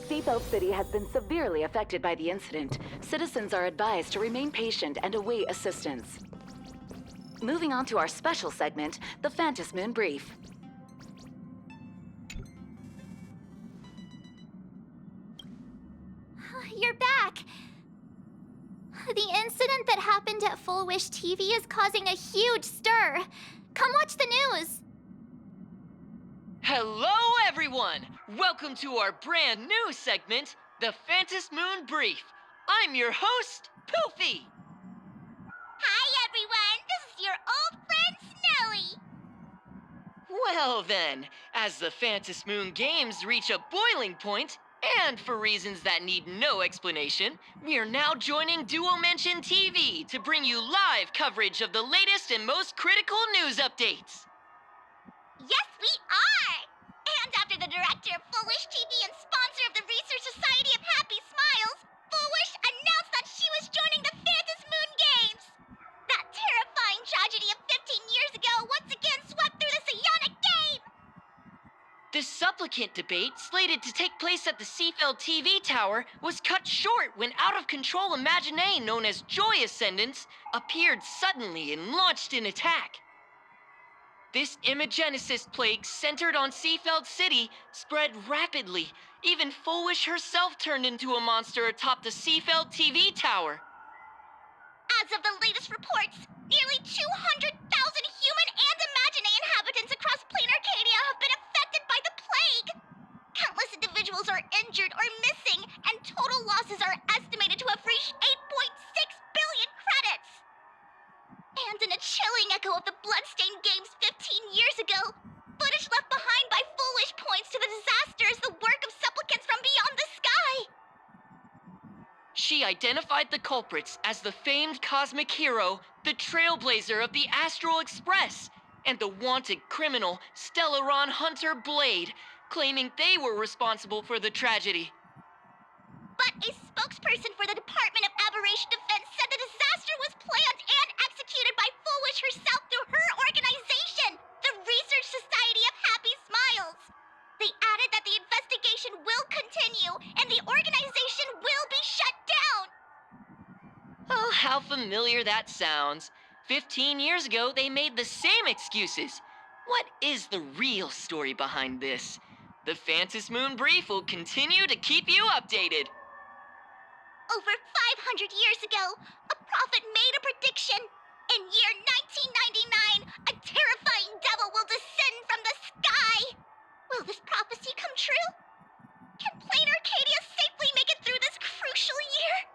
Seafeld City has been severely affected by the incident. Citizens are advised to remain patient and await assistance. Moving on to our special segment, the Phantom Moon Brief. You're back! The incident that happened at Full Wish TV is causing a huge stir. Come watch the news! Hello, everyone! Welcome to our brand new segment, the Phantom Moon Brief. I'm your host, Poofy! Hi, everyone! This is your old friend, Snowy! Well then, as the Phantom Moon games reach a boiling point, and for reasons that need no explanation, we are now joining Duo Mention TV to bring you live coverage of the latest and most critical news updates. Yes, we are! And after the director of Full Wish TV and sponsor of the Research Society of Happy Smiles, Full Wish announced that she was joining the Phantom Moon Games! That terrifying tragedy of 15 years ago once again swept through the psionic game! The supplicant debate, slated to take place at the Seafeld TV tower, was cut short when out-of-control Imaginee known as Joy Ascendants appeared suddenly and launched an attack. This Imagenesis plague centered on Seafeld City spread rapidly. Even Full Wish herself turned into a monster atop the Seafeld TV tower. As of the latest reports, nearly 200,000 human and Imaginee inhabitants across plain Arcadia have been affected by the plague. Countless individuals are injured or missing, and total losses are estimated to have reached 8.6 billion credits. And in a chilling echo of the bloodstained games 15 years ago, footage left behind by Full Wish points to the disaster as the work of supplicants from beyond the sky. She identified the culprits as the famed cosmic hero, the trailblazer of the Astral Express, and the wanted criminal, Stellaron Hunter Blade, claiming they were responsible for the tragedy. But a spokesperson for the Department of Aberration Defense said the disaster was planned and executed by Full Wish herself through her organization, the Research Society of Happy Smiles. They added that the investigation will continue and the organization will be shut down. Oh, how familiar that sounds. 15 years ago, they made the same excuses. What is the real story behind this? The Phantom Moon Brief will continue to keep you updated. Over 500 years ago, a prophet made a prediction. In year 1999, a terrifying devil will descend from the sky. Will this prophecy come true? Can plain Arcadia safely make it through this crucial year?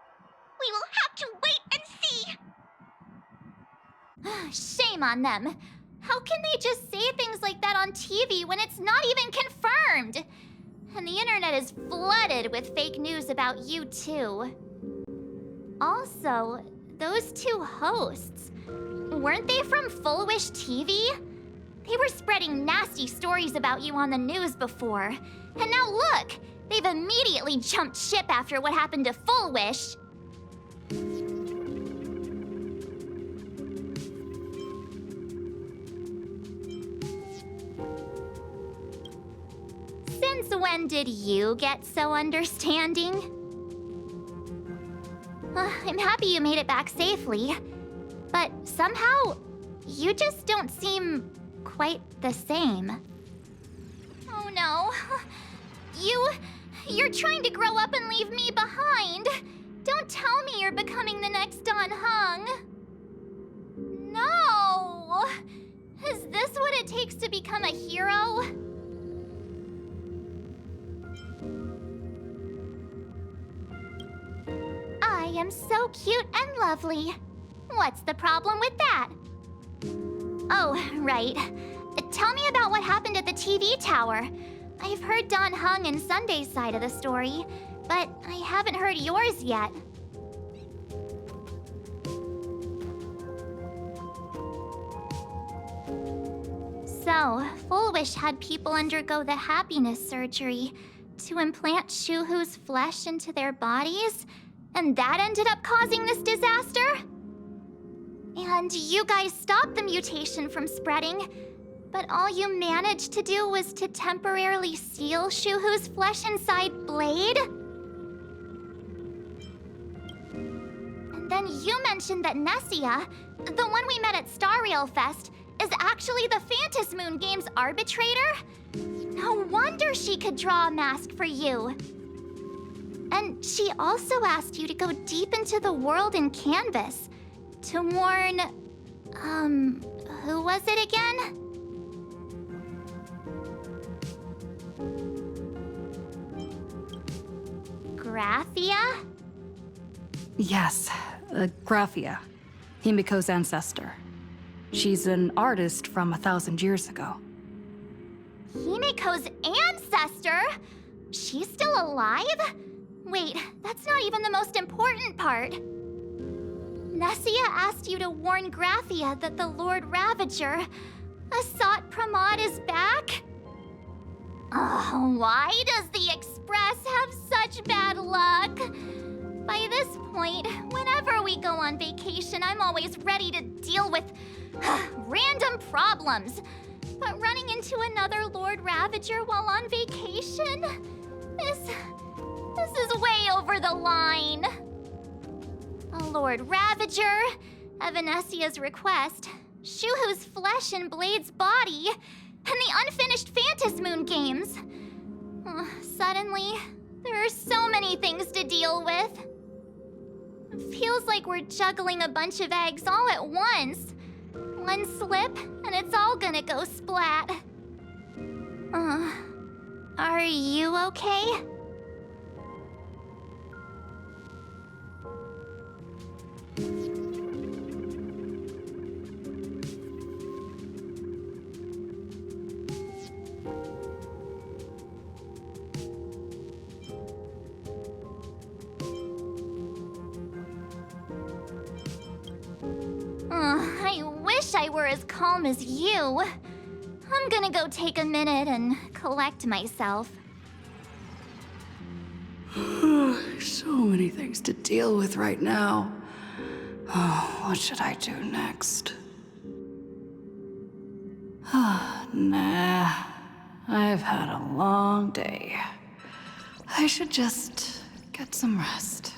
We will have to wait and see. Shame on them. How can they just say things like that on TV when it's not even confirmed? And the internet is flooded with fake news about you too. Also, those two hosts, weren't they from Full Wish TV? They were spreading nasty stories about you on the news before. And now look, they've immediately jumped ship after what happened to Full Wish. Since when did you get so understanding? I'm happy you made it back safely. But somehow, you just don't seem quite the same. Oh no. You're trying to grow up and leave me behind. Don't tell me you're becoming the next Don Hung. No! Is this what it takes to become a hero? I am so cute and lovely. What's the problem with that? Oh, right. Tell me about what happened at the TV tower. I've heard Don Hung and Sunday's side of the story, but I haven't heard yours yet. So, Full Wish had people undergo the happiness surgery to implant Shuhu's flesh into their bodies, and that ended up causing this disaster? And you guys stopped the mutation from spreading, But all you managed to do was to temporarily seal Shuhu's flesh inside Blade? And then you mentioned that Nessia, the one we met at Starrail Fest, is actually the Phantas Moon Games arbitrator? No wonder she could draw a mask for you. And she also asked you to go deep into the world in Canvas to warn... who was it again? Graphia? Yes, Graphia, Himiko's ancestor. She's an artist from 1,000 years ago. Himiko's ancestor? She's still alive? Wait, that's not even the most important part. Nessia asked you to warn Graphia that the Lord Ravager, Asat Pramod, is back? Oh, why does the Express have such bad luck? By this point, whenever we go on vacation, I'm always ready to deal with random problems. But running into another Lord Ravager while on vacation? This is way over the line. A Lord Ravager, Evanessia's request, Shuhu's flesh and Blade's body, and the unfinished Phantas Moon games. Suddenly, there are so many things to deal with. It feels like we're juggling a bunch of eggs all at once. One slip, and it's all gonna go splat. Are you okay? I wish I were as calm as you. I'm gonna go take a minute and collect myself. So many things to deal with right now. Oh, what should I do next? Nah, I've had a long day. I should just get some rest.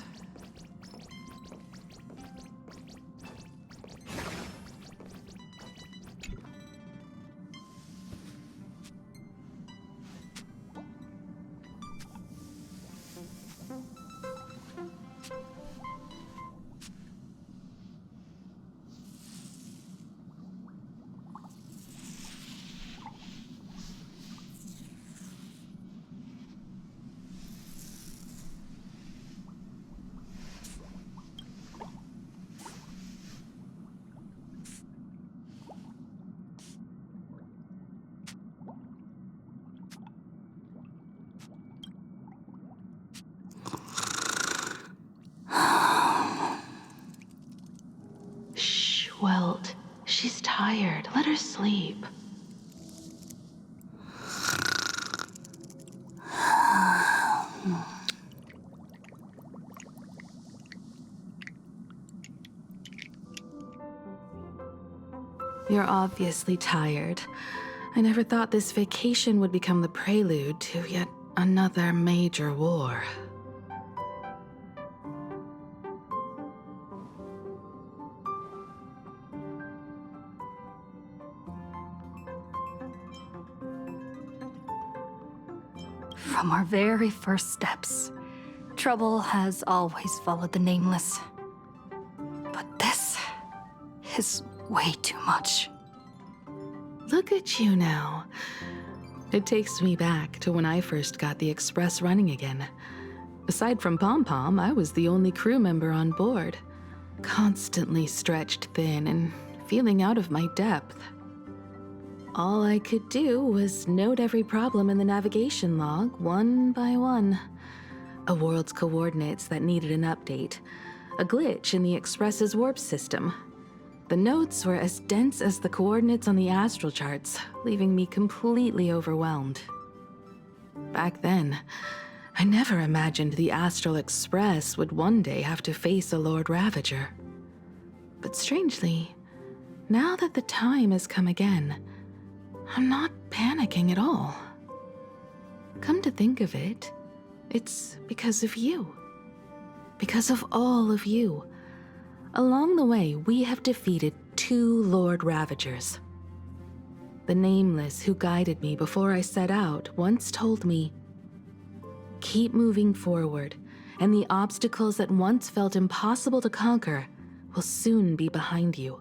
Welt, she's tired. Let her sleep. You're obviously tired. I never thought this vacation would become the prelude to yet another major war. From our very first steps, trouble has always followed the Nameless. But this is way too much. Look at you now. It takes me back to when I first got the Express running again. Aside from Pom Pom, I was the only crew member on board, constantly stretched thin and feeling out of my depth. All I could do was note every problem in the navigation log, one by one. A world's coordinates that needed an update. A glitch in the Express's warp system. The notes were as dense as the coordinates on the astral charts, leaving me completely overwhelmed. Back then, I never imagined the Astral Express would one day have to face a Lord Ravager. But strangely, now that the time has come again, I'm not panicking at all. Come to think of it, it's because of you. Because of all of you. Along the way, we have defeated 2 Lord Ravagers. The Nameless who guided me before I set out once told me, "Keep moving forward, and the obstacles that once felt impossible to conquer will soon be behind you.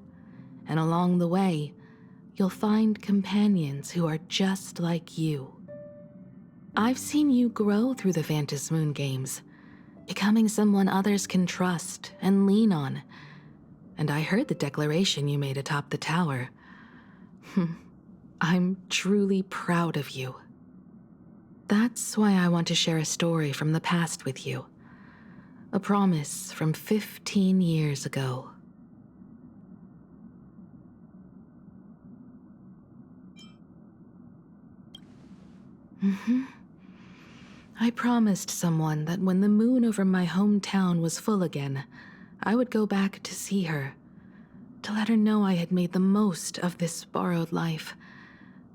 And along the way, you'll find companions who are just like you." I've seen you grow through the Phantasmoon games, becoming someone others can trust and lean on. And I heard the declaration you made atop the tower. I'm truly proud of you. That's why I want to share a story from the past with you. A promise from 15 years ago. I promised someone that when the moon over my hometown was full again, I would go back to see her, to let her know I had made the most of this borrowed life,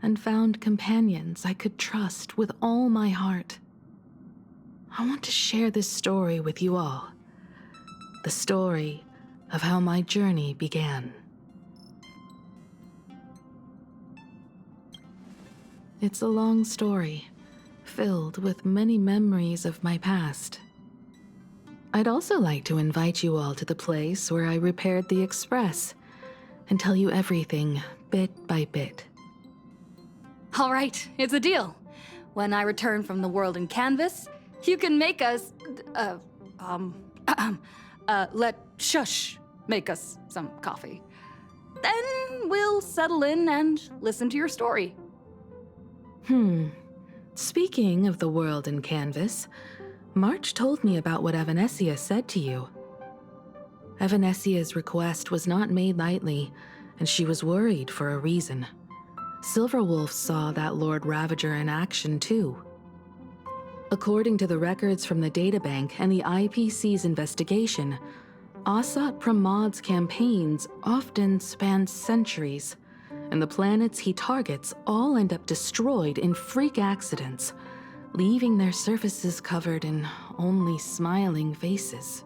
and found companions I could trust with all my heart. I want to share this story with you all. The story of how my journey began. It's a long story, filled with many memories of my past. I'd also like to invite you all to the place where I repaired the Express and tell you everything bit by bit. All right, it's a deal. When I return from the world in canvas, you can make us, let Shush make us some coffee. Then we'll settle in and listen to your story. Speaking of the world in canvas, March told me about what Evanescia said to you. Evanessia's request was not made lightly, and she was worried for a reason. Silverwolf saw that Lord Ravager in action too. According to the records from the databank and the IPC's investigation, Asat Pramad's campaigns often span centuries, and the planets he targets all end up destroyed in freak accidents, leaving their surfaces covered in only smiling faces.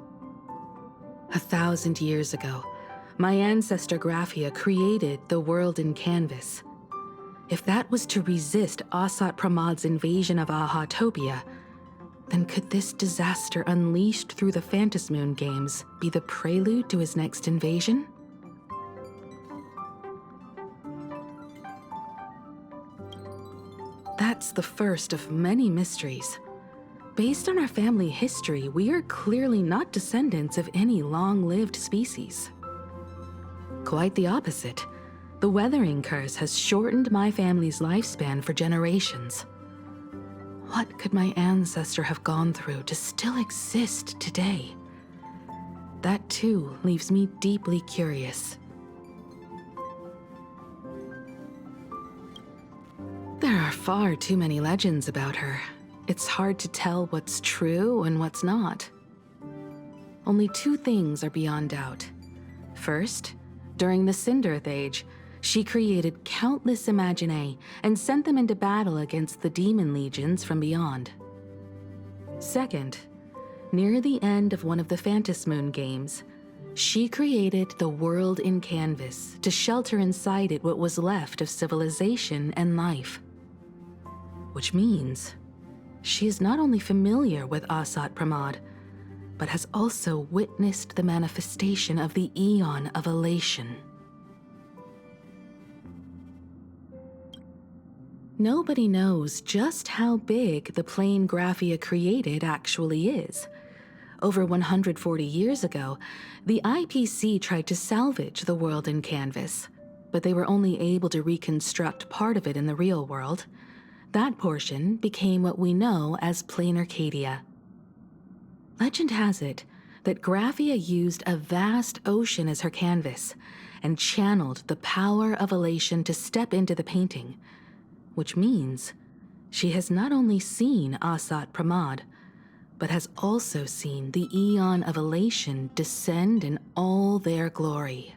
1,000 years ago, my ancestor Graphia created the world in canvas. If that was to resist Asat Pramad's invasion of Ahatopia, then could this disaster unleashed through the Phantasmoon games be the prelude to his next invasion? That's the first of many mysteries. Based on our family history, we are clearly not descendants of any long-lived species. Quite the opposite. The weathering curse has shortened my family's lifespan for generations. What could my ancestor have gone through to still exist today? That too leaves me deeply curious. There are far too many legends about her. It's hard to tell what's true and what's not. Only 2 things are beyond doubt. First, during the Cinderth Age, she created countless Imaginae and sent them into battle against the demon legions from beyond. Second, near the end of one of the Phantasmoon games, she created the world in canvas to shelter inside it what was left of civilization and life. Which means she is not only familiar with Asat Pramad, but has also witnessed the manifestation of the Eon of Elation. Nobody knows just how big the plane Graphia created actually is. Over 140 years ago, the IPC tried to salvage the world in canvas, but they were only able to reconstruct part of it in the real world. That portion became what we know as Plain Arcadia. Legend has it that Graphia used a vast ocean as her canvas and channeled the power of elation to step into the painting, which means she has not only seen Asat Pramad, but has also seen the Eon of Elation descend in all their glory.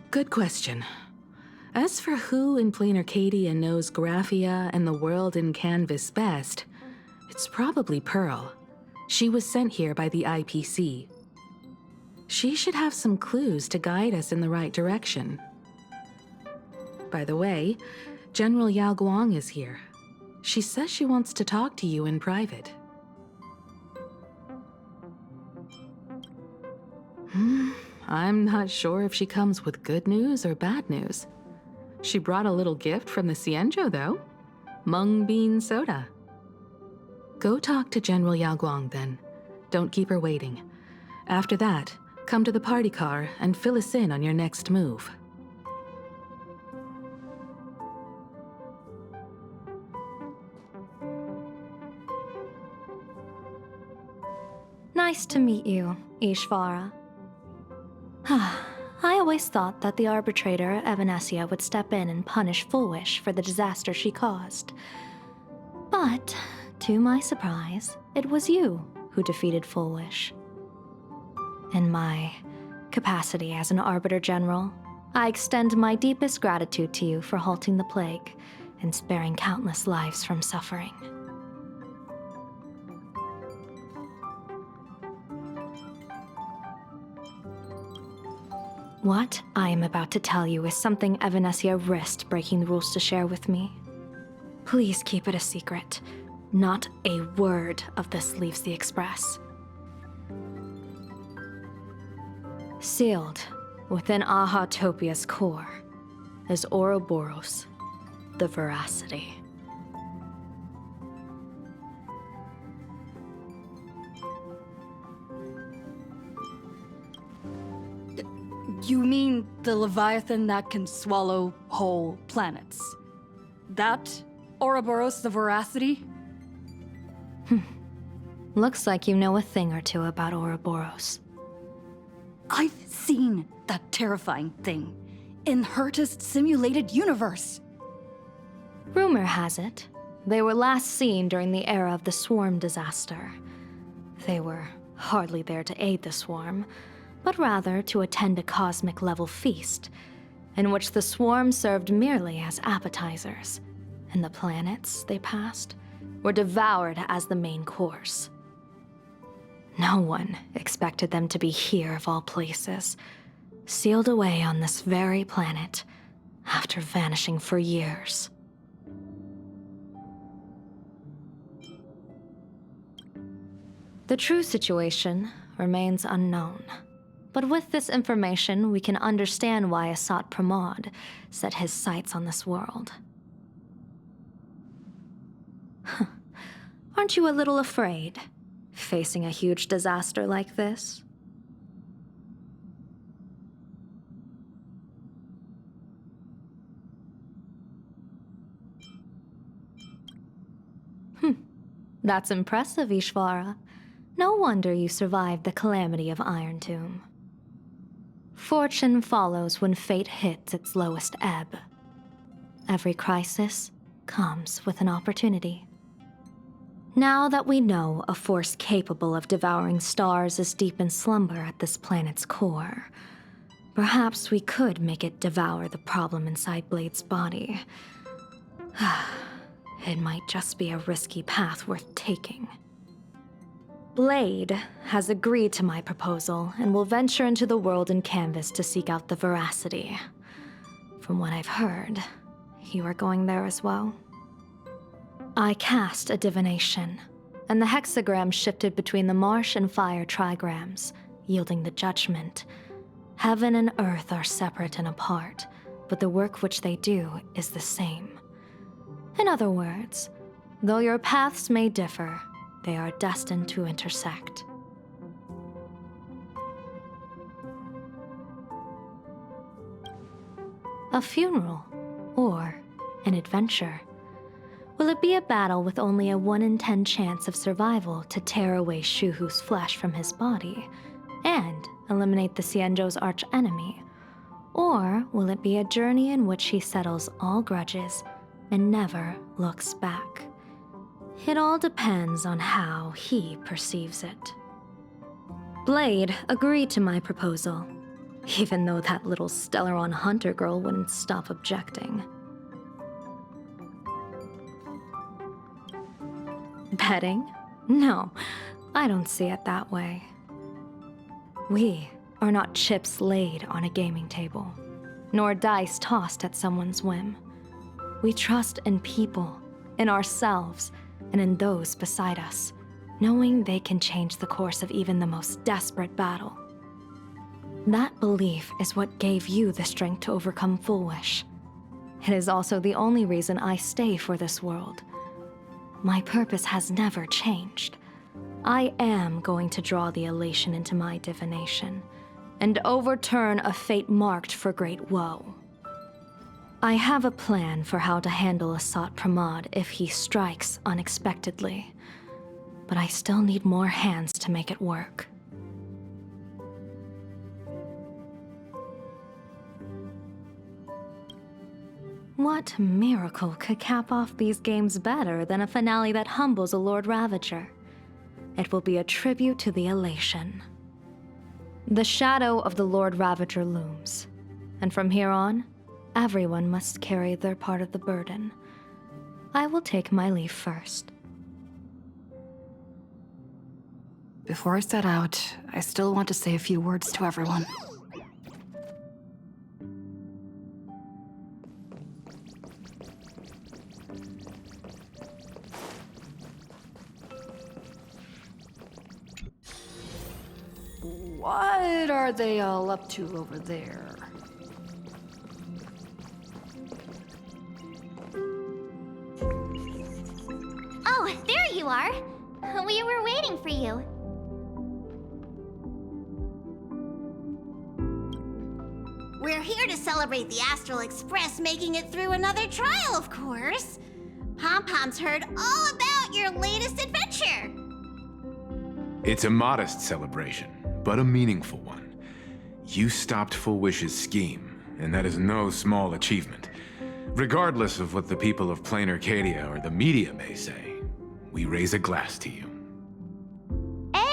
Good question. As for who in plain Arcadia knows Graphia and the world in Canvas best, it's probably Pearl. She was sent here by the IPC. She should have some clues to guide us in the right direction. By the way, General Yao Guang is here. She says she wants to talk to you in private. I'm not sure if she comes with good news or bad news. She brought a little gift from the Cienjo, though. Mung bean soda. Go talk to General Yao Guang, then. Don't keep her waiting. After that, come to the party car and fill us in on your next move. Nice to meet you, Ishvara. I always thought that the arbitrator, Evanesia, would step in and punish Foolish for the disaster she caused. But, to my surprise, it was you who defeated Foolish. In my capacity as an Arbiter General, I extend my deepest gratitude to you for halting the plague and sparing countless lives from suffering. What I am about to tell you is something Evanesia risked breaking the rules to share with me. Please keep it a secret. Not a word of this leaves the Express. Sealed within Ahatopia's core is Ouroboros, the Veracity. You mean the Leviathan that can swallow whole planets? That Ouroboros the Veracity? Looks like you know a thing or two about Ouroboros. I've seen that terrifying thing in Herta's simulated universe. Rumor has it, they were last seen during the era of the Swarm disaster. They were hardly there to aid the Swarm, but rather to attend a cosmic-level feast, in which the Swarm served merely as appetizers, and the planets they passed were devoured as the main course. No one expected them to be here of all places, sealed away on this very planet, after vanishing for years. The true situation remains unknown. But with this information, we can understand why Asat Pramod set his sights on this world. Aren't you a little afraid, facing a huge disaster like this? That's impressive, Ishvara. No wonder you survived the calamity of Iron Tomb. Fortune follows when fate hits its lowest ebb. Every crisis comes with an opportunity. Now that we know a force capable of devouring stars is deep in slumber at this planet's core, perhaps we could make it devour the problem inside Blade's body. It might just be a risky path worth taking. Blade has agreed to my proposal and will venture into the world in Canvas to seek out the Veracity. From what I've heard, you are going there as well. I cast a divination, and the hexagram shifted between the marsh and fire trigrams, yielding the judgment. Heaven and earth are separate and apart, but the work which they do is the same. In other words, though your paths may differ, they are destined to intersect. A funeral, or an adventure. Will it be a battle with only a 1 in 10 chance of survival to tear away Shuhu's flesh from his body and eliminate the Cienjo's arch-enemy? Or will it be a journey in which he settles all grudges and never looks back? It all depends on how he perceives it. Blade agreed to my proposal. even though that little Stellaron Hunter girl wouldn't stop objecting. Betting? No, I don't see it that way. We are not chips laid on a gaming table, nor dice tossed at someone's whim. We trust in people, in ourselves, and in those beside us, knowing they can change the course of even the most desperate battle. That belief is what gave you the strength to overcome Foolish. It is also the only reason I stay for this world. My purpose has never changed. I am going to draw the elation into my divination, and overturn a fate marked for great woe. I have a plan for how to handle Asat Pramod if he strikes unexpectedly, but I still need more hands to make it work. What miracle could cap off these games better than a finale that humbles a Lord Ravager? It will be a tribute to the elation. The shadow of the Lord Ravager looms, and from here on, everyone must carry their part of the burden. I will take my leave first. Before I set out, I still want to say a few words to everyone. What are they all up to over there? Oh, there you are. We were waiting for you. We're here to celebrate the Astral Express making it through another trial, of course. Pom-Pom's heard all about your latest adventure. It's a modest celebration, but a meaningful one. You stopped Full Wish's scheme, and that is no small achievement. Regardless of what the people of Plain Arcadia or the media may say, we raise a glass to you.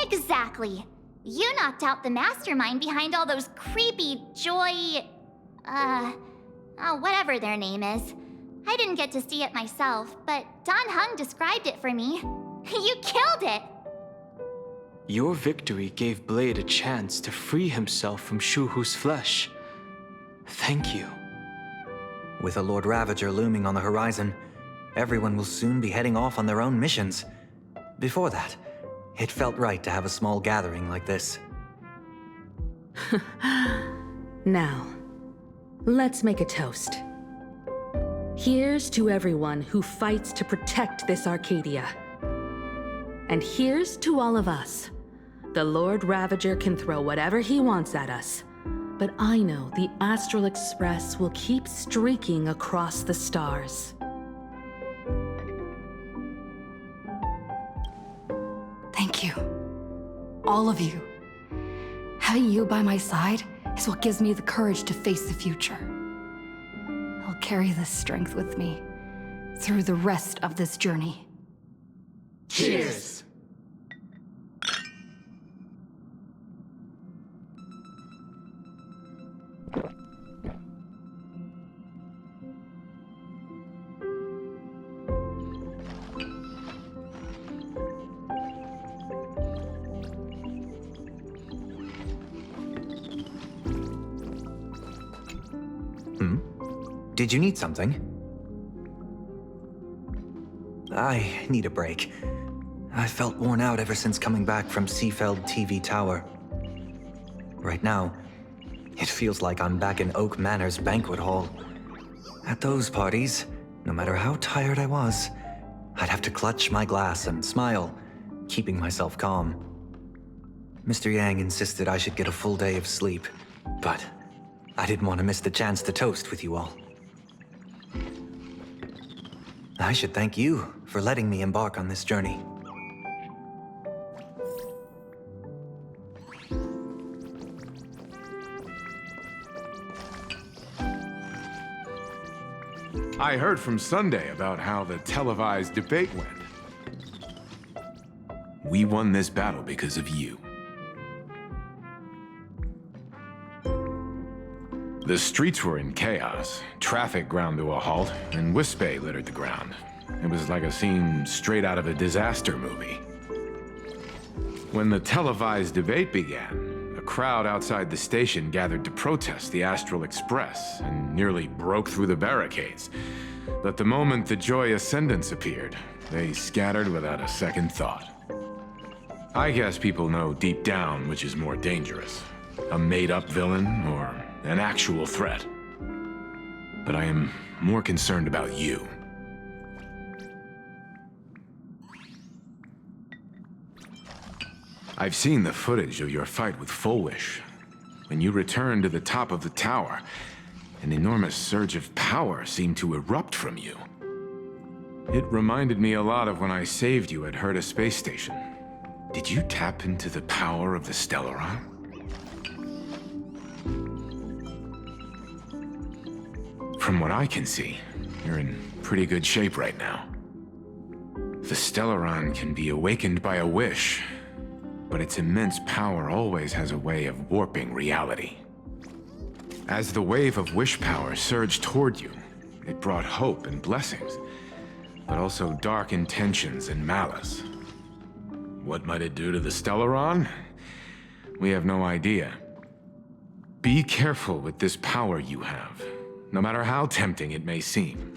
Exactly. You knocked out the mastermind behind all those creepy whatever their name is. I didn't get to see it myself, but Don Hung described it for me. You killed it! Your victory gave Blade a chance to free himself from Shuhu's flesh. Thank you. With a Lord Ravager looming on the horizon, everyone will soon be heading off on their own missions. Before that, it felt right to have a small gathering like this. Now, let's make a toast. Here's to everyone who fights to protect this Arcadia. And here's to all of us. The Lord Ravager can throw whatever he wants at us, but I know the Astral Express will keep streaking across the stars. Thank you. All of you. Having you by my side is what gives me the courage to face the future. I'll carry this strength with me through the rest of this journey. Cheers! Did you need something? I need a break. I felt worn out ever since coming back from Seafeld TV Tower. Right now, it feels like I'm back in Oak Manor's banquet hall. At those parties, no matter how tired I was, I'd have to clutch my glass and smile, keeping myself calm. Mr. Yang insisted I should get a full day of sleep, but I didn't want to miss the chance to toast with you all. I should thank you for letting me embark on this journey. I heard from Sunday about how the televised debate went. We won this battle because of you. The streets were in chaos, traffic ground to a halt, and wispy littered the ground. It was like a scene straight out of a disaster movie. When the televised debate began, a crowd outside the station gathered to protest the Astral Express and nearly broke through the barricades. But the moment the Joy Ascendants appeared, they scattered without a second thought. I guess people know deep down which is more dangerous, a made-up villain or an actual threat. But I am more concerned about you. I've seen the footage of your fight with Fullwish. When you returned to the top of the tower, an enormous surge of power seemed to erupt from you. It reminded me a lot of when I saved you at Herta Space Station. Did you tap into the power of the Stellaron? From what I can see, you're in pretty good shape right now. The Stellaron can be awakened by a wish, but its immense power always has a way of warping reality. As the wave of wish power surged toward you, it brought hope and blessings, but also dark intentions and malice. What might it do to the Stellaron? We have no idea. Be careful with this power you have, no matter how tempting it may seem.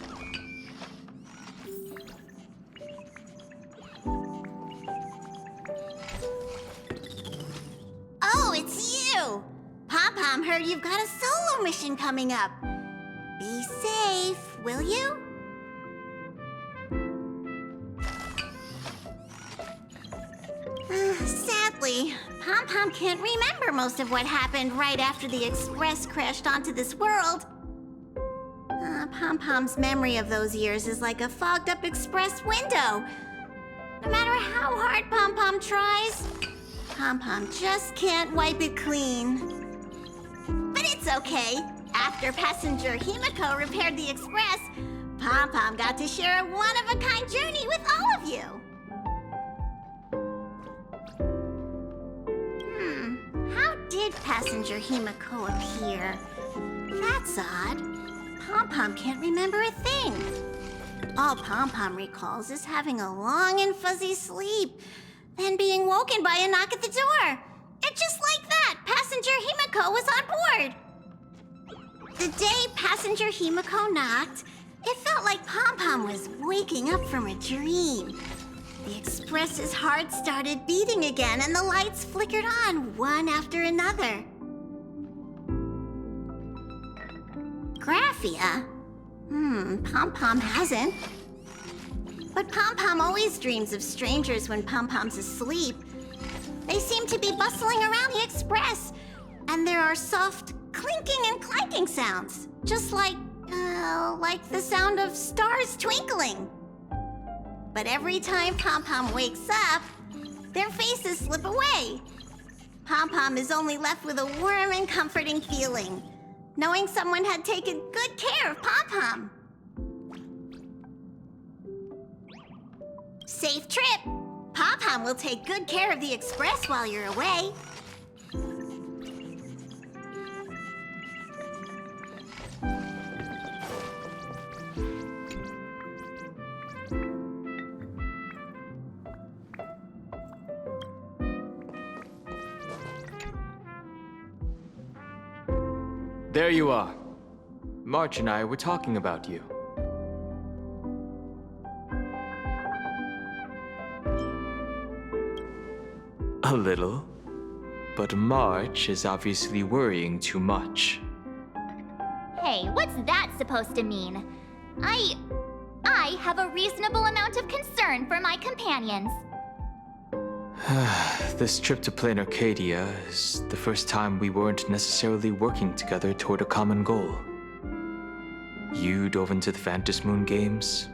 Oh, it's you! Pom-Pom heard you've got a solo mission coming up. Be safe, will you? Sadly, Pom-Pom can't remember most of what happened right after the Express crashed onto this world. Pom-Pom's memory of those years is like a fogged-up Express window. No matter how hard Pom-Pom tries, Pom-Pom just can't wipe it clean. But it's okay. After passenger Himiko repaired the Express, Pom-Pom got to share a one-of-a-kind journey with all of you. How did passenger Himiko appear? That's odd. Pom-Pom can't remember a thing. All Pom-Pom recalls is having a long and fuzzy sleep, then being woken by a knock at the door. And just like that, passenger Himiko was on board. The day passenger Himiko knocked, it felt like Pom-Pom was waking up from a dream. The Express's heart started beating again, and the lights flickered on one after another. Graphia? Pom-Pom hasn't. But Pom-Pom always dreams of strangers when Pom-Pom's asleep. They seem to be bustling around the Express, and there are soft clinking and clanking sounds, just like the sound of stars twinkling. But every time Pom-Pom wakes up, their faces slip away. Pom-Pom is only left with a warm and comforting feeling, knowing someone had taken good care of Pom-Pom. Safe trip! Pom-Pom will take good care of the Express while you're away. There you are. March and I were talking about you. A little. But March is obviously worrying too much. Hey, what's that supposed to mean? I have a reasonable amount of concern for my companions. This trip to Plain Arcadia is the first time we weren't necessarily working together toward a common goal. You dove into the Phantom Moon games.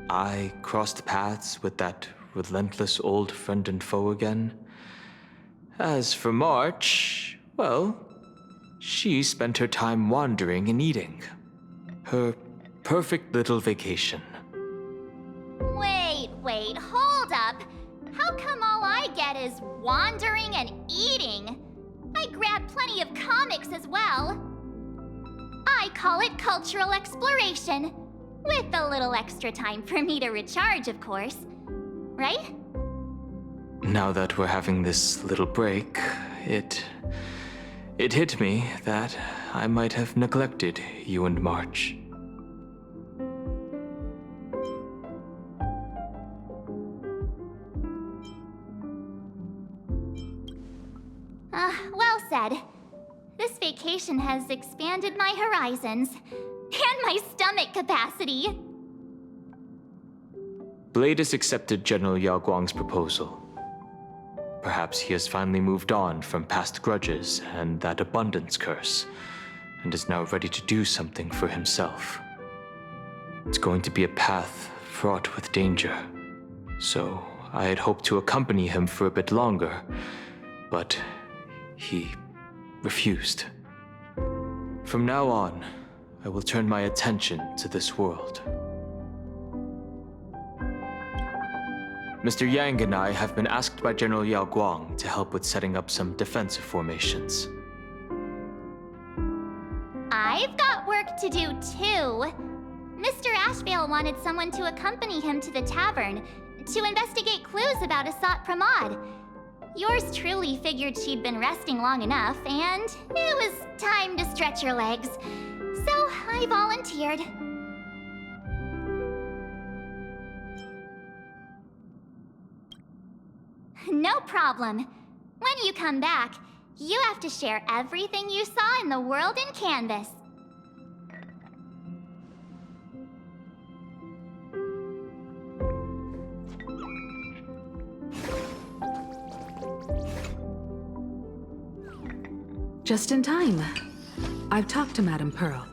I crossed paths with that relentless old friend and foe again. As for March, well, she spent her time wandering and eating. Her perfect little vacation. Wait, hold up. How come all I get is wandering and eating? I grabbed plenty of comics as well. I call it cultural exploration. With a little extra time for me to recharge, of course. Right? Now that we're having this little break, it hit me that I might have neglected you and March. Well said. This vacation has expanded my horizons. And my stomach capacity. Blade has accepted General Yao Guang's proposal. Perhaps he has finally moved on from past grudges and that abundance curse, and is now ready to do something for himself. It's going to be a path fraught with danger, so I had hoped to accompany him for a bit longer, but he refused. From now on, I will turn my attention to this world. Mr. Yang and I have been asked by General Yao Guang to help with setting up some defensive formations. I've got work to do too. Mr. Ashvale wanted someone to accompany him to the tavern to investigate clues about Asat Pramod. Yours truly figured she'd been resting long enough, and it was time to stretch her legs. So I volunteered. No problem. When you come back, you have to share everything you saw in the world in Canvas. Just in time. I've talked to Madame Pearl.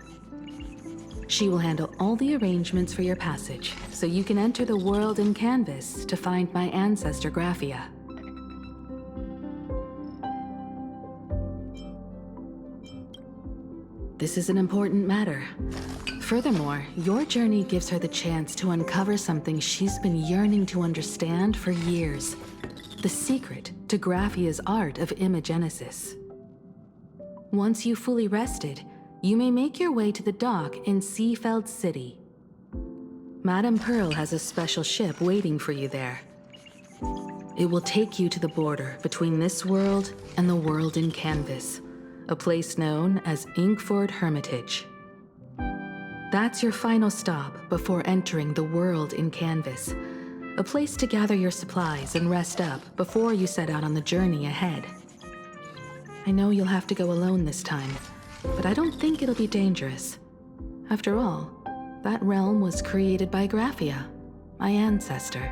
She will handle all the arrangements for your passage, so you can enter the world in Canvas to find my ancestor Graphia. This is an important matter. Furthermore, your journey gives her the chance to uncover something she's been yearning to understand for years. The secret to Graphia's art of imagenesis. Once you've fully rested, you may make your way to the dock in Seafeld City. Madame Pearl has a special ship waiting for you there. It will take you to the border between this world and the world in Canvas, a place known as Inkford Hermitage. That's your final stop before entering the world in Canvas, a place to gather your supplies and rest up before you set out on the journey ahead. I know you'll have to go alone this time, but I don't think it'll be dangerous. After all, that realm was created by Graphia, my ancestor.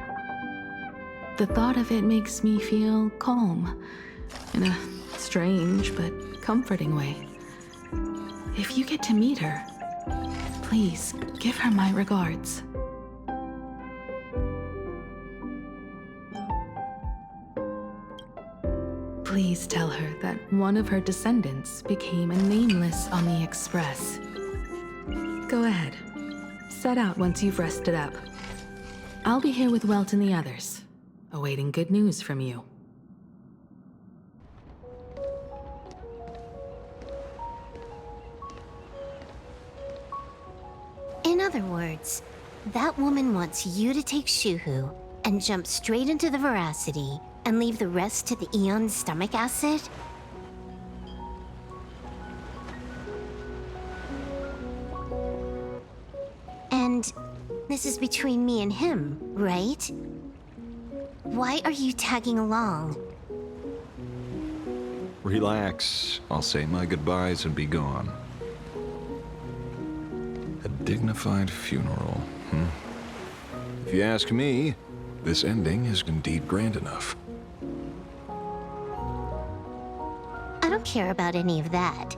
The thought of it makes me feel calm, in a strange but comforting way. If you get to meet her, please give her my regards. Please tell her that one of her descendants became a nameless on the Express. Go ahead. Set out once you've rested up. I'll be here with Welt and the others, awaiting good news from you. In other words, that woman wants you to take Shuhu and jump straight into the Veracity and leave the rest to the Eon stomach acid? And this is between me and him, right? Why are you tagging along? Relax. I'll say my goodbyes and be gone. A dignified funeral, If you ask me, this ending is indeed grand enough. I don't care about any of that.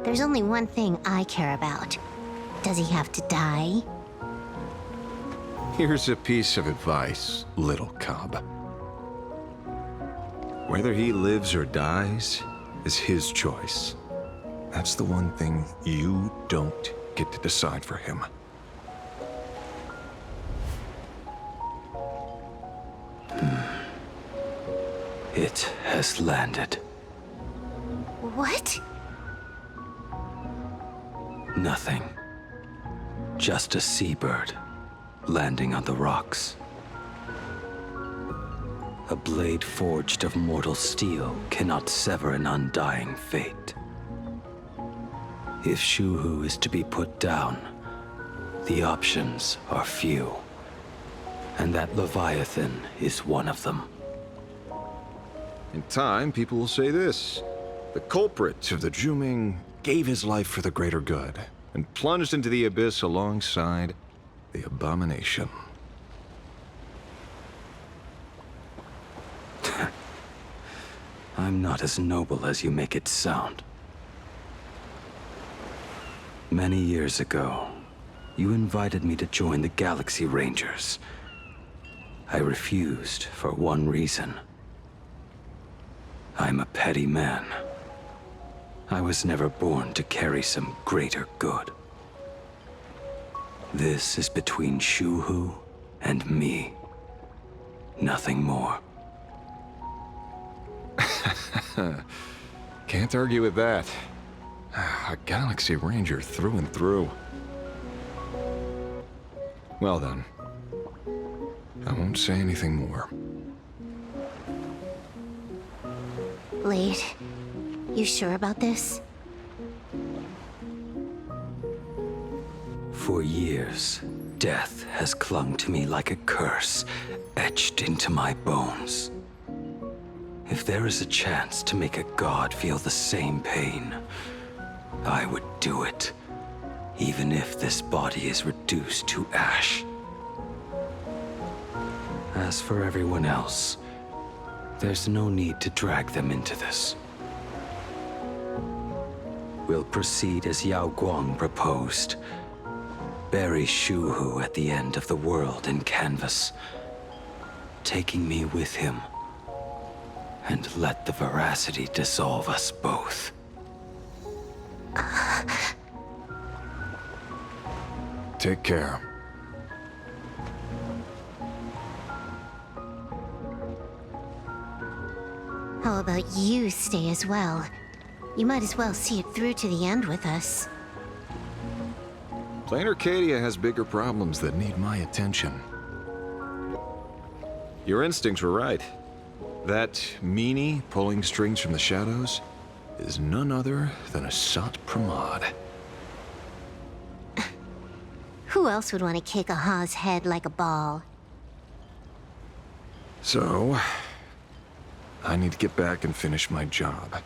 There's only one thing I care about. Does he have to die? Here's a piece of advice, little cub. Whether he lives or dies is his choice. That's the one thing you don't get to decide for him. It has landed. What? Nothing. Just a seabird landing on the rocks. A blade forged of mortal steel cannot sever an undying fate. If Shuhu is to be put down, the options are few. And that Leviathan is one of them. In time, people will say this. The culprit of the Juming gave his life for the greater good and plunged into the abyss alongside the abomination. I'm not as noble as you make it sound. Many years ago, you invited me to join the Galaxy Rangers. I refused for one reason. I'm a petty man. I was never born to carry some greater good. This is between Shuhu and me. Nothing more. Can't argue with that. A Galaxy Ranger through and through. Well then, I won't say anything more. Blade, you sure about this? For years, death has clung to me like a curse, etched into my bones. If there is a chance to make a god feel the same pain, I would do it, even if this body is reduced to ash. As for everyone else, there's no need to drag them into this. We'll proceed as Yao Guang proposed. Bury Shuhu at the end of the world in canvas, taking me with him, and let the veracity dissolve us both. Take care. How about you stay as well? You might as well see it through to the end with us. Plain Arcadia has bigger problems that need my attention. Your instincts were right. That meanie pulling strings from the shadows is none other than a Sat Pramod. Who else would want to kick a Ha's head like a ball? So, I need to get back and finish my job.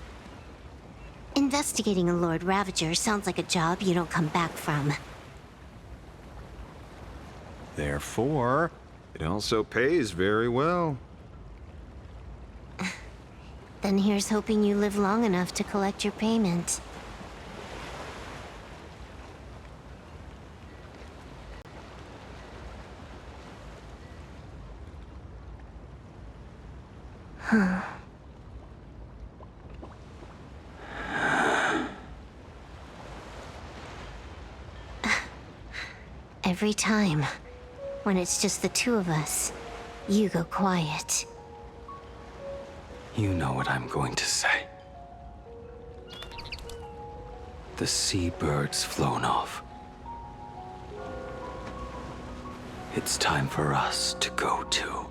Investigating a Lord Ravager sounds like a job you don't come back from. Therefore, it also pays very well. Then here's hoping you live long enough to collect your payment. Huh. Every time, when it's just the two of us, you go quiet. You know what I'm going to say. The seabird's flown off. It's time for us to go too.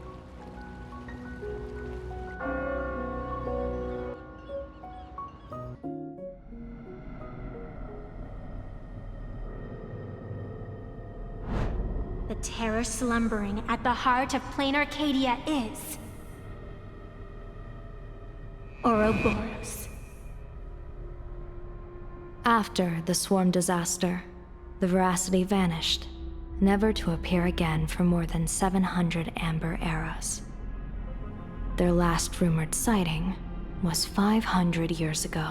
The terror slumbering at the heart of plain Arcadia is Ouroboros. After the swarm disaster, the veracity vanished, never to appear again for more than 700 amber eras. Their last rumored sighting was 500 years ago.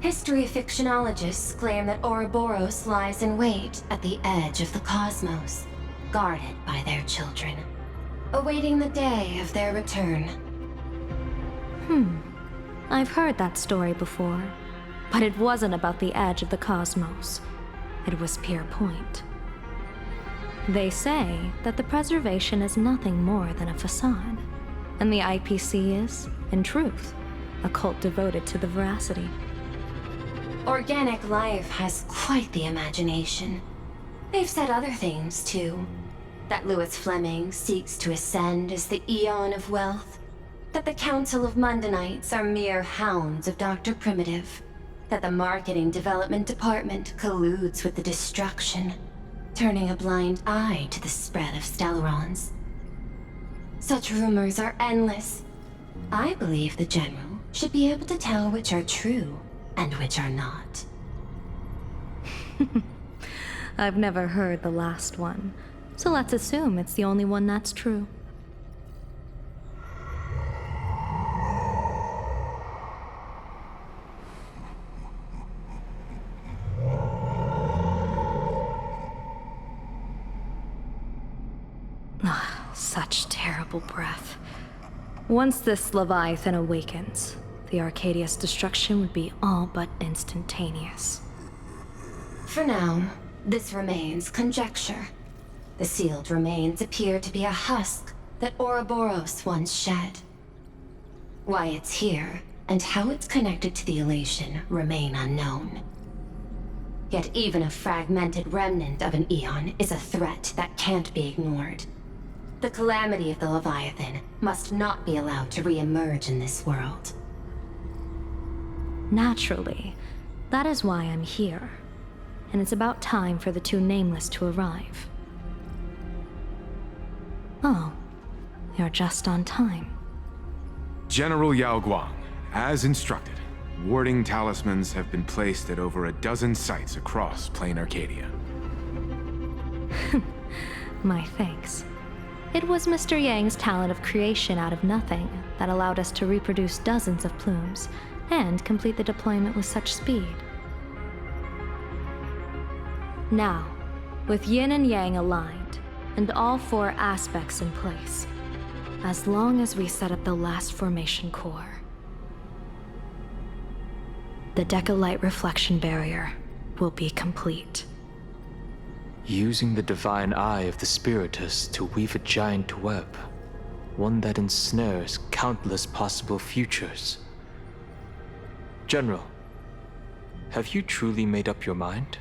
History fictionologists claim that Ouroboros lies in wait at the edge of the cosmos, guarded by their children, awaiting the day of their return. I've heard that story before, but it wasn't about the edge of the cosmos. It was Pier Point. They say that the preservation is nothing more than a facade, and the IPC is, in truth, a cult devoted to the veracity. Organic life has quite the imagination. They've said other things, too. That Louis Fleming seeks to ascend as the Eon of Wealth. That the Council of Mundanites are mere hounds of Dr. Primitive. That the Marketing Development Department colludes with the destruction, turning a blind eye to the spread of Stellarons. Such rumors are endless. I believe the General should be able to tell which are true and which are not. I've never heard the last one, so let's assume it's the only one that's true. Such terrible breath. Once this Leviathan awakens, the Arcadia's destruction would be all but instantaneous. For now, this remains conjecture. The sealed remains appear to be a husk that Ouroboros once shed. Why it's here, and how it's connected to the elation, remain unknown. Yet even a fragmented remnant of an Eon is a threat that can't be ignored. The calamity of the Leviathan must not be allowed to re-emerge in this world. Naturally. That is why I'm here. And it's about time for the two Nameless to arrive. Oh, you're just on time. General Yao Guang, as instructed, warding talismans have been placed at over a dozen sites across Plain Arcadia. My thanks. It was Mr. Yang's talent of creation out of nothing that allowed us to reproduce dozens of plumes and complete the deployment with such speed. Now, with yin and yang aligned, and all four aspects in place, as long as we set up the last formation core, the Decalight reflection barrier will be complete. Using the divine eye of the Spiritus to weave a giant web, one that ensnares countless possible futures. General, have you truly made up your mind?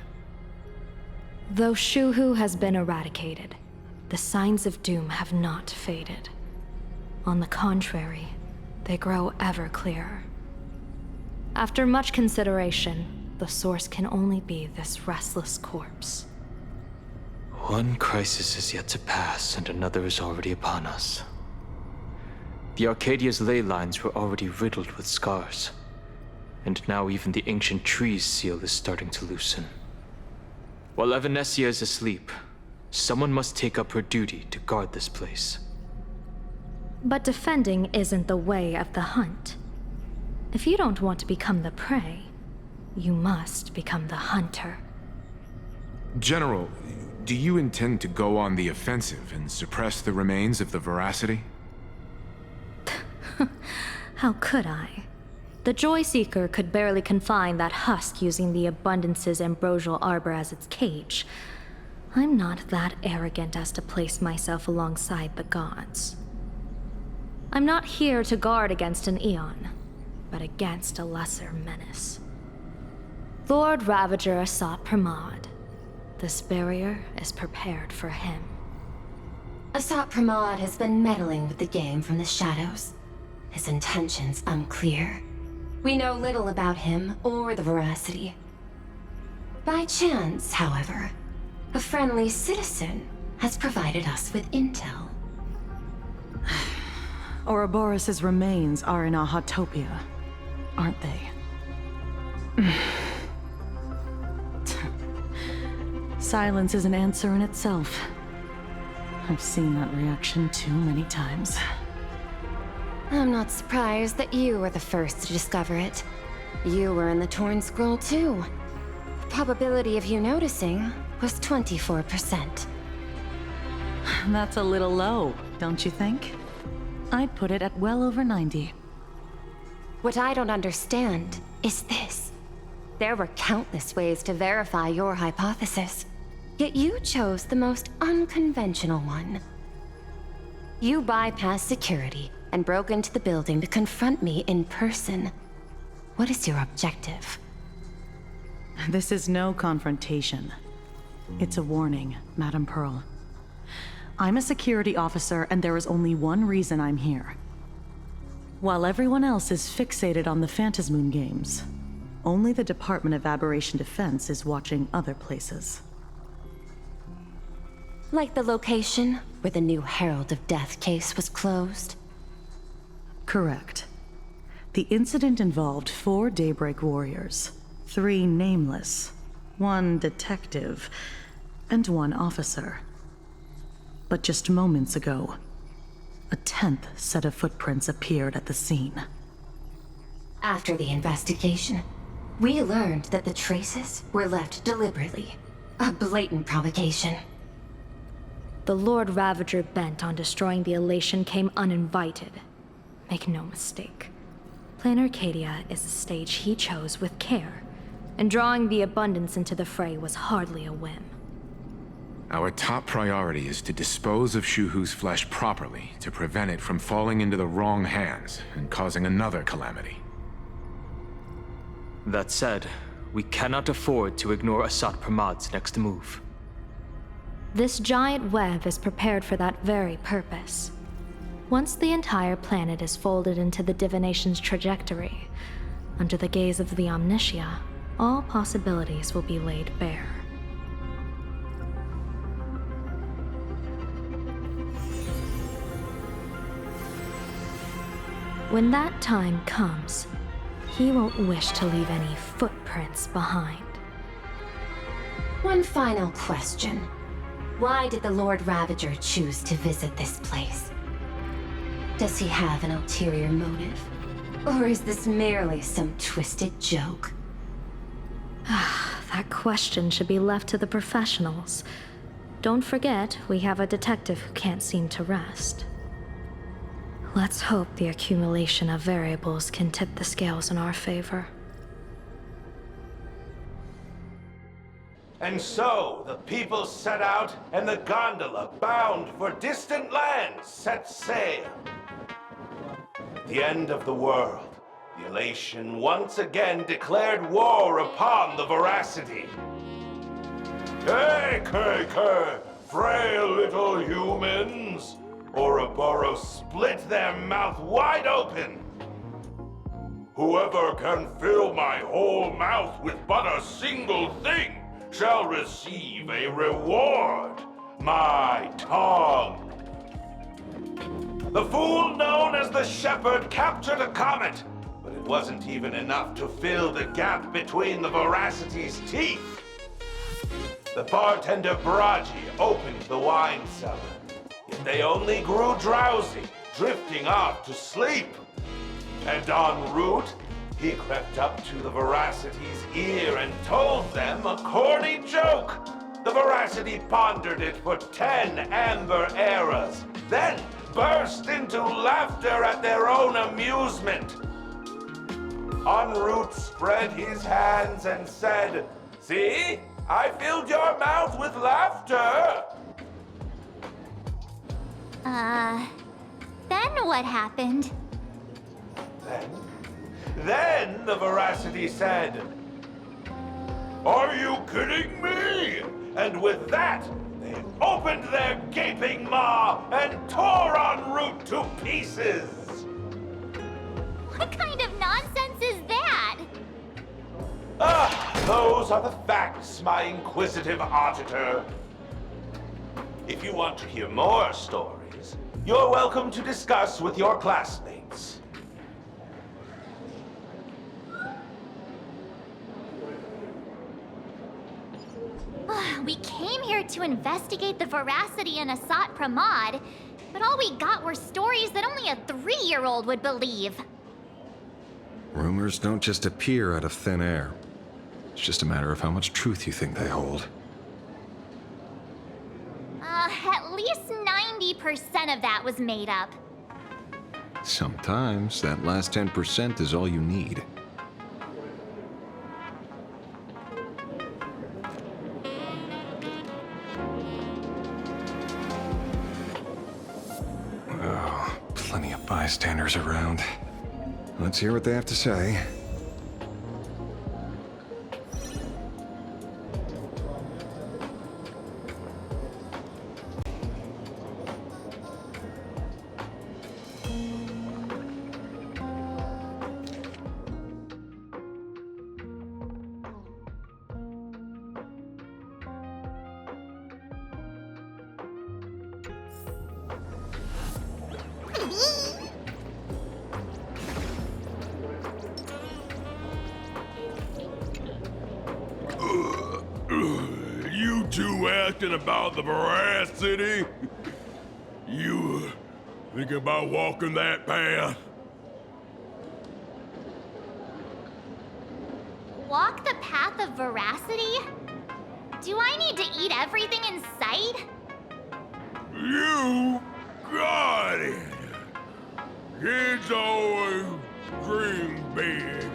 Though Shuhu has been eradicated, the signs of doom have not faded. On the contrary, they grow ever clearer. After much consideration, the source can only be this restless corpse. One crisis is yet to pass, and another is already upon us. The Arcadia's ley lines were already riddled with scars, and now even the ancient tree's seal is starting to loosen. While Evanesia is asleep, someone must take up her duty to guard this place. But defending isn't the way of the hunt. If you don't want to become the prey, you must become the hunter. General, do you intend to go on the offensive and suppress the remains of the Veracity? How could I? The Joy Seeker could barely confine that husk using the Abundance's ambrosial arbor as its cage. I'm not that arrogant as to place myself alongside the gods. I'm not here to guard against an Eon, but against a lesser menace. Lord Ravager sought Primad. This barrier is prepared for him. Asat Primad has been meddling with the game from the shadows. His intentions unclear. We know little about him or the Veracity. By chance, however, a friendly citizen has provided us with intel. Ouroboros' remains are in Ahatopia, aren't they? Silence is an answer in itself. I've seen that reaction too many times. I'm not surprised that you were the first to discover it. You were in the Torn Scroll too. The probability of you noticing was 24%. That's a little low, don't you think? I'd put it at well over 90. What I don't understand is this. There were countless ways to verify your hypothesis, yet you chose the most unconventional one. You bypassed security and broke into the building to confront me in person. What is your objective? This is no confrontation. It's a warning, Madame Pearl. I'm a security officer, and there is only one reason I'm here. While everyone else is fixated on the Phantasmoon games, only the Department of Aberration Defense is watching other places. Like the location where the new Herald of Death case was closed? Correct. The incident involved 4 Daybreak warriors, 3 nameless, 1 detective, and 1 officer. But just moments ago, a 10th set of footprints appeared at the scene. After the investigation, we learned that the traces were left deliberately. A blatant provocation. The Lord Ravager bent on destroying the Elation came uninvited. Make no mistake. Plain Arcadia is a stage he chose with care, and drawing the Abundance into the fray was hardly a whim. Our top priority is to dispose of Shuhu's flesh properly to prevent it from falling into the wrong hands and causing another calamity. That said, we cannot afford to ignore Asat Pramad's next move. This giant web is prepared for that very purpose. Once the entire planet is folded into the divination's trajectory, under the gaze of the Omnitia, all possibilities will be laid bare. When that time comes, he won't wish to leave any footprints behind. One final question. Why did the Lord Ravager choose to visit this place? Does he have an ulterior motive? Or is this merely some twisted joke? That question should be left to the professionals. Don't forget, we have a detective who can't seem to rest. Let's hope the accumulation of variables can tip the scales in our favor. And so, the people set out, and the gondola, bound for distant lands, set sail. At the end of the world, the Elation once again declared war upon the Veracity. Hey, frail little humans! Ouroboros split their mouth wide open. Whoever can fill my whole mouth with but a single thing shall receive a reward, my tongue. The fool known as the Shepherd captured a comet, but it wasn't even enough to fill the gap between the Veracity's teeth. The bartender Braji opened the wine cellar, yet they only grew drowsy, drifting off to sleep. And en route, he crept up to the Veracity's ear and told them a corny joke. The Veracity pondered it for 10 amber eras, then burst into laughter at their own amusement. En route spread his hands and said, "See, I filled your mouth with laughter." Then what happened? Then the Veracity said, "Are you kidding me?" And with that, they opened their gaping maw and tore en route to pieces. What kind of nonsense is that? Those are the facts, my inquisitive auditor. If you want to hear more stories, you're welcome to discuss with your classmates. We came here to investigate the Veracity and Asat Pramad, but all we got were stories that only a 3-year-old would believe. Rumors don't just appear out of thin air. It's just a matter of how much truth you think they hold. At least 90% of that was made up. Sometimes that last 10% is all you need. Oh, plenty of bystanders around. Let's hear what they have to say. You two asking about the veracity? You thinking about walking that path? Walk the path of veracity? Do I need to eat everything in sight? You got it! Kids always dream big.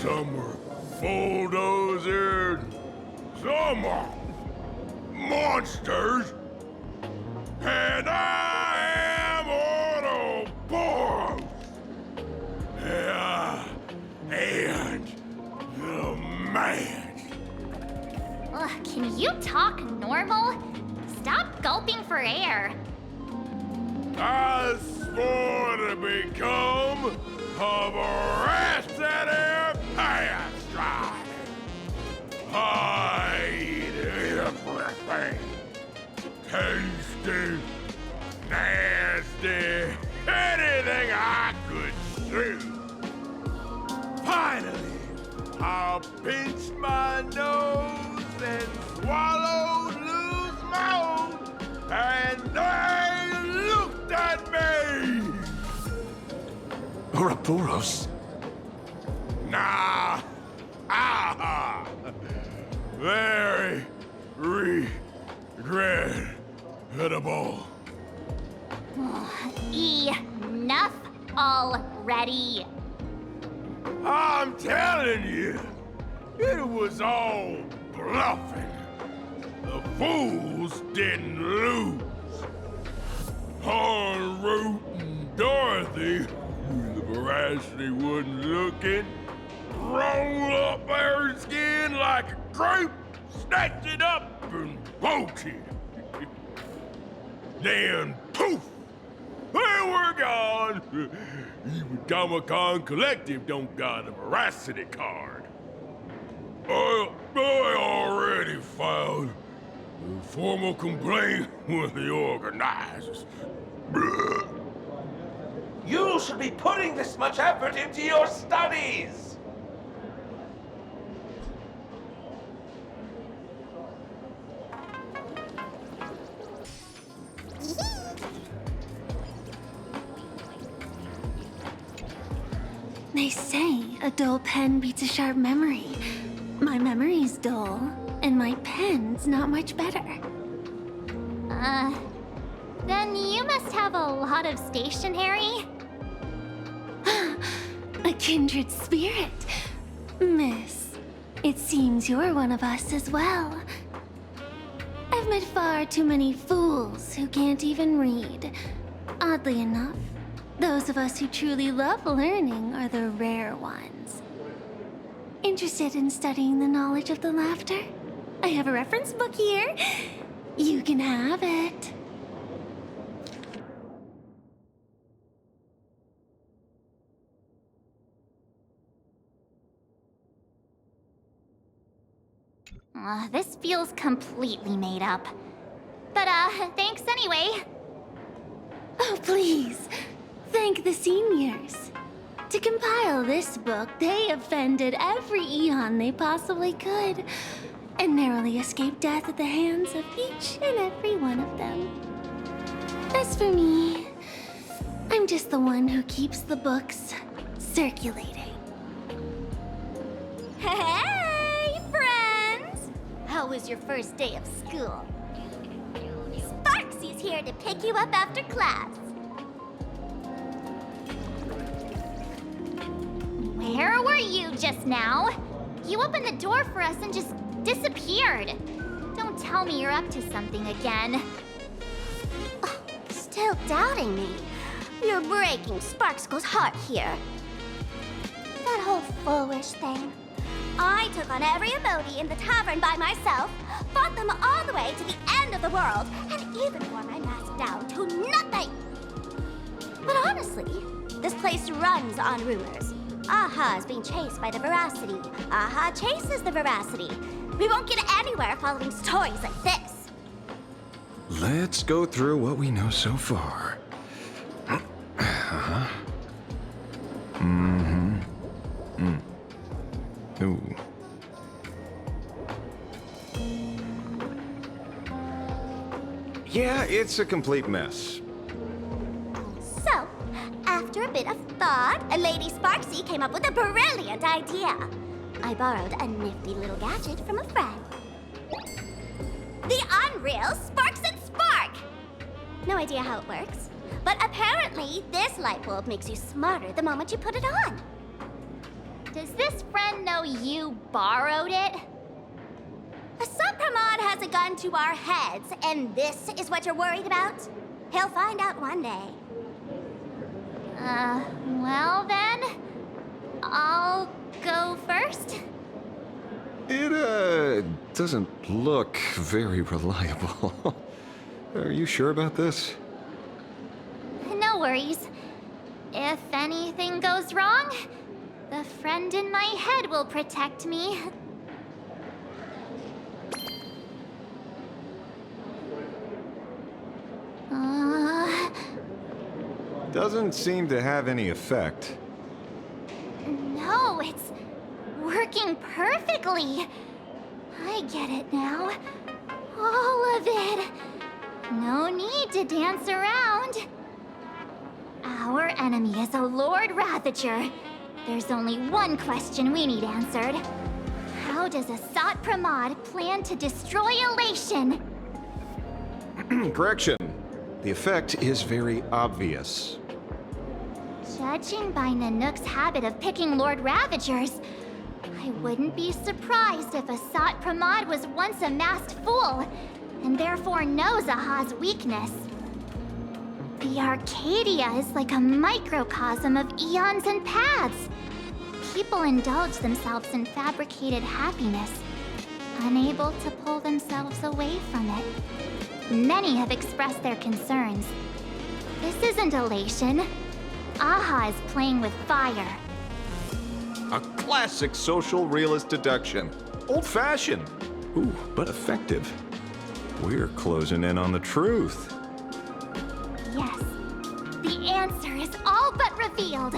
Some are bulldozers, some are monsters, and I am Ouroboros! Yeah, and the man. Ugh, can you talk normal? Stop gulping for air. I swore to become a veracity pastime. I eat everything. Tasty, nasty, anything I could see. Finally, I'll pinch my nose and swallow loose mouth, and they looked at me. Ouroboros? Nah. Ah. Very regrettable. Enough already. I'm telling you, it was all bluffing. The fools didn't lose. En route and Dorothy, the veracity wasn't looking, roll up her skin like a grape, snatched it up and bolted. Then poof, they were gone. Even Comic-Con Collective don't got a veracity card. I already filed a formal complaint with the organizers. You should be putting this much effort into your studies! They say a dull pen beats a sharp memory. My memory's dull, and my pen's not much better. Then you must have a lot of stationery? A kindred spirit. Miss, it seems you're one of us as well. I've met far too many fools who can't even read. Oddly enough, those of us who truly love learning are the rare ones. Interested in studying the knowledge of the laughter? I have a reference book here. You can have it. This feels completely made up. But, thanks anyway. Oh, please. Thank the seniors. To compile this book, they offended every eon they possibly could, and narrowly escaped death at the hands of each and every one of them. As for me, I'm just the one who keeps the books circulating. Hey, friends! How was your first day of school? Sparksy's here to pick you up after class. Where were you just now? You opened the door for us and just disappeared. Don't tell me you're up to something again. Oh, still doubting me? You're breaking Sparksko's heart here. That whole foolish thing. I took on every emoji in the tavern by myself, fought them all the way to the end of the world, and even wore my mask down to nothing. But honestly, this place runs on rumors. Aha is being chased by the veracity. Aha chases the veracity. We won't get anywhere following stories like this. Let's go through what we know so far. Mm-hmm. Ooh. Yeah, it's a complete mess. So, after a bit of thought, Lady Sparksy came up with a brilliant idea. I borrowed a nifty little gadget from a friend. The unreal Sparks and Spark! No idea how it works, but apparently this light bulb makes you smarter the moment you put it on. Does this friend know you borrowed it? A Supramod has a gun to our heads, and this is what you're worried about? He'll find out one day. Well then, I'll go first. It, doesn't look very reliable. Are you sure about this? No worries. If anything goes wrong, the friend in my head will protect me. Doesn't seem to have any effect. No, it's working perfectly. I get it now. All of it. No need to dance around. Our enemy is a Lord Ravager. There's only one question we need answered. How does Asat Pramod plan to destroy Elation? Correction. The effect is very obvious. Judging by Nanook's habit of picking Lord Ravagers, I wouldn't be surprised if Asat Pramod was once a masked fool, and therefore knows Aha's weakness. The Arcadia is like a microcosm of eons and paths. People indulge themselves in fabricated happiness, unable to pull themselves away from it. Many have expressed their concerns. This isn't elation. Aha is playing with fire. A classic social realist deduction. Old-fashioned. Ooh, but effective. We're closing in on the truth. Yes. The answer is all but revealed.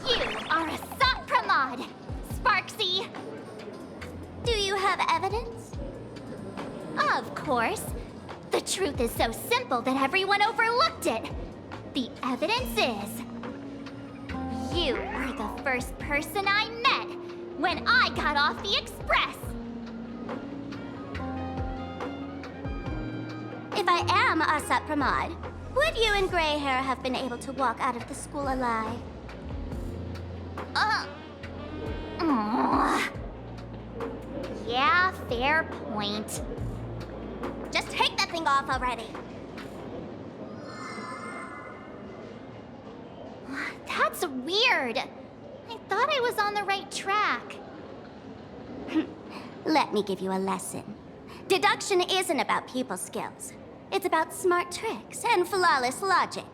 You are Asat Pramod, Sparksy. Do you have evidence? Of course. The truth is so simple that everyone overlooked it. The evidence is... you were the first person I met when I got off the express. If I am Asat Pramod, would you and Grey Hair have been able to walk out of the school alive? Yeah, fair point. Just take that thing off already. That's weird. I thought I was on the right track. Let me give you a lesson. Deduction isn't about people skills. It's about smart tricks and flawless logic.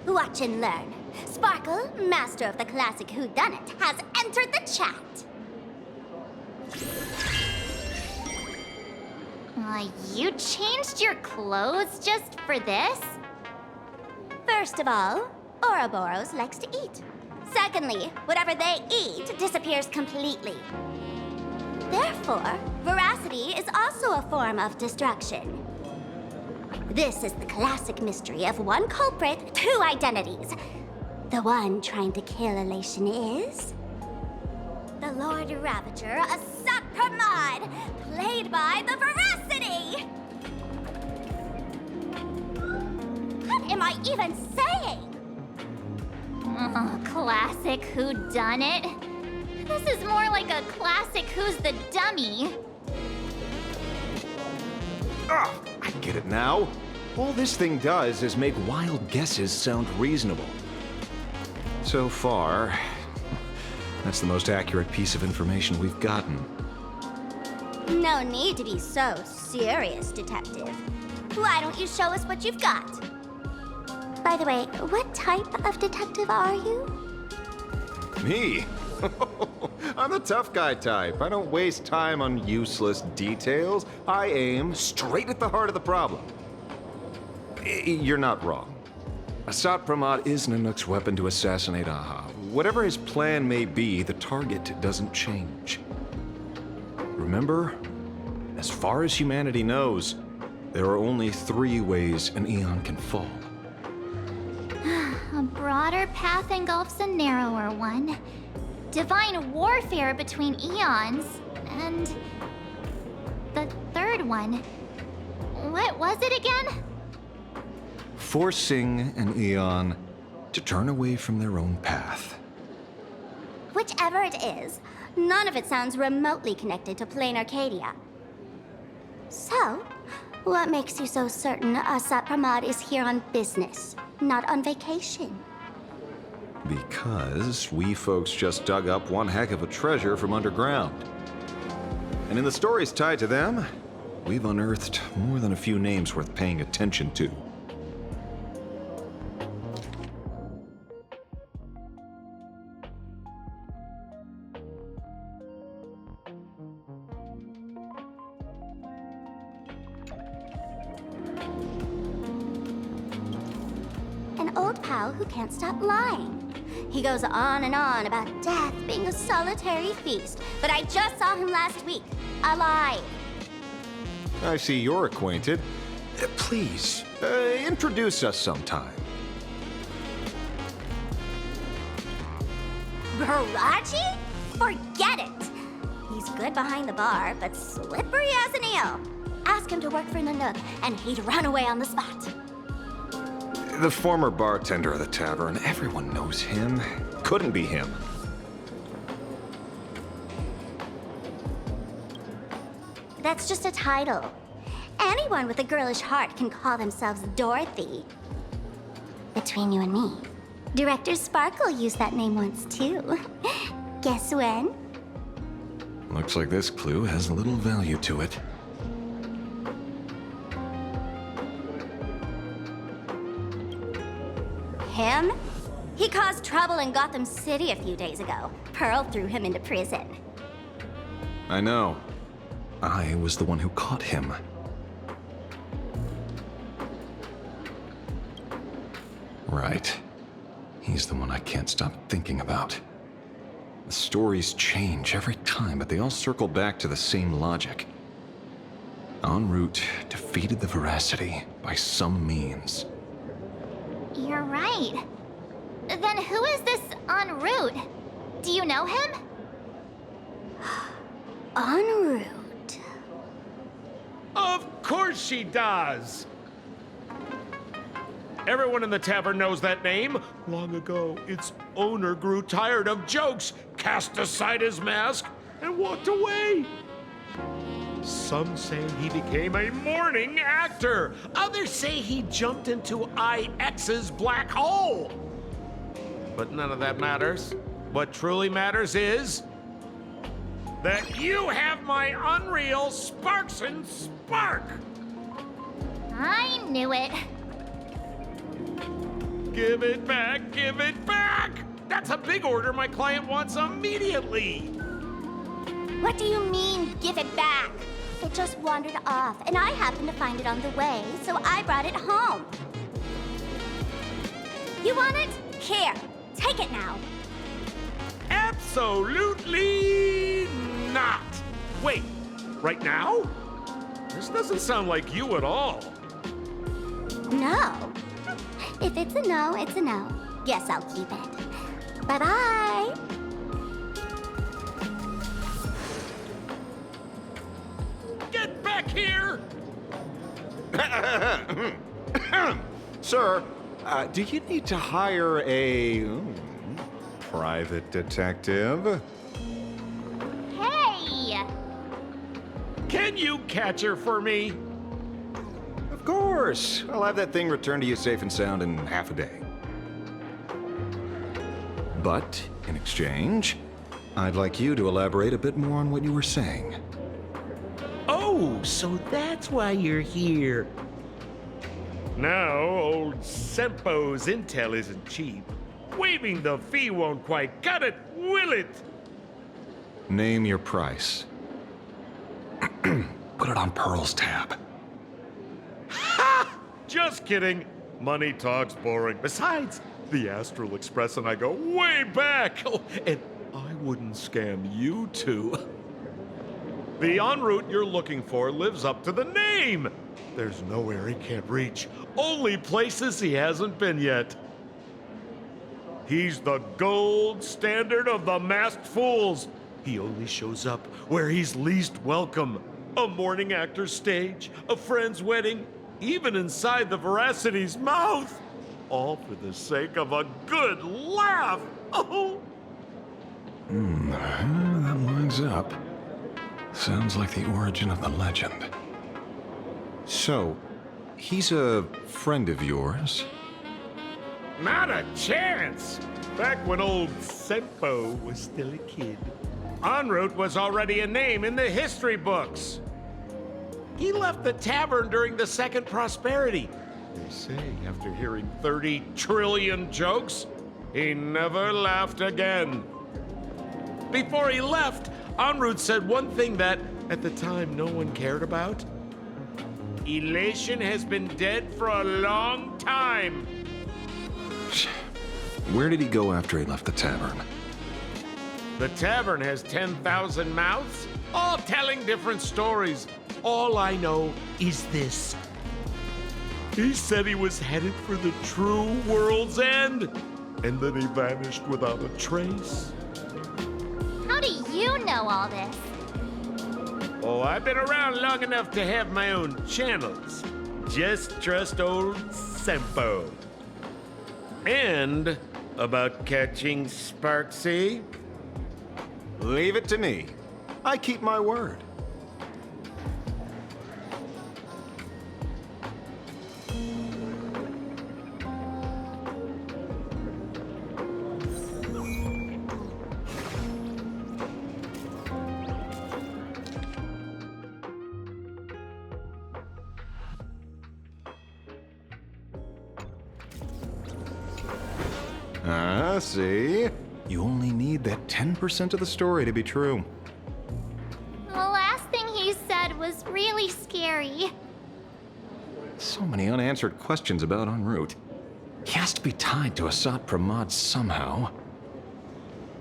Watch and learn. Sparkle, master of the classic whodunit, has entered the chat. You changed your clothes just for this? First of all, Ouroboros likes to eat. Secondly, whatever they eat disappears completely. Therefore, veracity is also a form of destruction. This is the classic mystery of one culprit, two identities. The one trying to kill Elation is... the Lord Ravager, Asat Pramod, played by the Veracity! What am I even saying? Oh, classic whodunit. This is more like a classic Who's the Dummy. Ah, I get it now. All this thing does is make wild guesses sound reasonable. So far, that's the most accurate piece of information we've gotten. No need to be so serious, Detective. Why don't you show us what you've got? By the way, what type of detective are you? Me? I'm the tough guy type. I don't waste time on useless details. I aim straight at the heart of the problem. You're not wrong. Asat Pramod is Nanook's weapon to assassinate Aha. Whatever his plan may be, the target doesn't change. Remember, as far as humanity knows, there are only 3 ways an Eon can fall. A broader path engulfs a narrower one. Divine warfare between eons, and the third one. What was it again? Forcing an Eon to turn away from their own path. Whichever it is, none of it sounds remotely connected to plain Arcadia. So, what makes you so certain Asat Pramod is here on business, not on vacation? Because we folks just dug up one heck of a treasure from underground. And in the stories tied to them, we've unearthed more than a few names worth paying attention to. An old pal who can't stop lying. He goes on and on about death being a solitary feast, but I just saw him last week, alive. I see you're acquainted. Please, introduce us sometime. Barachi? Forget it! He's good behind the bar, but slippery as an eel. Ask him to work for Nanook, and he'd run away on the spot. The former bartender of the tavern, everyone knows him. Couldn't be him. That's just a title. Anyone with a girlish heart can call themselves Dorothy. Between you and me, Director Sparkle used that name once too. Guess when? Looks like this clue has a little value to it. Him? He caused trouble in Gotham City a few days ago. Pearl threw him into prison. I know. I was the one who caught him. Right. He's the one I can't stop thinking about. The stories change every time, but they all circle back to the same logic. En route, defeated the veracity by some means. You're right. Then who is this en route? Do you know him? En route. Of course she does! Everyone in the tavern knows that name. Long ago, its owner grew tired of jokes, cast aside his mask, and walked away. Some say he became a mourning actor. Others say he jumped into IX's black hole. But none of that matters. What truly matters is that you have my unreal Sparks and Spark. I knew it. Give it back, give it back! That's a big order my client wants immediately. What do you mean, give it back? It just wandered off, and I happened to find it on the way, so I brought it home. You want it? Here, take it now. Absolutely not! Wait, right now? This doesn't sound like you at all. No. If it's a no, it's a no. Guess I'll keep it. Bye-bye. Get back here! Sir, do you need to hire a private detective? Hey! Can you catch her for me? Of course. I'll have that thing returned to you safe and sound in half a day. But, in exchange, I'd like you to elaborate a bit more on what you were saying. Oh, so that's why you're here. No, old Sempo's intel isn't cheap. Waiving the fee won't quite cut it, will it? Name your price. Put it on Pearl's tab. Ha! Just kidding. Money talk's boring. Besides, the Astral Express and I go way back. Oh, and I wouldn't scam you two. The en route you're looking for lives up to the name. There's nowhere he can't reach. Only places he hasn't been yet. He's the gold standard of the masked fools. He only shows up where he's least welcome. A morning actor's stage, a friend's wedding, even inside the Veracity's mouth. All for the sake of a good laugh. Oh. That lines up. Sounds like the origin of the legend. So, he's a friend of yours? Not a chance! Back when old Sempo was still a kid, En route was already a name in the history books. He left the tavern during the Second Prosperity. They say after hearing 30 trillion jokes, he never laughed again. Before he left, En route said one thing that, at the time, no one cared about. Elation has been dead for a long time. Where did he go after he left the tavern? The tavern has 10,000 mouths, all telling different stories. All I know is this. He said he was headed for the true world's end, and then he vanished without a trace. How do you know all this? Oh, I've been around long enough to have my own channels. Just trust old Sempo. And about catching Sparksy? Leave it to me. I keep my word. See? You only need that 10% of the story to be true. The last thing he said was really scary. So many unanswered questions about En route. He has to be tied to Asat Pramod somehow.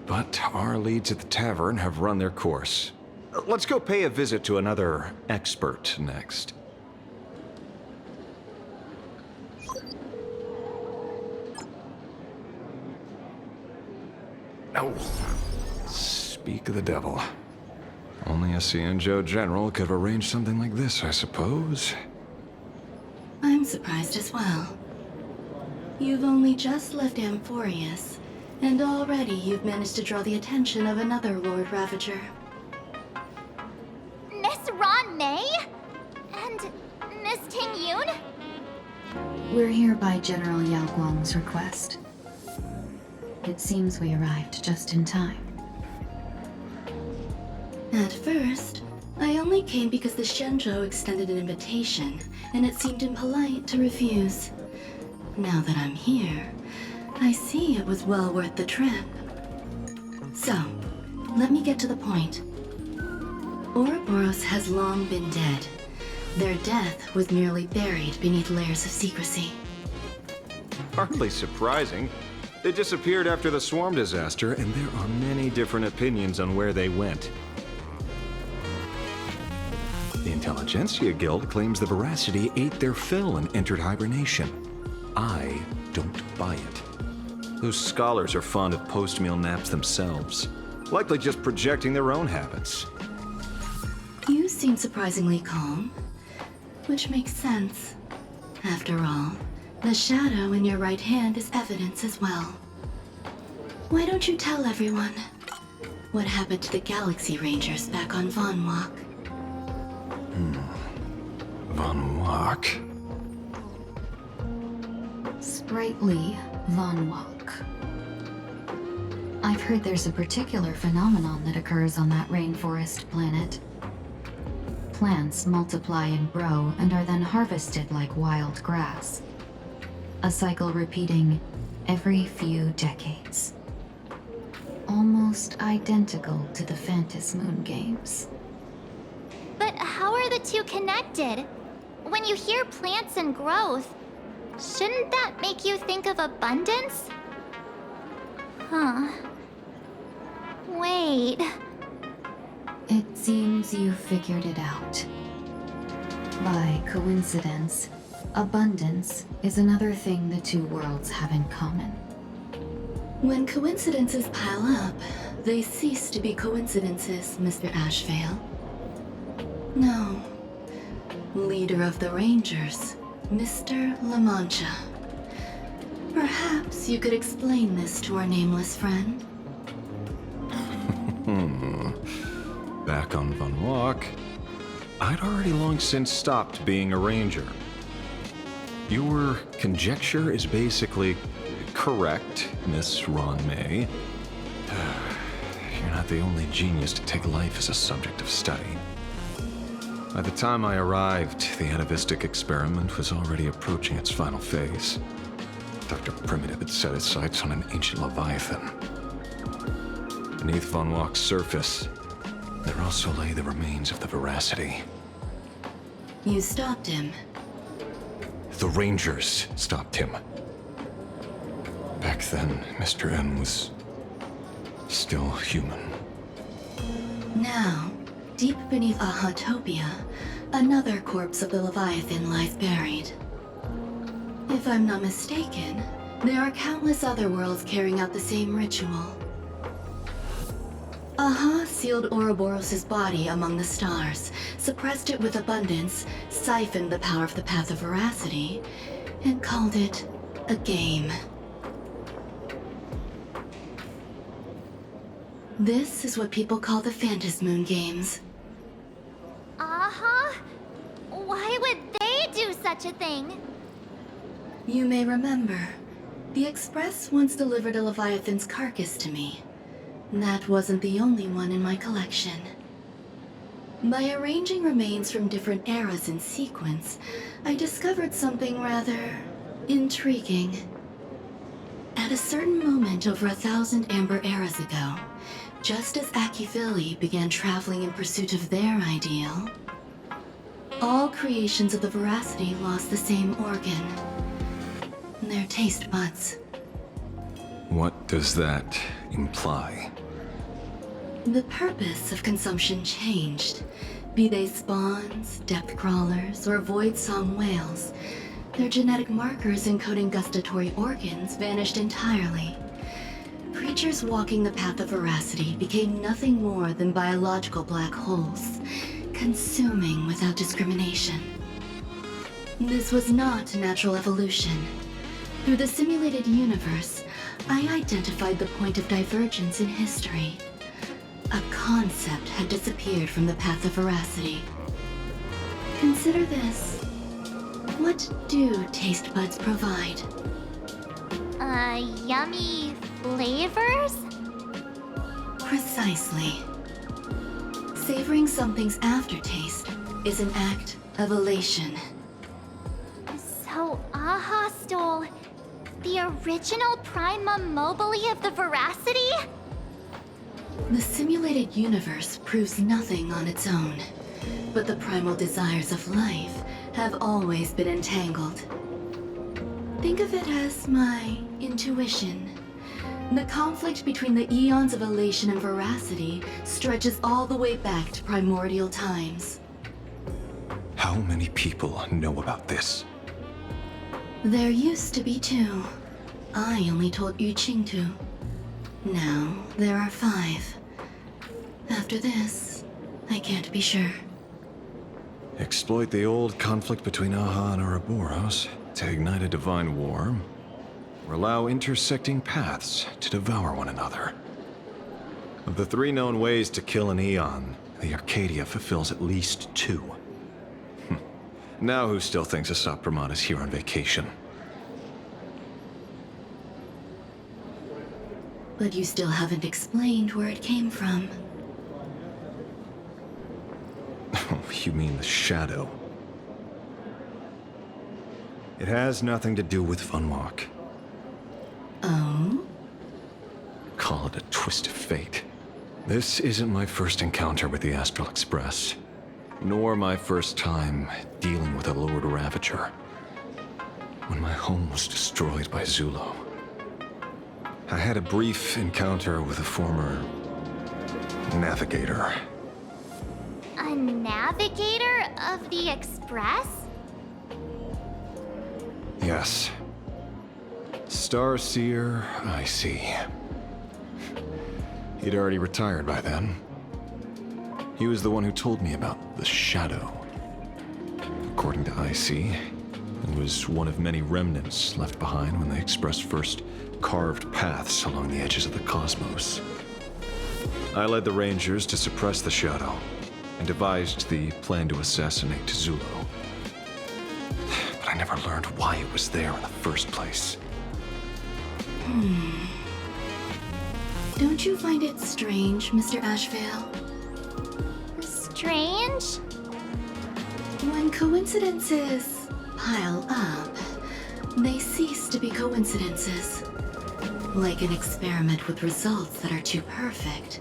But our leads at the tavern have run their course. Let's go pay a visit to another expert next. Oh, speak of the devil. Only a Cienjo general could have arranged something like this, I suppose. I'm surprised as well. You've only just left Amphorius, and already you've managed to draw the attention of another Lord Ravager. Miss Ron May? And Miss Ting Yoon? We're here by General Yao Guang's request. It seems we arrived just in time. At first, I only came because the Shenzhou extended an invitation, and it seemed impolite to refuse. Now that I'm here, I see it was well worth the trip. So, let me get to the point. Ouroboros has long been dead. Their death was merely buried beneath layers of secrecy. Hardly surprising. They disappeared after the Swarm disaster, and there are many different opinions on where they went. The Intelligentsia Guild claims the Veracity ate their fill and entered hibernation. I don't buy it. Those scholars are fond of post-meal naps themselves, likely just projecting their own habits. You seem surprisingly calm, which makes sense. After all, the shadow in your right hand is evidence as well. Why don't you tell everyone what happened to the Galaxy Rangers back on Von Walk? Von Walk? Sprightly Von Walk. I've heard there's a particular phenomenon that occurs on that rainforest planet. Plants multiply and grow and are then harvested like wild grass. A cycle repeating every few decades. almost identical to the Phantom Moon games. But how are the two connected? When you hear plants and growth, shouldn't that make you think of abundance? Huh. Wait. It seems you figured it out. By coincidence, abundance is another thing the two worlds have in common. When coincidences pile up, they cease to be coincidences, Mr. Ashvale. No. Leader of the Rangers, Mr. La Mancha. Perhaps you could explain this to our nameless friend? Back on Van Walk, I'd already long since stopped being a ranger. Your conjecture is basically correct, Miss Ron May. You're not the only genius to take life as a subject of study. By the time I arrived, the atavistic experiment was already approaching its final phase. Dr. Primitive had set his sights on an ancient leviathan. Beneath Von Walk's surface, there also lay the remains of the Veracity. You stopped him. The Rangers stopped him. Back then, Mr. N was still human. Now, deep beneath Ahatopia, another corpse of the Leviathan lies buried. If I'm not mistaken, there are countless other worlds carrying out the same ritual. Aha sealed Ouroboros' body among the stars, suppressed it with abundance, siphoned the power of the Path of Veracity, and called it a game. This is what people call the Phantom Moon games. Uh-huh. Why would they do such a thing? You may remember, the Express once delivered a Leviathan's carcass to me. That wasn't the only one in my collection. By arranging remains from different eras in sequence, I discovered something rather intriguing. At a certain moment over 1,000 Amber eras ago, just as Akivili began traveling in pursuit of their ideal, all creations of the Veracity lost the same organ. Their taste buds. What does that imply? The purpose of consumption changed. Be they spawns, depth crawlers, or void-song whales, their genetic markers encoding gustatory organs vanished entirely. Creatures walking the path of Veracity became nothing more than biological black holes, consuming without discrimination. This was not natural evolution. Through the simulated universe, I identified the point of divergence in history. A concept had disappeared from the path of Veracity. Consider this. What do taste buds provide? Yummy flavors? Precisely. Savoring something's aftertaste is an act of elation. So Aha stole the original Prima Mobile of the Veracity? The simulated universe proves nothing on its own, but the primal desires of life have always been entangled. Think of it as my intuition. The conflict between the eons of elation and Veracity stretches all the way back to primordial times. How many people know about this? There used to be 2. I only told Yu Qingtu. Now, there are 5. After this, I can't be sure. Exploit the old conflict between Aha and Ouroboros to ignite a divine war, or allow intersecting paths to devour one another. Of the 3 known ways to kill an eon, the Arcadia fulfills at least 2. Now who still thinks Asapraman is here on vacation? But you still haven't explained where it came from. You mean the shadow? It has nothing to do with Funwalk. Oh? call it a twist of fate. This isn't my first encounter with the Astral Express, nor my first time dealing with a Lord Ravager. When my home was destroyed by Zulo, I had a brief encounter with a former navigator. A navigator of the Express? Yes. Starseer, I see. He'd already retired by then. He was the one who told me about the Shadow. According to IC, it was one of many remnants left behind when the Express first carved paths along the edges of the cosmos. I led the Rangers to suppress the Shadow and devised the plan to assassinate Zulo. But I never learned why it was there in the first place. Don't you find it strange, Mr. Ashvale? Strange? When coincidences pile up, they cease to be coincidences. Like an experiment with results that are too perfect,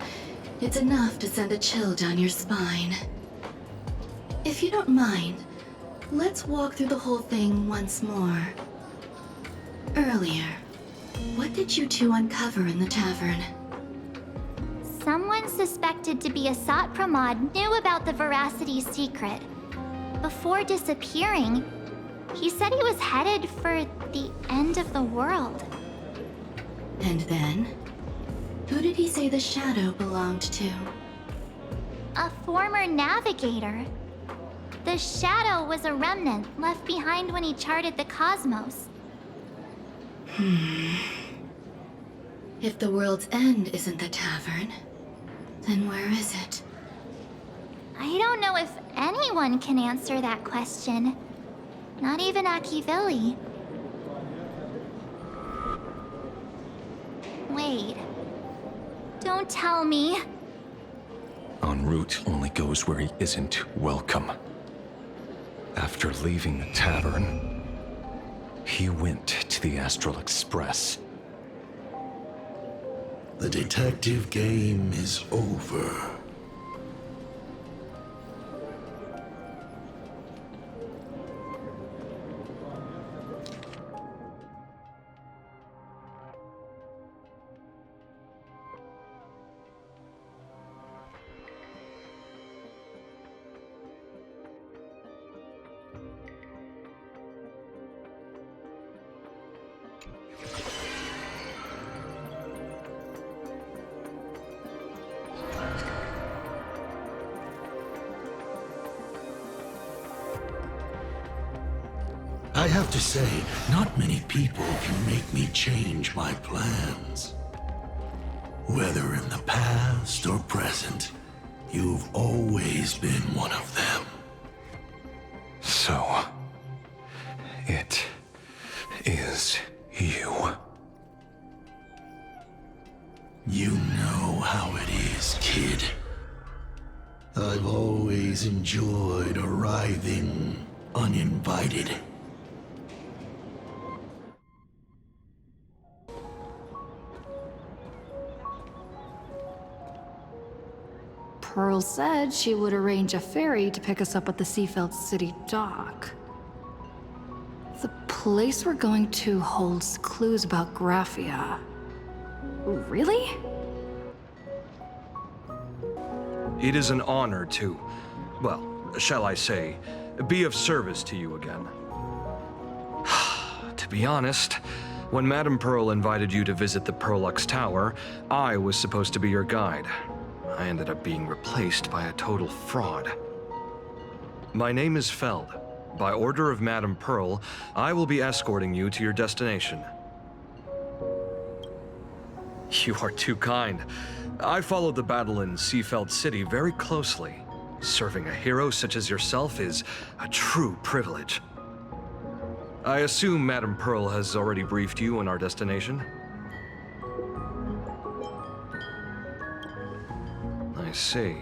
it's enough to send a chill down your spine. If you don't mind, let's walk through the whole thing once more. Earlier, what did you two uncover in the tavern? Someone suspected to be a Sat Pramod knew about the Veracity secret. Before disappearing, he said he was headed for the end of the world. And then? Who did he say the Shadow belonged to? A former navigator. The Shadow was a remnant left behind when he charted the cosmos. If the world's end isn't the tavern, then where is it? I don't know if anyone can answer that question. Not even Akivilli. Wait. Don't tell me. En route only goes where he isn't welcome. After leaving the tavern, he went to the Astral Express. The detective game is over. I have to say, not many people can make me change my plans. Whether in the past or present, you've always been one of them. So, it is you. You know how it is, kid. I've always enjoyed arriving uninvited. Pearl said she would arrange a ferry to pick us up at the Seafeld City dock. The place we're going to holds clues about Graphia. Really? It is an honor to, well, shall I say, be of service to you again. To be honest, when Madame Pearl invited you to visit the Perlux Tower, I was supposed to be your guide. I ended up being replaced by a total fraud. My name is Feld. By order of Madame Pearl, I will be escorting you to your destination. You are too kind. I followed the battle in Seafeld City very closely. Serving a hero such as yourself is a true privilege. I assume Madame Pearl has already briefed you on our destination? I see.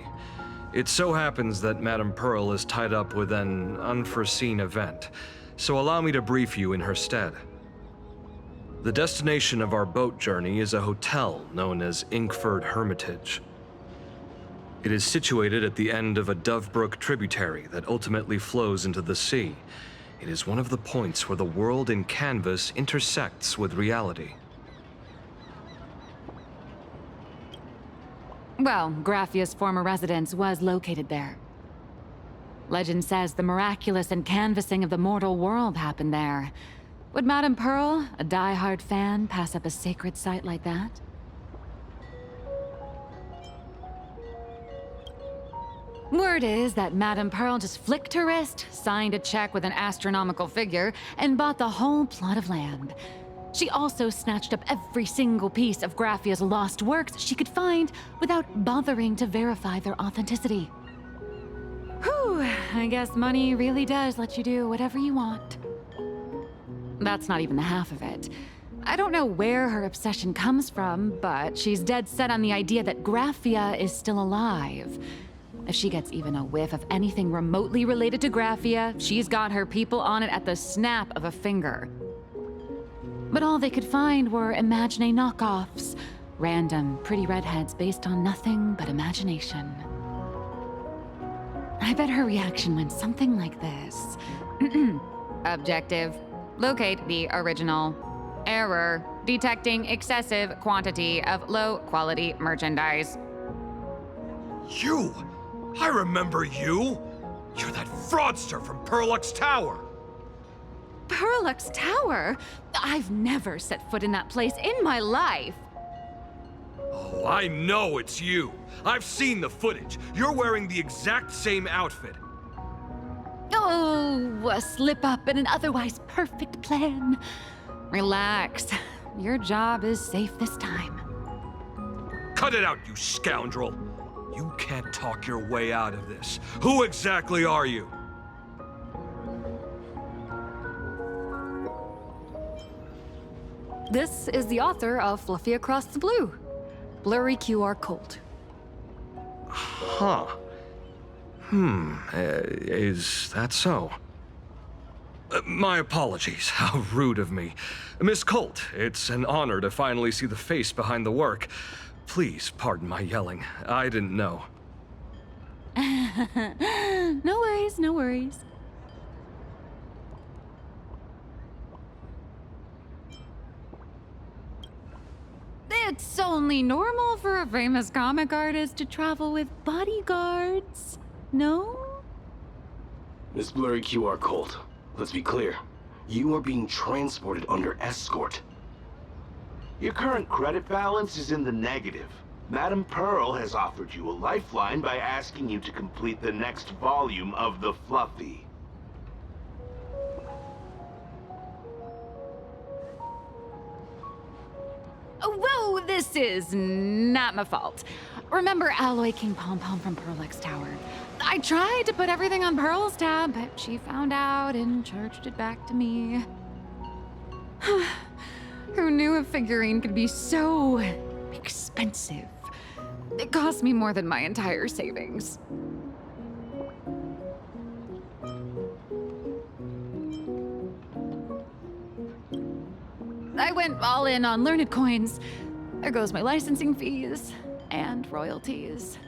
It so happens that Madame Pearl is tied up with an unforeseen event, so allow me to brief you in her stead. The destination of our boat journey is a hotel known as Inkford Hermitage. It is situated at the end of a Dovebrook tributary that ultimately flows into the sea. It is one of the points where the world in canvas intersects with reality. Well, Graffia's former residence was located there. Legend says the miraculous encanvassing of the mortal world happened there. Would Madame Pearl, a die-hard fan, pass up a sacred site like that? Word is that Madame Pearl just flicked her wrist, signed a check with an astronomical figure, and bought the whole plot of land. She also snatched up every single piece of Graffia's lost works she could find without bothering to verify their authenticity. Whew, I guess money really does let you do whatever you want. That's not even the half of it. I don't know where her obsession comes from, but she's dead set on the idea that Graffia is still alive. If she gets even a whiff of anything remotely related to Graffia, she's got her people on it at the snap of a finger. But all they could find were Imagine knockoffs, random, pretty redheads based on nothing but imagination. I bet her reaction went something like this. Objective. Locate the original. Error. Detecting excessive quantity of low-quality merchandise. You! I remember you! You're that fraudster from Perlux Tower! Perlux Tower? I've never set foot in that place in my life. Oh, I know it's you! I've seen the footage. You're wearing the exact same outfit. Oh, a slip-up in an otherwise perfect plan. Relax. Your job is safe this time. Cut it out, you scoundrel! You can't talk your way out of this. Who exactly are you? This is the author of Fluffy Across the Blue. Blurry QR code. Huh. Is that so? My apologies. How rude of me. Miss Colt, it's an honor to finally see the face behind the work. Please pardon my yelling. I didn't know. No worries, no worries. It's only normal for a famous comic artist to travel with bodyguards, no? Miss Blurry QR Colt, let's be clear. You are being transported under escort. Your current credit balance is in the negative. Madame Pearl has offered you a lifeline by asking you to complete the next volume of the Fluffy. Whoa, this is not my fault. Remember Alloy King Pom Pom from Perlux Tower? I tried to put everything on Pearl's tab, but she found out and charged it back to me. Who knew a figurine could be so expensive? It cost me more than my entire savings. I went all in on learned coins. There goes my licensing fees and royalties.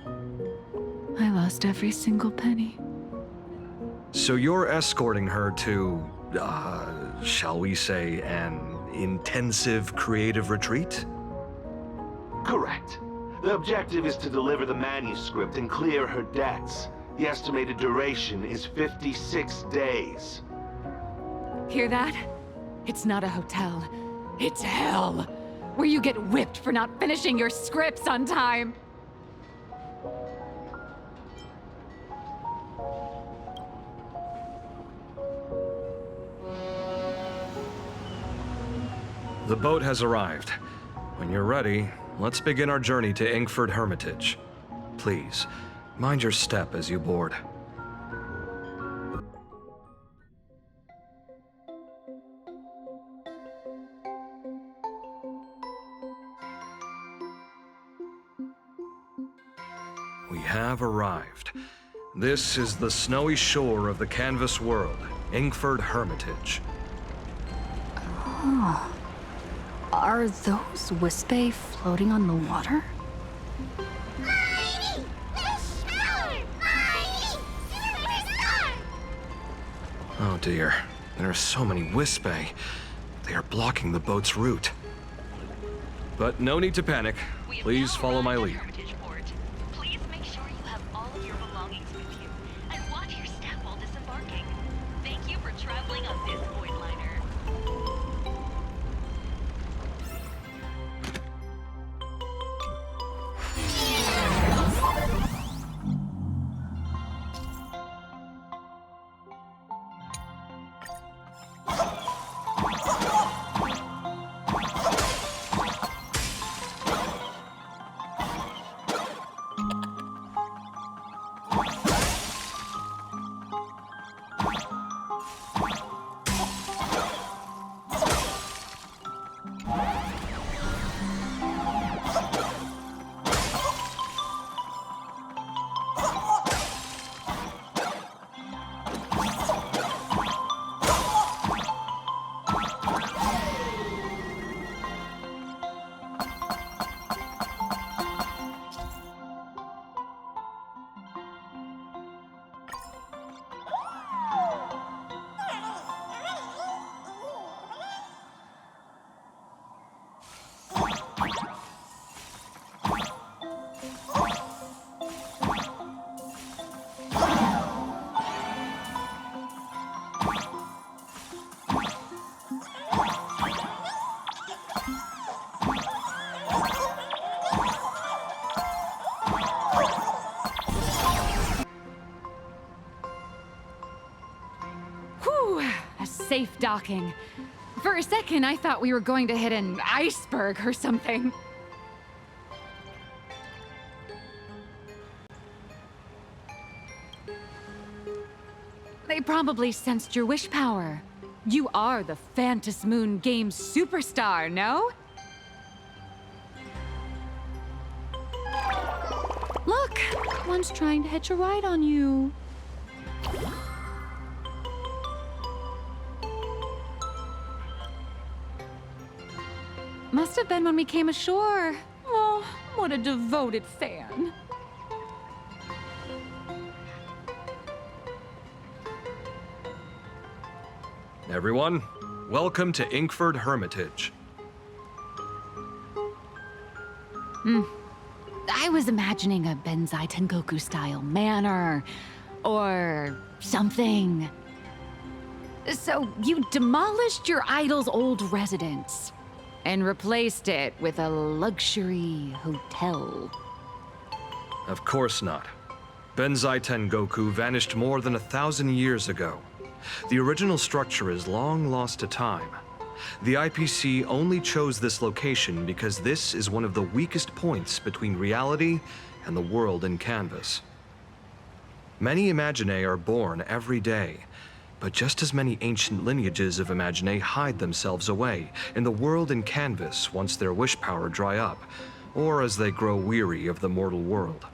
I lost every single penny. So you're escorting her to, shall we say, an intensive creative retreat? Correct. The objective is to deliver the manuscript and clear her debts. The estimated duration is 56 days. Hear that? It's not a hotel. It's hell, where you get whipped for not finishing your scripts on time. The boat has arrived. When you're ready, let's begin our journey to Inkford Hermitage. Please, mind your step as you board. We have arrived. This is the snowy shore of the canvas world, Inkford Hermitage. Oh. Are those Wispe floating on the water? Oh dear, there are so many Wispe. They are blocking the boat's route. But no need to panic. Please follow my lead. Please make sure you have all of your belongings with you, and watch your step while disembarking. Thank you for traveling on this void liner. Safe docking. For a second, I thought we were going to hit an iceberg or something. They probably sensed your wish power. You are the Phantom Moon Games superstar, no? Look, one's trying to hitch a ride on you. Must have been when we came ashore. Oh, what a devoted fan. Everyone, welcome to Inkford Hermitage. I was imagining a Benzai Tengoku-style manor, or something. So you demolished your idol's old residence and replaced it with a luxury hotel. Of course not. Benzai Tengoku vanished more than 1,000 years ago. The original structure is long lost to time. The IPC only chose this location because this is one of the weakest points between reality and the world in canvas. Many Imaginae are born every day, but just as many ancient lineages of Imaginae hide themselves away in the world in canvas once their wish power dry up, or as they grow weary of the mortal world.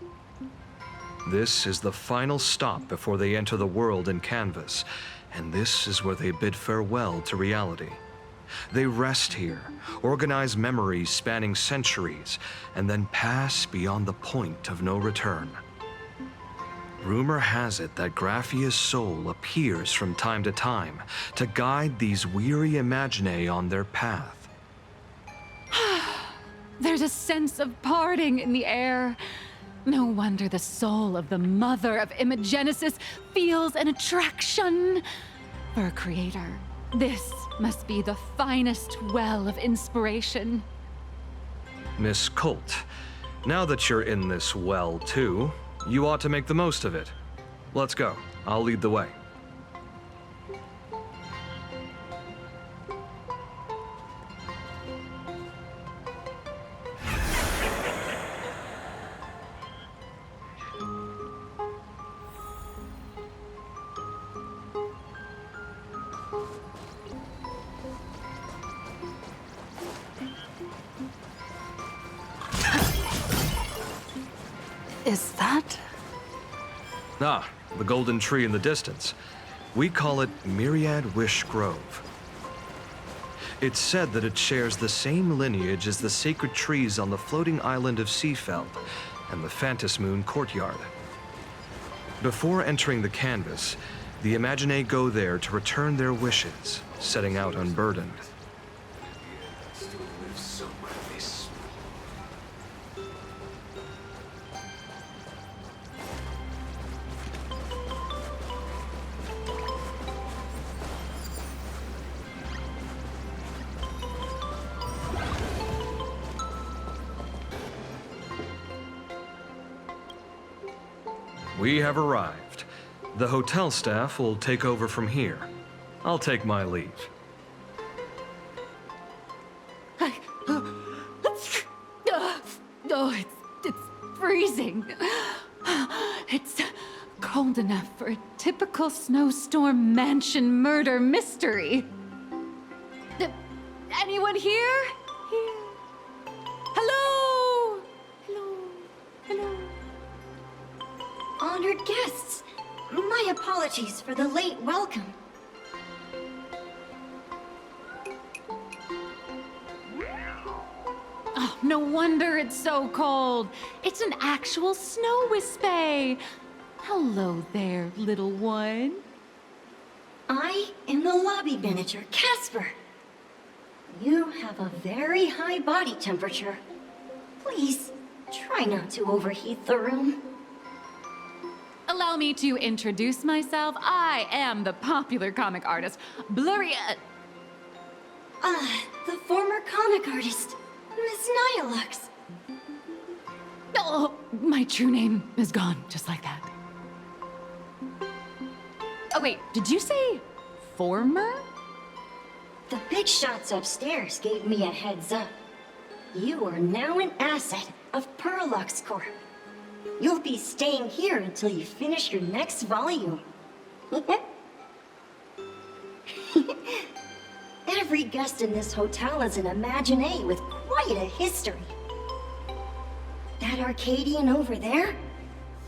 This is the final stop before they enter the world in canvas, and this is where they bid farewell to reality. They rest here, organize memories spanning centuries, and then pass beyond the point of no return. Rumor has it that Graphia's soul appears from time to time to guide these weary Imaginae on their path. There's a sense of parting in the air. No wonder the soul of the mother of Imagenesis feels an attraction for a creator. This must be the finest well of inspiration. Miss Colt, now that you're in this well too, you ought to make the most of it. Let's go. I'll lead the way. Is that? Ah, the golden tree in the distance. We call it Myriad Wish Grove. It's said that it shares the same lineage as the sacred trees on the floating island of Seafell and the Phantom Moon courtyard. Before entering the canvas, the Imaginae go there to return their wishes, setting out unburdened. We have arrived. The hotel staff will take over from here. I'll take my leave. It's freezing. It's cold enough for a typical snowstorm mansion murder mystery. Anyone here? Hello? Hello? Honored guests, my apologies for the late welcome. Oh, no wonder it's so cold. It's an actual snow wispy. Hello there, little one. I am the lobby manager, Casper. You have a very high body temperature. Please, try not to overheat the room. Allow me to introduce myself. I am the popular comic artist, Blurry... the former comic artist, Miss Nihilux. Oh, my true name is gone, just like that. Oh wait, did you say former? The big shots upstairs gave me a heads up. You are now an asset of Perlux Corp. You'll be staying here until you finish your next volume. Every guest in this hotel is an Imaginae with quite a history. That Arcadian over there?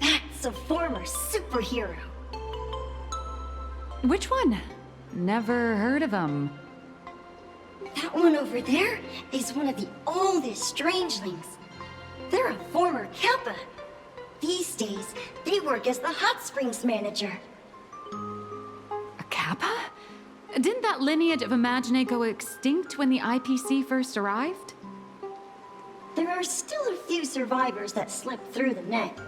That's a former superhero. Which one? Never heard of him. That one over there is one of the oldest strangelings. They're a former Kappa. These days, they work as the hot springs manager. A Kappa? Didn't that lineage of Imaginae go extinct when the IPC first arrived? There are still a few survivors that slipped through the net.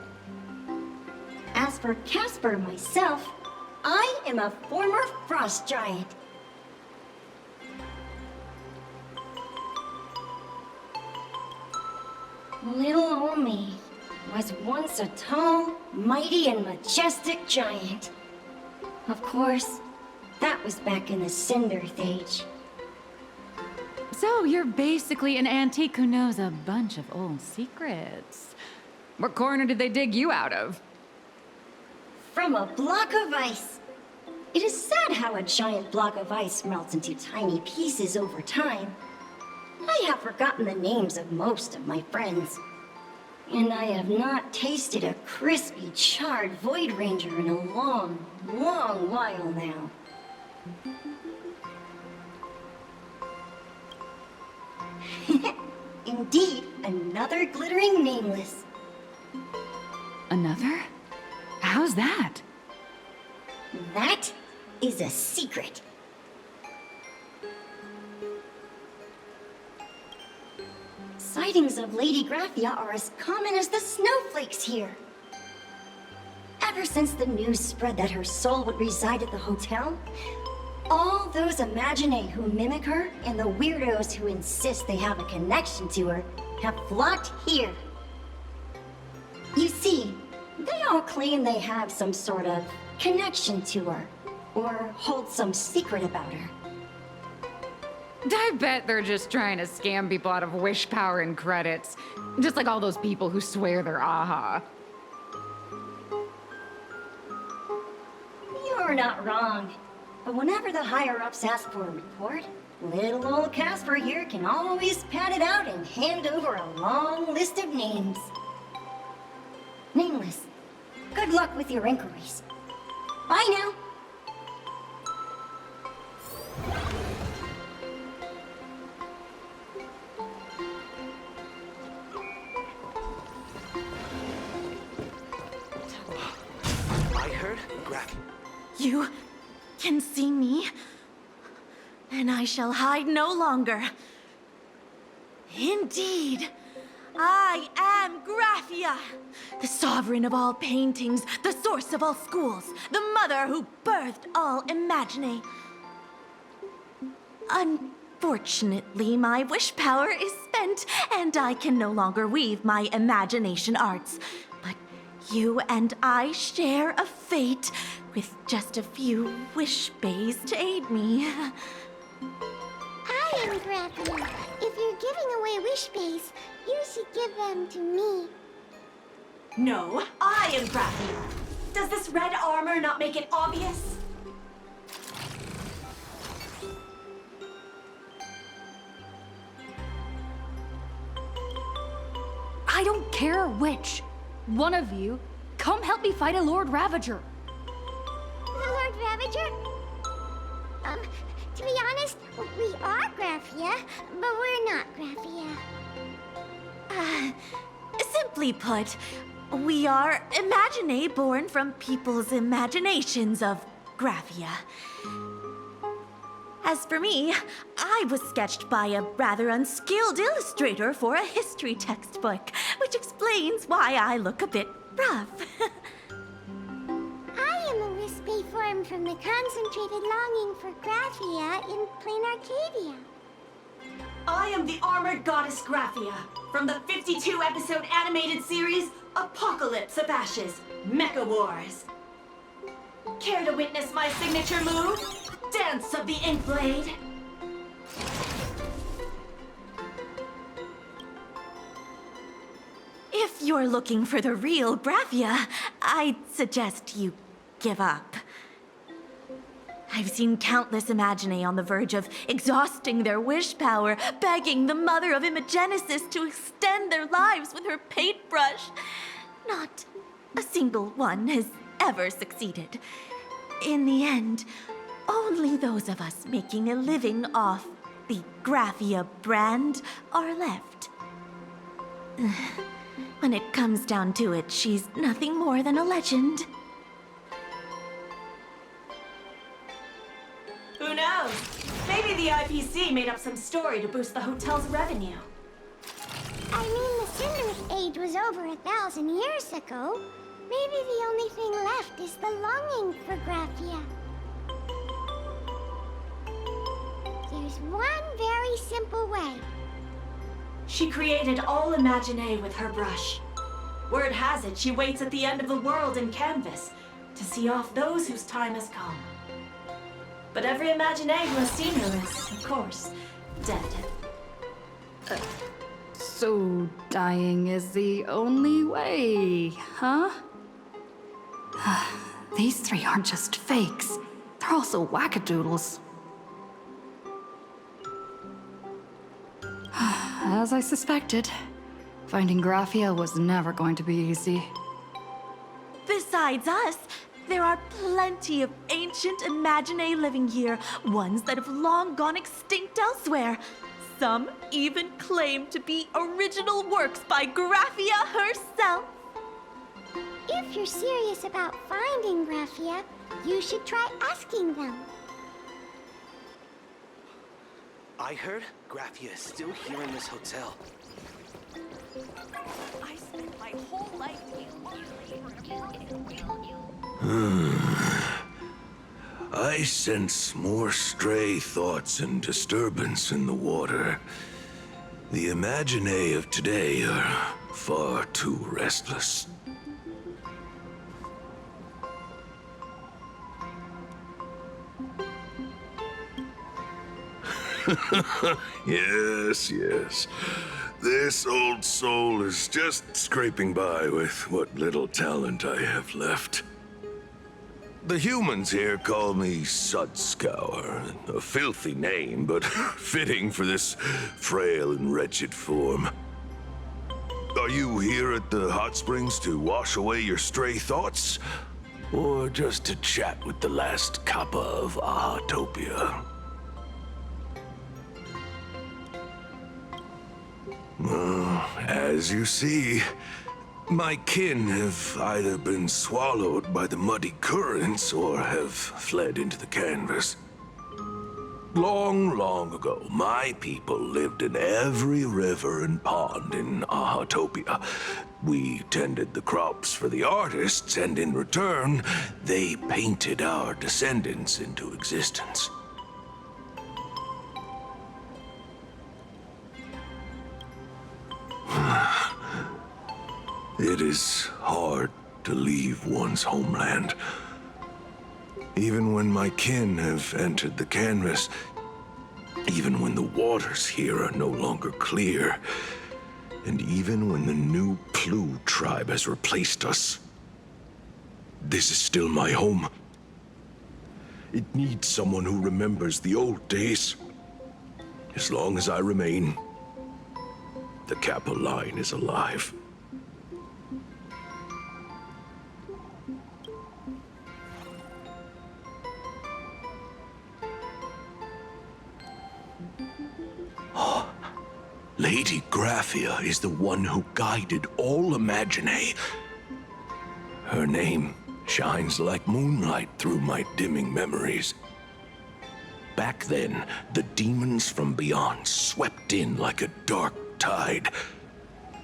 As for Casper myself, I am a former frost giant. Little old me was once a tall, mighty, and majestic giant. Of course, that was back in the Cinder Age. So you're basically an antique who knows a bunch of old secrets. What corner did they dig you out of? From a block of ice. It is sad how a giant block of ice melts into tiny pieces over time. I have forgotten the names of most of my friends. And I have not tasted a crispy, charred Void Ranger in a long, long while now. Indeed, another glittering nameless. Another? How's that? That is a secret. Sightings of Lady Graphia are as common as the snowflakes here. Ever since the news spread that her soul would reside at the hotel, all those Imaginae who mimic her and the weirdos who insist they have a connection to her have flocked here. You see, they all claim they have some sort of connection to her, or hold some secret about her. I bet they're just trying to scam people out of wish power and credits. Just like all those people who swear they're AHA. You're not wrong. But whenever the higher-ups ask for a report, little old Casper here can always pad it out and hand over a long list of names. Nameless, good luck with your inquiries. Bye now. heard Graphia. You can see me, and I shall hide no longer. Indeed, I am Graphia, the sovereign of all paintings, the source of all schools, the mother who birthed all Imagine. Unfortunately, my wish power is spent, and I can no longer weave my imagination arts. But you and I share a fate, with just a few wish bays to aid me. I am Graphia. If you're giving away wish bays, you should give them to me. No, I am Graphia. Does this red armor not make it obvious? I don't care which. One of you, come help me fight a Lord Ravager. The Lord Ravager? To be honest, we are Graphia, but we're not Graphia. Simply put, we are Imagine born from people's imaginations of Graphia. As for me, I was sketched by a rather unskilled illustrator for a history textbook, which explains why I look a bit rough. I am a wispy form from the concentrated longing for Graphia in plain Arcadia. I am the armored goddess Graphia from the 52-episode animated series Apocalypse of Ashes, Mecha Wars. Care to witness my signature move? Dance of the Inkblade. If you're looking for the real Graphia, I'd suggest you give up. I've seen countless Imagine on the verge of exhausting their wish power, begging the mother of Imagenesis to extend their lives with her paintbrush. Not a single one has ever succeeded. In the end, only those of us making a living off the Graphia brand are left. When it comes down to it, she's nothing more than a legend. Who knows? Maybe the IPC made up some story to boost the hotel's revenue. I mean, the Cinderic Age was over 1,000 years ago. Maybe the only thing left is the longing for Graphia. There's one very simple way. She created all Imagine with her brush. Word has it she waits at the end of the world in canvas to see off those whose time has come. But every Imagine who has seen her is, of course, dead. So dying is the only way, huh? These three aren't just fakes. They're also wackadoodles. As I suspected, finding Graphia was never going to be easy. Besides us, there are plenty of ancient Imagine living here, ones that have long gone extinct elsewhere. Some even claim to be original works by Graphia herself. If you're serious about finding Graphia, you should try asking them. I heard Graphia is still here in this hotel. I spent my whole life I sense more stray thoughts and disturbance in the water. The Imagine of today are far too restless. Yes, yes. This old soul is just scraping by with what little talent I have left. The humans here call me Sudscour, a filthy name, but fitting for this frail and wretched form. Are you here at the hot springs to wash away your stray thoughts? Or just to chat with the last kappa of Ahatopia? Well, as you see, My kin have either been swallowed by the muddy currents or have fled into the canvas. Long, long ago, my people lived in every river and pond in Arcadia. We tended the crops for the artists, and in return, they painted our descendants into existence. It is hard to leave one's homeland. Even when my kin have entered the canvas, even when the waters here are no longer clear, and even when the new Plu tribe has replaced us, this is still my home. It needs someone who remembers the old days. As long as I remain, the Kappa line is alive. Lady Graphia is the one who guided all Imagine. Her name shines like moonlight through my dimming memories. Back then, the demons from beyond swept in like a dark tide.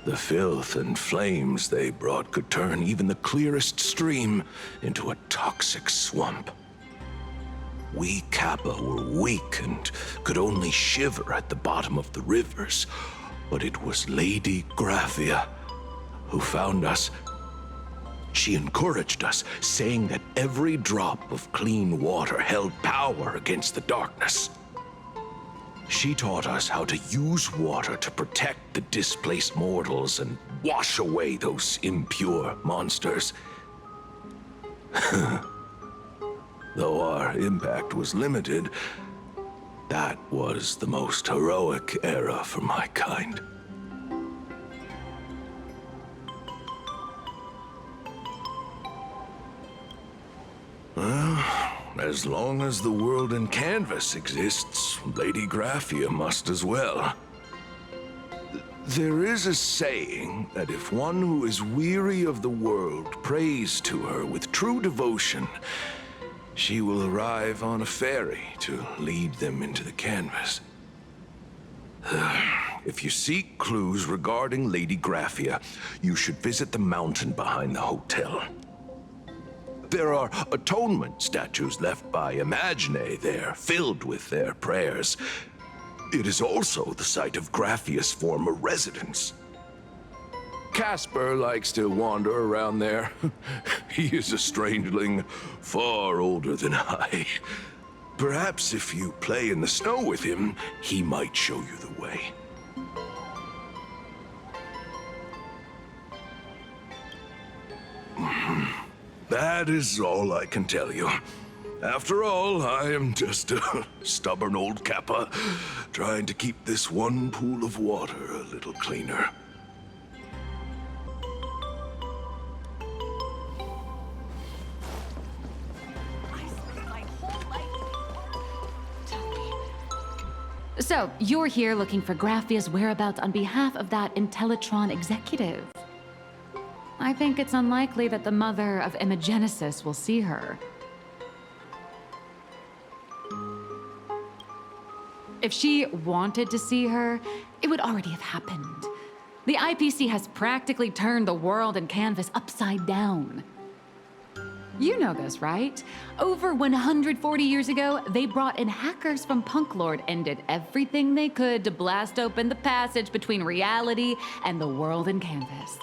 The filth and flames they brought could turn even the clearest stream into a toxic swamp. We Kappa were weak and could only shiver at the bottom of the rivers, but it was Lady Graphia who found us. She encouraged us, saying that every drop of clean water held power against the darkness. She taught us how to use water to protect the displaced mortals and wash away those impure monsters. Though our impact was limited, that was the most heroic era for my kind. Well, as long as the world in canvas exists, Lady Graphia must as well. There is a saying that if one who is weary of the world prays to her with true devotion, she will arrive on a ferry to lead them into the canvas. If you seek clues regarding Lady Graphia, you should visit the mountain behind the hotel. There are atonement statues left by Imagine there, filled with their prayers. It is also the site of Graphia's former residence. Casper likes to wander around there. He is a strangeling far older than I. Perhaps if you play in the snow with him, he might show you the way. That is all I can tell you. After all, I am just a stubborn old Kappa, trying to keep this one pool of water a little cleaner. So, you're here looking for Graphia's whereabouts on behalf of that Intellitron executive. I think it's unlikely that the mother of Imagenesis will see her. If she wanted to see her, it would already have happened. The IPC has practically turned the world and canvas upside down. You know this, right? Over 140 years ago, they brought in hackers from Punklord and did everything they could to blast open the passage between reality and the world in canvas.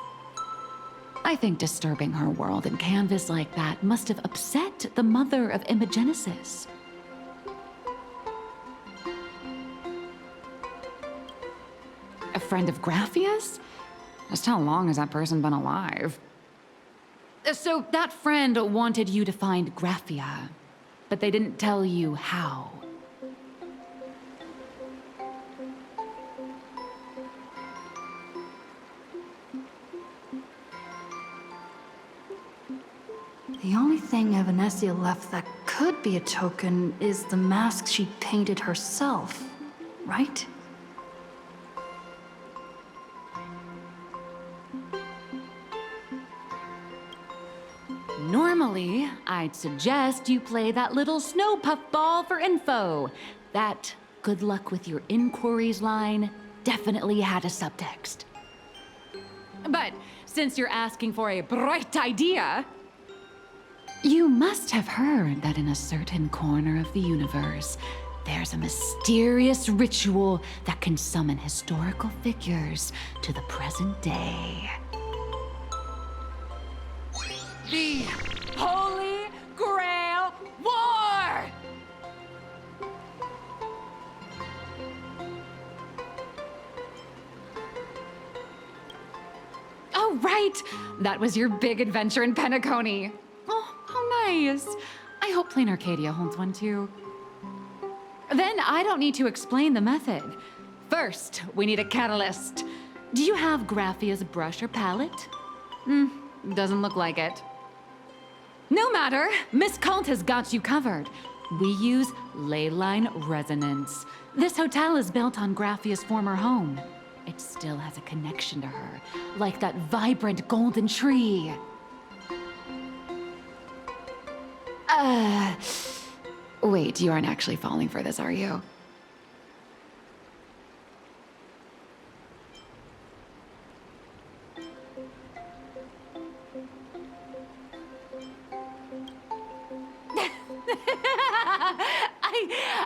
I think disturbing her world in canvas like that must have upset the mother of Imagenesis. A friend of Graphia's? Just how long has that person been alive? So that friend wanted you to find Graphia, but they didn't tell you how. The only thing Evanesia left that could be a token is the mask she painted herself, right? Normally, I'd suggest you play that little snow puff ball for info. That good luck with your inquiries line definitely had a subtext. But since you're asking for a bright idea, you must have heard that in a certain corner of the universe, there's a mysterious ritual that can summon historical figures to the present day. The Holy Grail War! Oh, right! That was your big adventure in Penacony. Oh, how nice. I hope Plain Arcadia holds one too. Then I don't need to explain the method. First, we need a catalyst. Do you have Graphia's brush or palette? Doesn't look like it. No matter, Miss Cult has got you covered. We use ley line resonance. This hotel is built on Graphia's former home. It still has a connection to her, like that vibrant golden tree. Wait, you aren't actually falling for this, are you?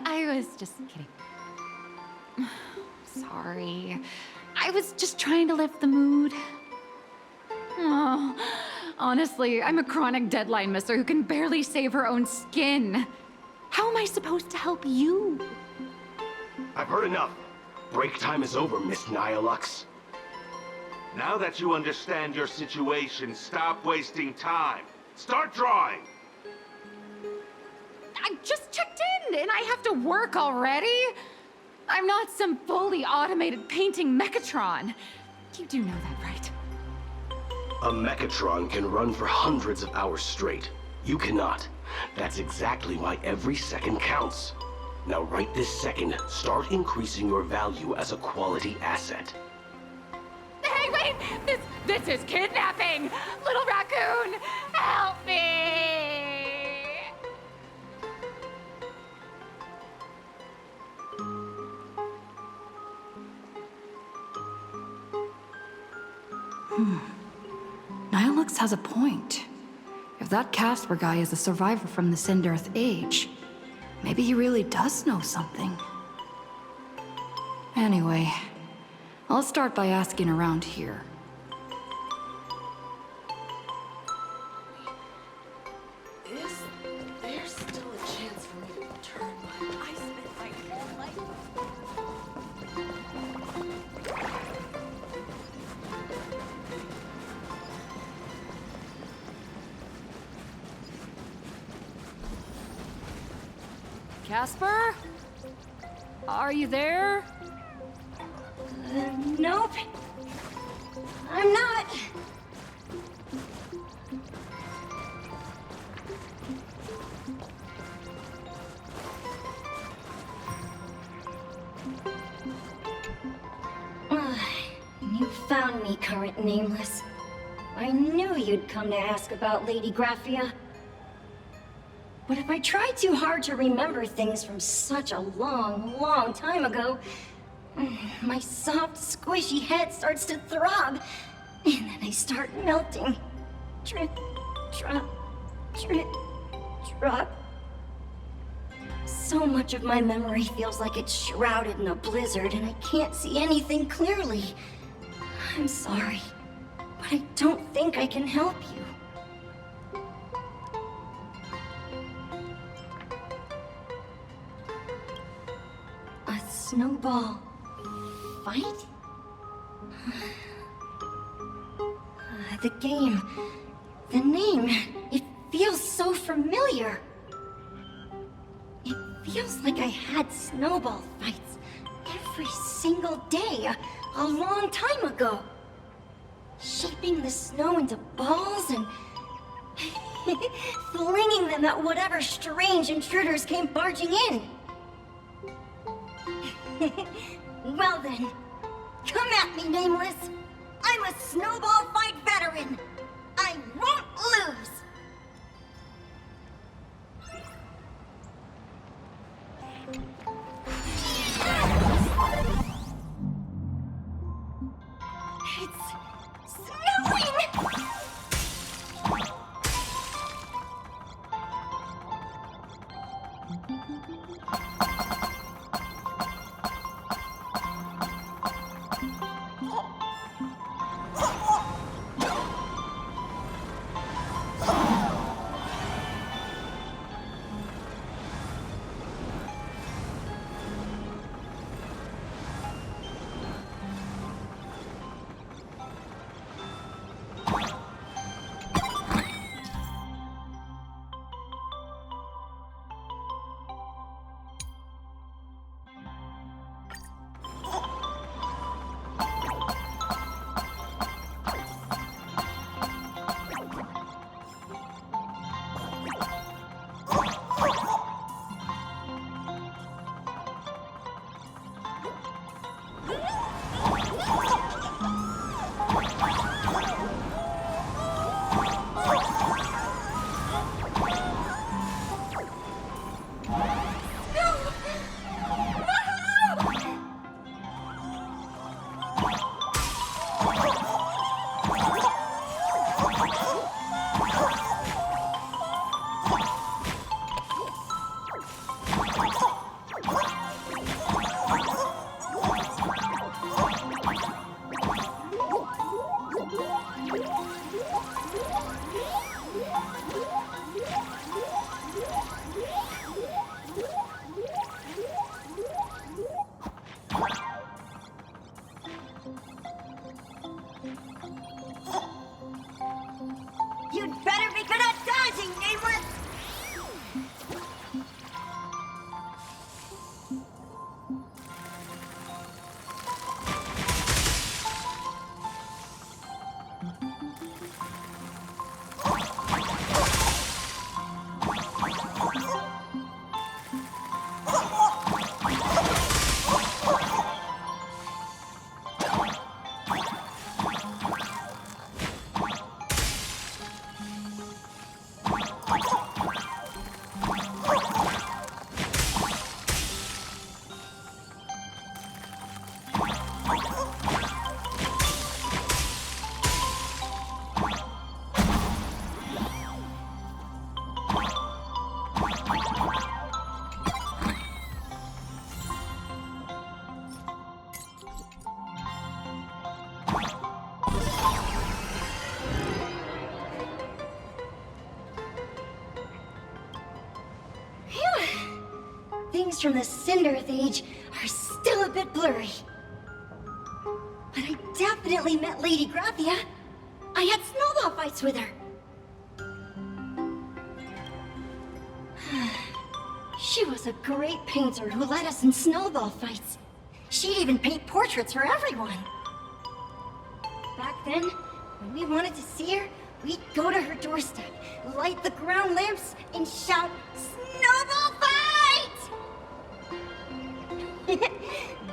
I was just kidding. Sorry. I was just trying to lift the mood. Oh, honestly, I'm a chronic deadline misser who can barely save her own skin. How am I supposed to help you? I've heard enough. Break time is over, Miss Nihilux. Now that you understand your situation, stop wasting time. Start drawing! I just checked in, and I have to work already? I'm not some fully automated painting Mechatron. You do know that, right? A Mechatron can run for hundreds of hours straight. You cannot. That's exactly why every second counts. Now right this second, start increasing your value as a quality asset. Hey, wait! This is kidnapping! Little raccoon, help me! Nihilux has a point. If that Casper guy is a survivor from the Sindarth Age, maybe he really does know something. Anyway, I'll start by asking around here. Is there still a chance for me to return? I spent my whole life. Casper? Are you there? Nope. I'm not. You found me, current nameless. I knew you'd come to ask about Lady Graphia. But if I try too hard to remember things from such a long, long time ago, my soft, squishy head starts to throb, and then I start melting. Drip, drop, drip, drop. So much of my memory feels like it's shrouded in a blizzard, and I can't see anything clearly. I'm sorry, but I don't think I can help you. A snowball fight? The game, the name, it feels so familiar. It feels like I had snowball fights every single day a long time ago. Shaping the snow into balls and flinging them at whatever strange intruders came barging in. Well then, come at me, Nameless. I'm a snowball fight veteran. I won't lose. snowing! You'd better be good at dodging, Nameless! Things from the Cinderth Age are still a bit blurry. But I definitely met Lady Graphia. I had snowball fights with her. She was a great painter who led us in snowball fights. She'd even paint portraits for everyone. Back then, when we wanted to see her, we'd go to her doorstep, light the ground lamps, and shout, "Snowball fight!"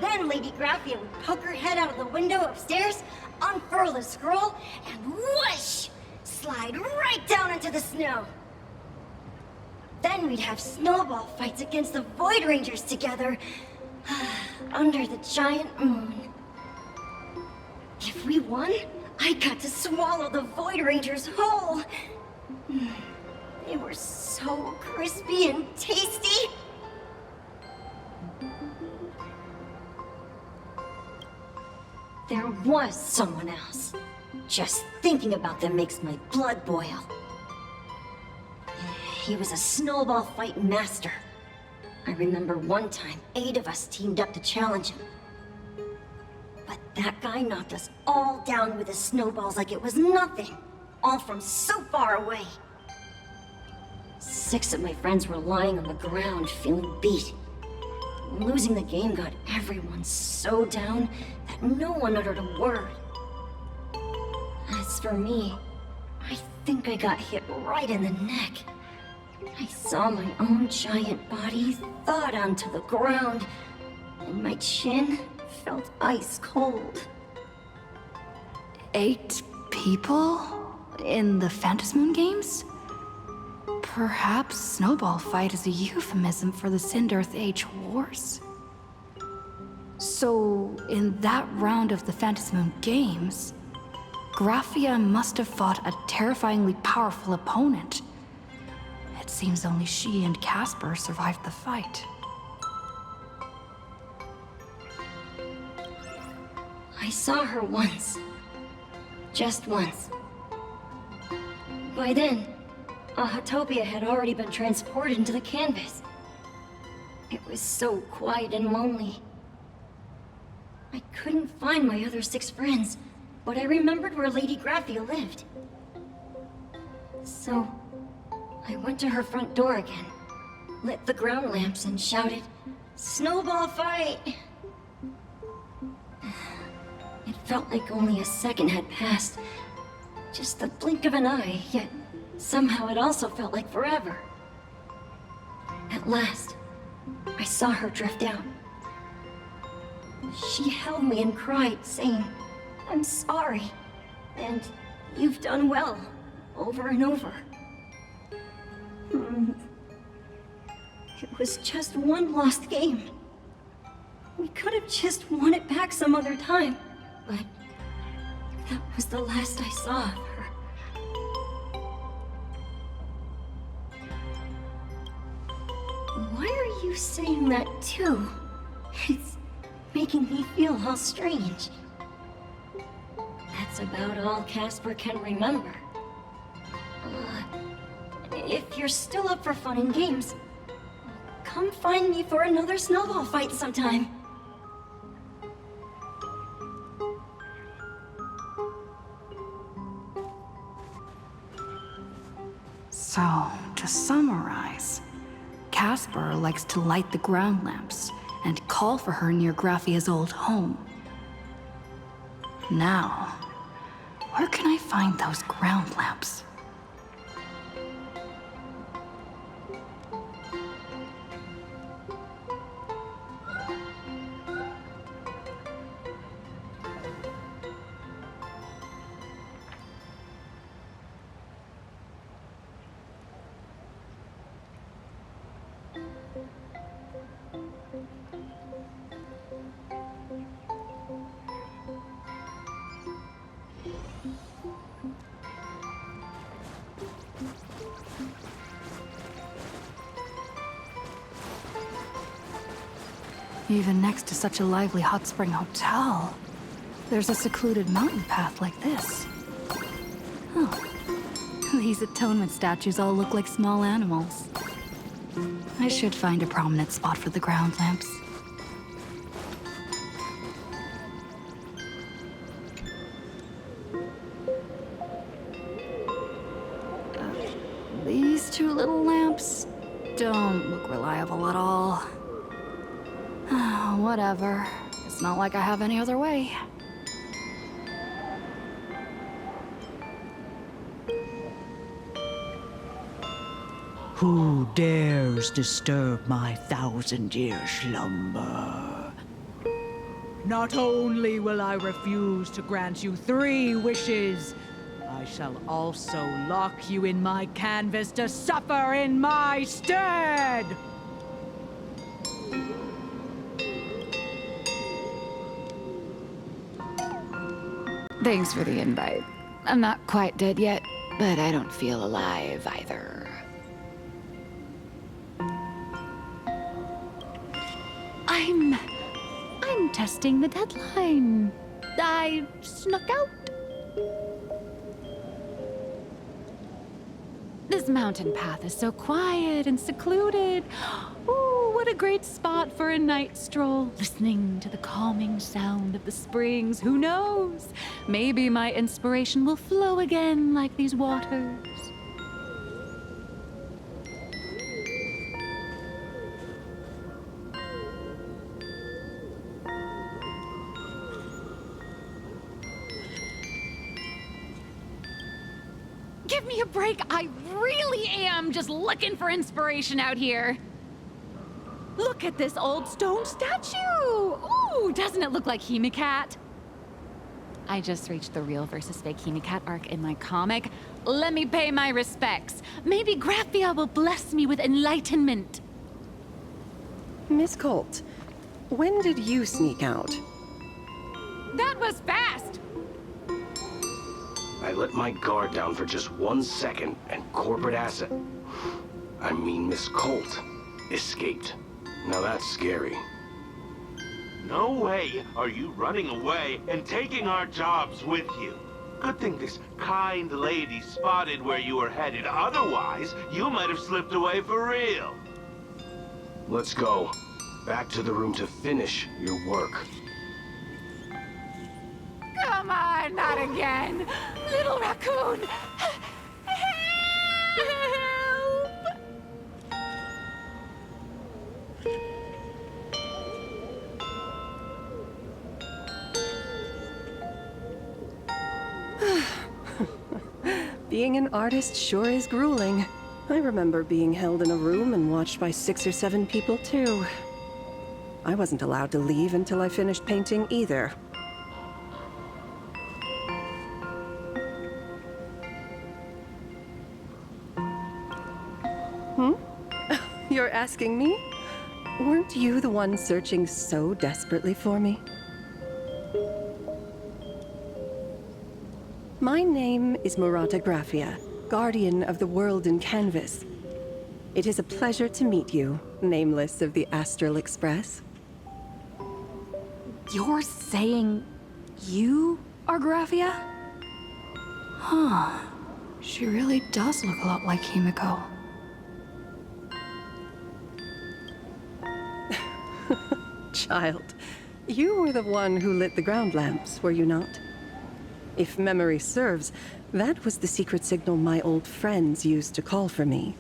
Then Lady Graphia would poke her head out of the window upstairs, unfurl the scroll, and whoosh! Slide right down into the snow. Then we'd have snowball fights against the Void Rangers together, under the giant moon. If we won, I got to swallow the Void Rangers whole. They were so crispy and tasty. There was someone else. Just thinking about them makes my blood boil. He was a snowball fight master. I remember one time, 8 of us teamed up to challenge him. But that guy knocked us all down with his snowballs like it was nothing. All from so far away. 6 of my friends were lying on the ground, feeling beat. Losing the game got everyone so down that no one uttered a word. As for me, I think I got hit right in the neck. I saw my own giant body thud onto the ground, and my chin felt ice cold. 8 people? In the Phantasmoon games? Perhaps Snowball Fight is a euphemism for the Cinderth Age Wars? So, in that round of the Phantasmoon games, Graphia must have fought a terrifyingly powerful opponent. It seems only she and Casper survived the fight. I saw her once. Just once. By then, Ahatopia had already been transported into the canvas. It was so quiet and lonely. I couldn't find my other 6 friends, but I remembered where Lady Graphia lived. So, I went to her front door again, lit the ground lamps and shouted, "Snowball fight!" It felt like only a second had passed. Just the blink of an eye, yet somehow it also felt like forever. At last, I saw her drift out. She held me and cried, saying, "I'm sorry, and you've done well," over and over. It was just one lost game. We could have just won it back some other time, but that was the last I saw of her. Why are you saying that too? It's making me feel all strange. That's about all Casper can remember. If you're still up for fun and games, come find me for another snowball fight sometime. So, to summarize, Casper likes to light the ground lamps and call for her near Graphia's old home. Now, where can I find those ground lamps? Even next to such a lively hot spring hotel, there's a secluded mountain path like this. Oh, these atonement statues all look like small animals. I should find a prominent spot for the ground lamps. These 2 little lamps don't look reliable at all. Whatever. It's not like I have any other way. Who dares disturb my 1,000-year slumber? Not only will I refuse to grant you 3 wishes, I shall also lock you in my canvas to suffer in my stead! Thanks for the invite. I'm not quite dead yet, but I don't feel alive either. I'm testing the deadline. I snuck out. This mountain path is so quiet and secluded. Ooh, what a great spot for a night stroll, listening to the calming sound of the springs. Who knows? Maybe my inspiration will flow again like these waters. Give me a break. I really am just looking for inspiration out here. Look at this old stone statue. Ooh, doesn't it look like Hemicat? I just reached the real versus fake Hemicat arc in my comic. Let me pay my respects. Maybe Graphia will bless me with enlightenment. Miss Colt, when did you sneak out? That was fast. I let my guard down for just 1 second, and corporate asset, I mean Miss Colt, escaped. Now that's scary. No way are you running away and taking our jobs with you. Good thing this kind lady spotted where you were headed. Otherwise, you might have slipped away for real. Let's go. Back to the room to finish your work. Come on, not again! Little raccoon! Being an artist sure is grueling. I remember being held in a room and watched by 6 or 7 people, too. I wasn't allowed to leave until I finished painting either. You're asking me? Weren't you the one searching so desperately for me? My name is Murata Graphia, guardian of the world in canvas. It is a pleasure to meet you, nameless of the Astral Express. You're saying you are Graphia? Huh. She really does look a lot like Himiko. Child, you were the one who lit the ground lamps, were you not? If memory serves, that was the secret signal my old friends used to call for me.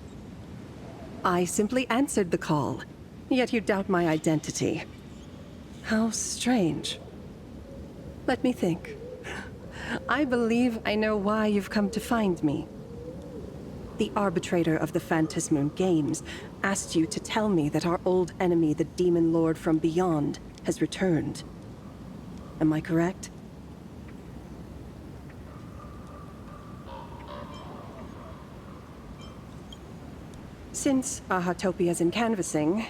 I simply answered the call, yet you doubt my identity. How strange. Let me think. I believe I know why you've come to find me. The arbitrator of the Phantasmoon Games asked you to tell me that our old enemy, the Demon Lord from Beyond, has returned. Am I correct? Since Ahatopia's in canvassing,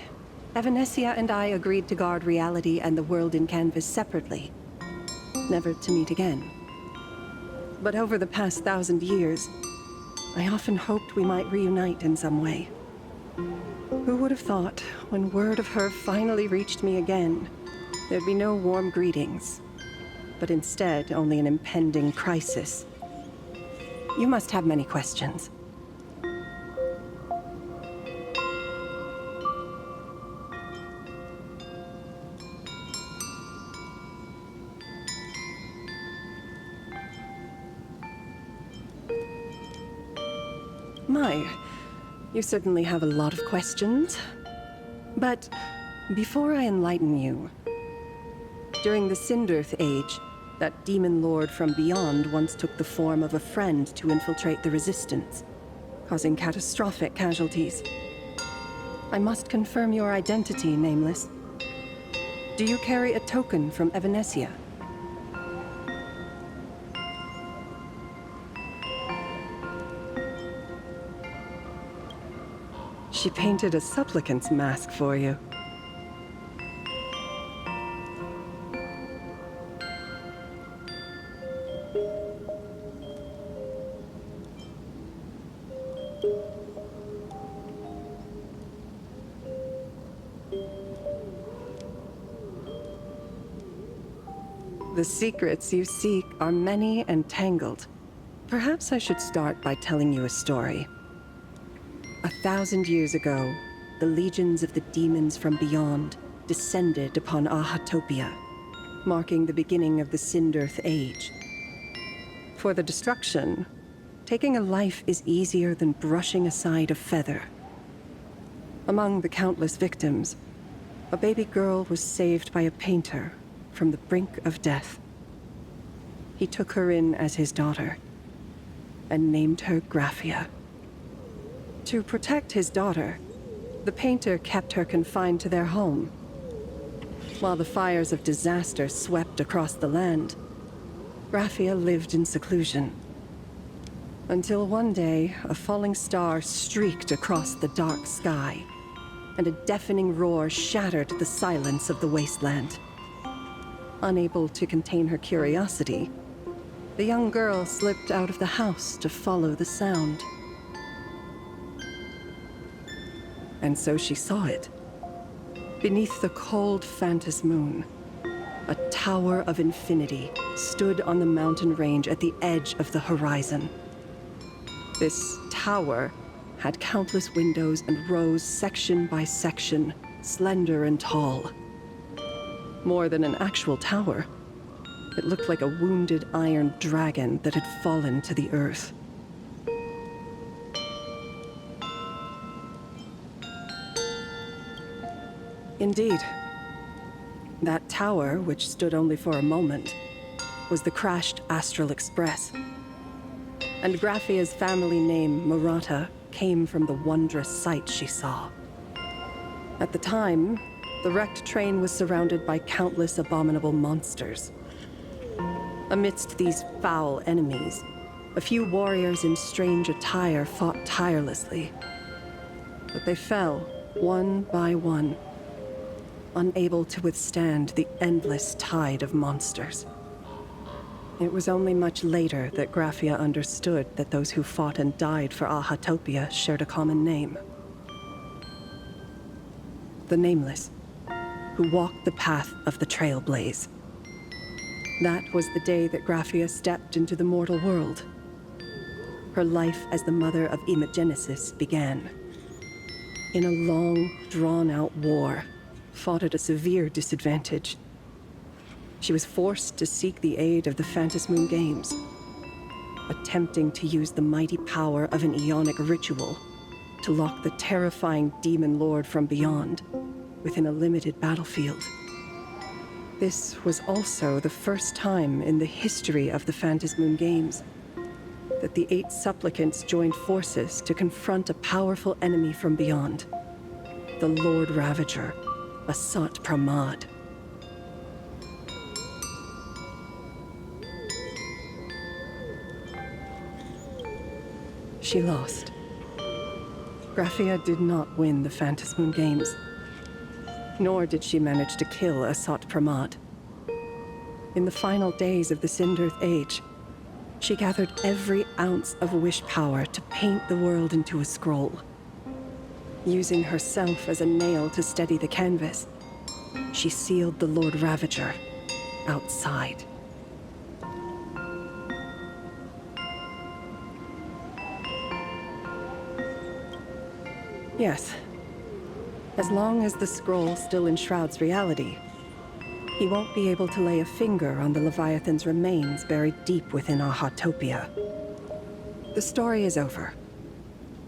Evanesia and I agreed to guard reality and the world in canvas separately, never to meet again. But over the past 1,000 years, I often hoped we might reunite in some way. Who would have thought, when word of her finally reached me again, there'd be no warm greetings, but instead only an impending crisis. You must have many questions. My, you certainly have a lot of questions. But before I enlighten you, during the Cinderth Age, that demon lord from beyond once took the form of a friend to infiltrate the Resistance, causing catastrophic casualties. I must confirm your identity, Nameless. Do you carry a token from Evanesia? She painted a supplicant's mask for you. The secrets you seek are many and tangled. Perhaps I should start by telling you a story. 1,000 years ago, the legions of the demons from beyond descended upon Ahatopia, marking the beginning of the Cinderth Age. For the destruction, taking a life is easier than brushing aside a feather. Among the countless victims, a baby girl was saved by a painter from the brink of death. He took her in as his daughter and named her Graphia. To protect his daughter, the painter kept her confined to their home. While the fires of disaster swept across the land, Graphia lived in seclusion. Until one day, a falling star streaked across the dark sky, and a deafening roar shattered the silence of the wasteland. Unable to contain her curiosity, the young girl slipped out of the house to follow the sound. And so she saw it. Beneath the cold Phantos moon, a tower of infinity stood on the mountain range at the edge of the horizon. This tower had countless windows and rose section by section, slender and tall. More than an actual tower, it looked like a wounded iron dragon that had fallen to the earth. Indeed. That tower, which stood only for a moment, was the crashed Astral Express. And Graphia's family name, Murata, came from the wondrous sight she saw. At the time, the wrecked train was surrounded by countless abominable monsters. Amidst these foul enemies, a few warriors in strange attire fought tirelessly. But they fell, one by one, unable to withstand the endless tide of monsters. It was only much later that Graphia understood that those who fought and died for Ahatopia shared a common name. The Nameless, who walked the path of the Trailblaze. That was the day that Graphia stepped into the mortal world. Her life as the mother of Imogenesis began. In a long, drawn-out war, fought at a severe disadvantage. She was forced to seek the aid of the Phantos Moon Games, attempting to use the mighty power of an Ionic ritual to lock the terrifying demon lord from beyond within a limited battlefield. This was also the first time in the history of the Phantos Moon Games that the 8 supplicants joined forces to confront a powerful enemy from beyond, the Lord Ravager, Asat Pramad. She lost. Graphia did not win the Phantos Moon Games, nor did she manage to kill Asat Pramad. In the final days of the Sindirth Age, she gathered every ounce of wish power to paint the world into a scroll. Using herself as a nail to steady the canvas, she sealed the Lord Ravager outside. Yes. As long as the scroll still enshrouds reality, he won't be able to lay a finger on the Leviathan's remains buried deep within Ahatopia. The story is over.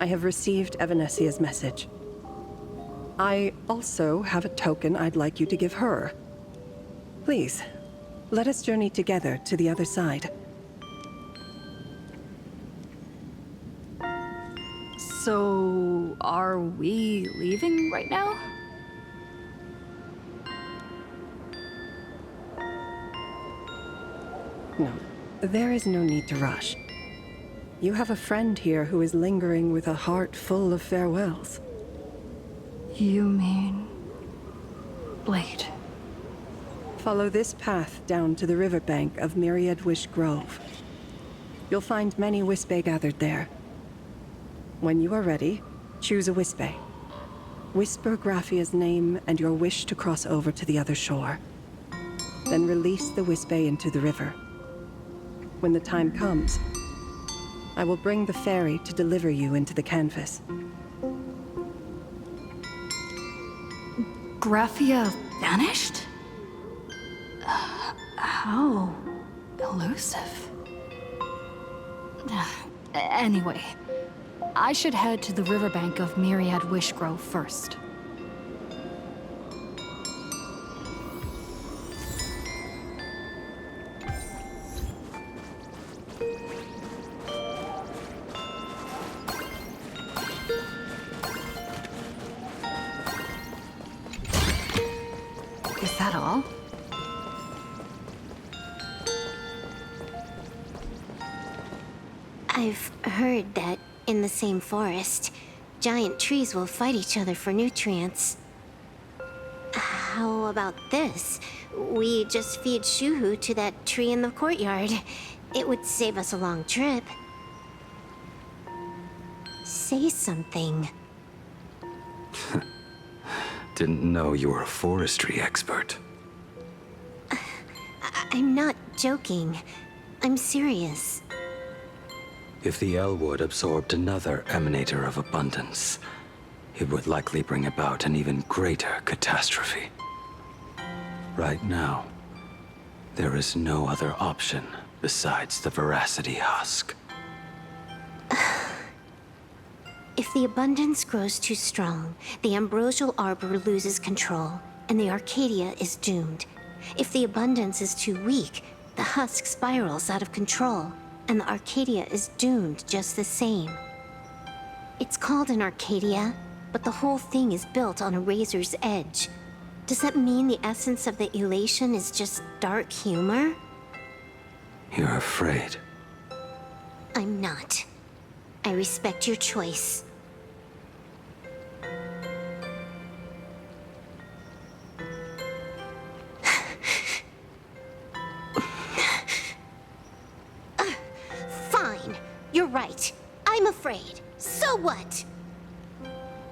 I have received Evanesia's message. I also have a token I'd like you to give her. Please, let us journey together to the other side. So, are we leaving right now? No, there is no need to rush. You have a friend here who is lingering with a heart full of farewells. You mean... Blade? Follow this path down to the riverbank of Myriad Wish Grove. You'll find many Wispe gathered there. When you are ready, choose a Wispe. Whisper Graphia's name and your wish to cross over to the other shore. Then release the Wispe into the river. When the time comes, I will bring the ferry to deliver you into the canvas. Graphia vanished? How elusive. Anyway, I should head to the riverbank of Myriad Wish Grove first. Is that all? I've heard that in the same forest, giant trees will fight each other for nutrients. How about this? We just feed Shuhu to that tree in the courtyard. It would save us a long trip. Say something. Didn't know you were a forestry expert. I'm not joking. I'm serious. If the Elwood absorbed another emanator of abundance, it would likely bring about an even greater catastrophe. Right now, there is no other option besides the Veracity Husk. If the abundance grows too strong, the Ambrosial Arbor loses control, and the Arcadia is doomed. If the abundance is too weak, the husk spirals out of control, and the Arcadia is doomed just the same. It's called an Arcadia, but the whole thing is built on a razor's edge. Does that mean the essence of the elation is just dark humor? You're afraid. I'm not. I respect your choice. Fine. You're right. I'm afraid. So what?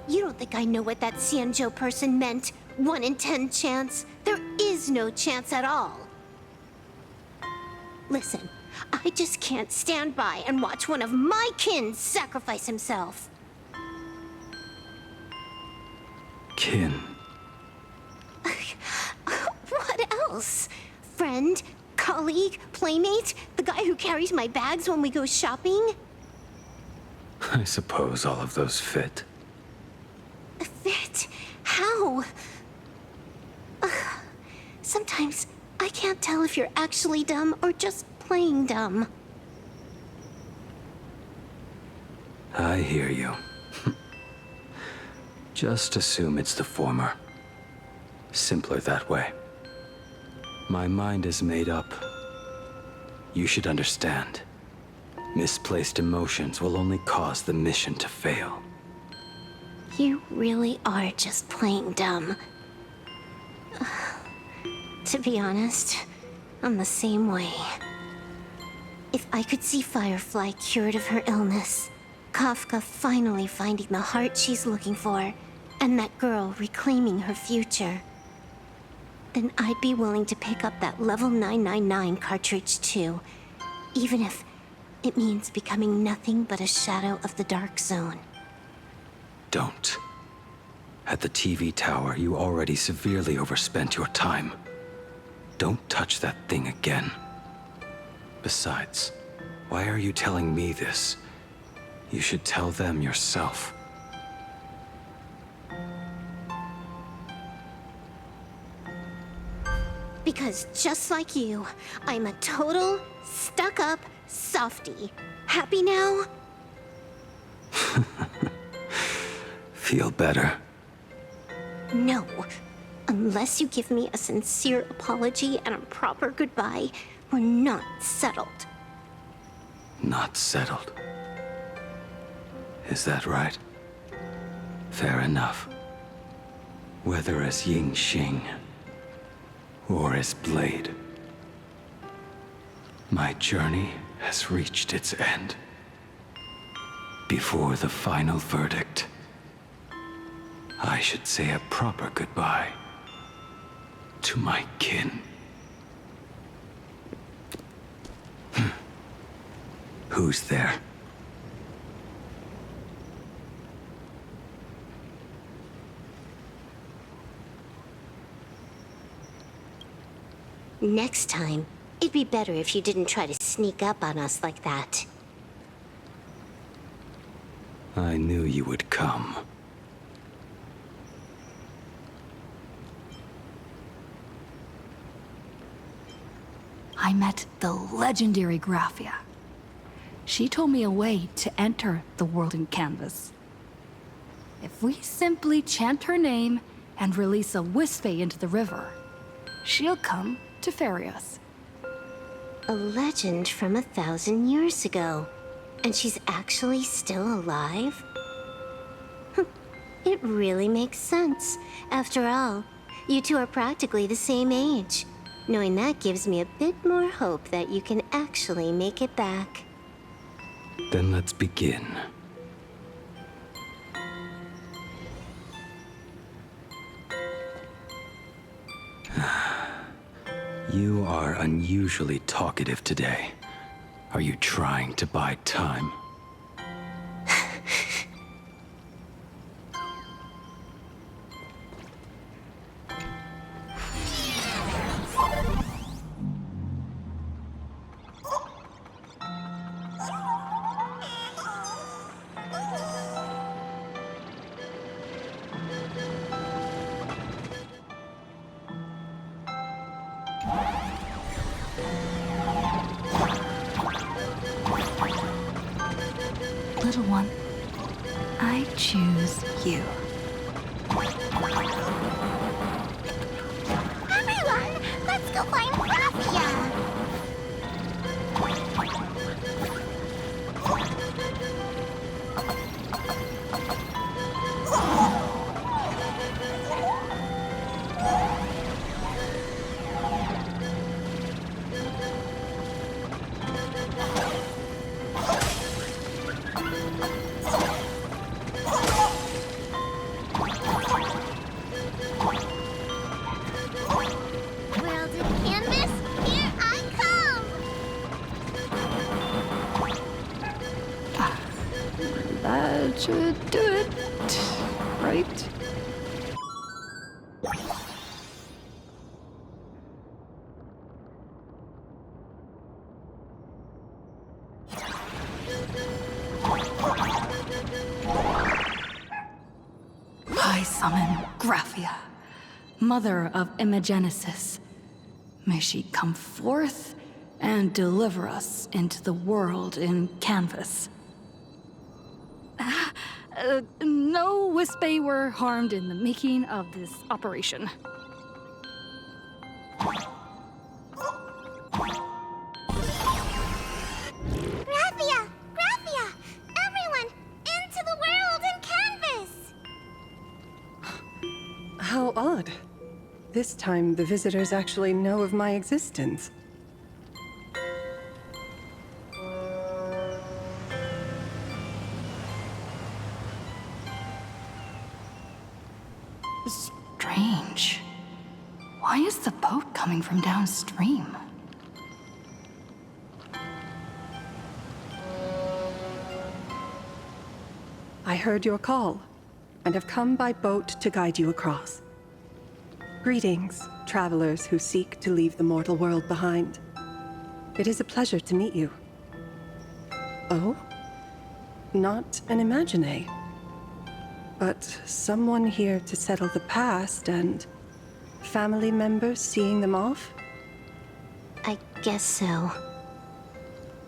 You don't think I know what that Xianzhou person meant? 1 in 10 chance? There is no chance at all. Listen, I just can't stand by and watch one of my kin sacrifice himself. Kin. What else? Friend? Colleague? Playmate? The guy who carries my bags when we go shopping? I suppose all of those fit. Fit? How? Sometimes I can't tell if you're actually dumb or just playing dumb. I hear you. Just assume it's the former. Simpler that way. My mind is made up. You should understand. Misplaced emotions will only cause the mission to fail. You really are just playing dumb. To be honest, I'm the same way. If I could see Firefly cured of her illness, Kafka finally finding the heart she's looking for, and that girl reclaiming her future, then I'd be willing to pick up that level 999 cartridge too, even if it means becoming nothing but a shadow of the Dark Zone. Don't. At the TV tower, you already severely overspent your time. Don't touch that thing again. Besides, why are you telling me this? You should tell them yourself. Because just like you, I'm a total, stuck-up softie. Happy now? Feel better? No. Unless you give me a sincere apology and a proper goodbye, we're not settled. Not settled. Is that right? Fair enough. Whether as Ying Xing or as Blade, my journey has reached its end. Before the final verdict, I should say a proper goodbye to my kin. Who's there? Next time, it'd be better if you didn't try to sneak up on us like that. I knew you would come. I met the legendary Graphia. She told me a way to enter the world in canvas. If we simply chant her name and release a Wispe into the river, she'll come to ferry us. A legend from 1,000 years ago. And she's actually still alive? It really makes sense. After all, you two are practically the same age. Knowing that gives me a bit more hope that you can actually make it back. Then let's begin. You are unusually talkative today. Are you trying to buy time? Little one, I choose you. Everyone, let's go find Arcadia! That should do it, right? I summon Graphia, mother of Imagenesis. May she come forth and deliver us into the world in canvas. No Wispay were harmed in the making of this operation. Graphia! Graphia! Everyone, into the world in canvas! How odd. This time, the visitors actually know of my existence. Strange. Why is the boat coming from downstream? I heard your call, and have come by boat to guide you across. Greetings, travelers who seek to leave the mortal world behind. It is a pleasure to meet you. Oh? Not an Imagine, but someone here to settle the past and family members seeing them off? I guess so.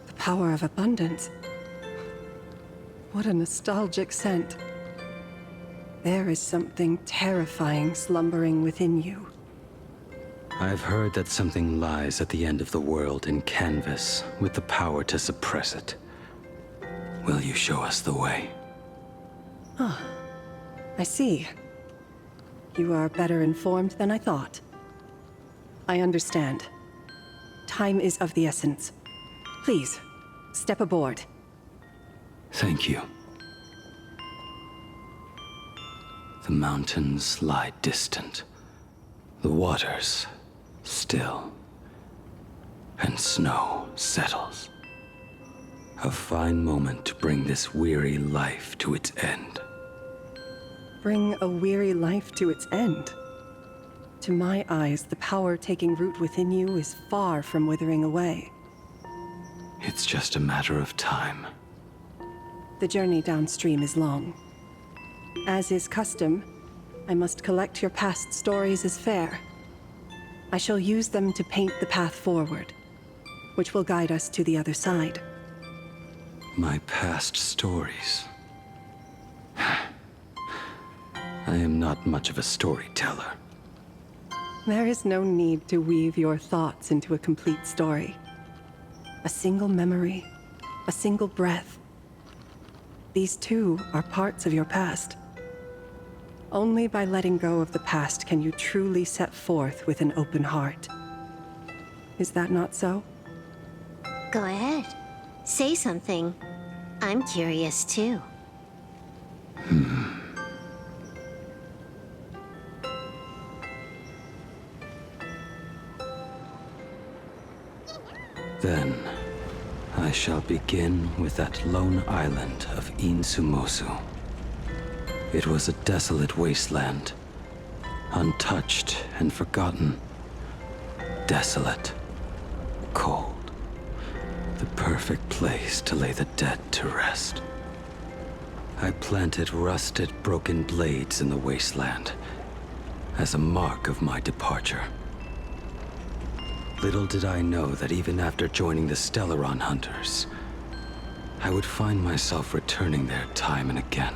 The power of abundance. What a nostalgic scent. There is something terrifying slumbering within you. I've heard that something lies at the end of the world in canvas with the power to suppress it. Will you show us the way? Ah, I see. You are better informed than I thought. I understand. Time is of the essence. Please, step aboard. Thank you. The mountains lie distant. The waters still. And snow settles. A fine moment to bring this weary life to its end. Bring a weary life to its end? To my eyes, the power taking root within you is far from withering away. It's just a matter of time. The journey downstream is long. As is custom, I must collect your past stories as fair. I shall use them to paint the path forward, which will guide us to the other side. My past stories. I am not much of a storyteller. There is no need to weave your thoughts into a complete story. A single memory, a single breath. These too are parts of your past. Only by letting go of the past can you truly set forth with an open heart. Is that not so? Go ahead. Say something. I'm curious too. Then, I shall begin with that lone island of Insumosu. It was a desolate wasteland, untouched and forgotten. Desolate, cold, the perfect place to lay the dead to rest. I planted rusted, broken blades in the wasteland as a mark of my departure. Little did I know that even after joining the Stellaron Hunters, I would find myself returning there time and again,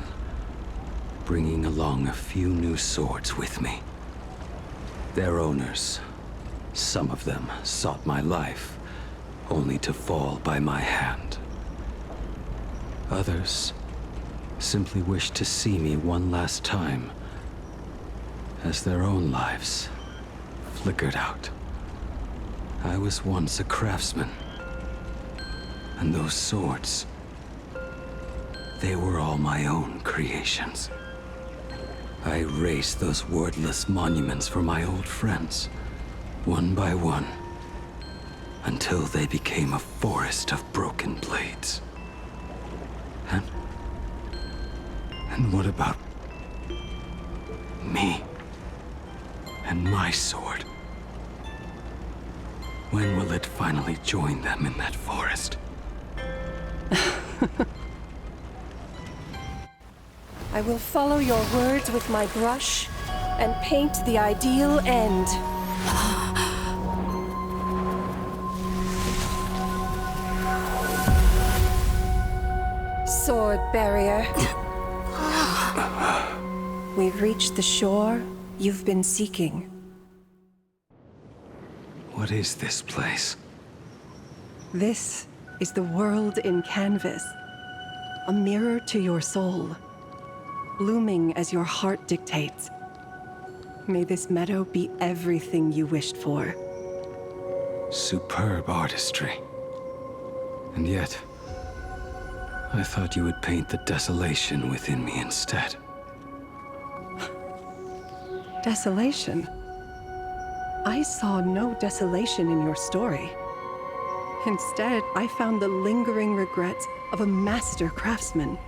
bringing along a few new swords with me. Their owners, some of them sought my life, only to fall by my hand. Others simply wished to see me one last time, as their own lives flickered out. I was once a craftsman, and those swords, they were all my own creations. I erased those wordless monuments for my old friends, one by one, until they became a forest of broken blades. And what about me and my sword? When will it finally join them in that forest? I will follow your words with my brush and paint the ideal end. Sword barrier. We've reached the shore you've been seeking. What is this place? This is the world in canvas. A mirror to your soul, blooming as your heart dictates. May this meadow be everything you wished for. Superb artistry. And yet, I thought you would paint the desolation within me instead. Desolation? I saw no desolation in your story. Instead, I found the lingering regrets of a master craftsman.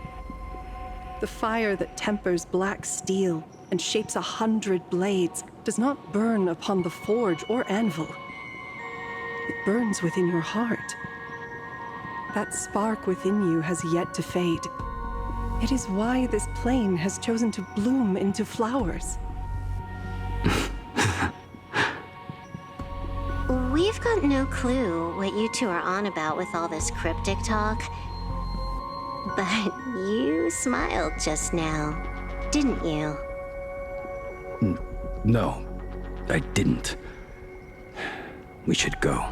The fire that tempers black steel and shapes 100 blades does not burn upon the forge or anvil. It burns within your heart. That spark within you has yet to fade. It is why this plane has chosen to bloom into flowers. We've got no clue what you two are on about with all this cryptic talk. But you smiled just now, didn't you? No, I didn't. We should go.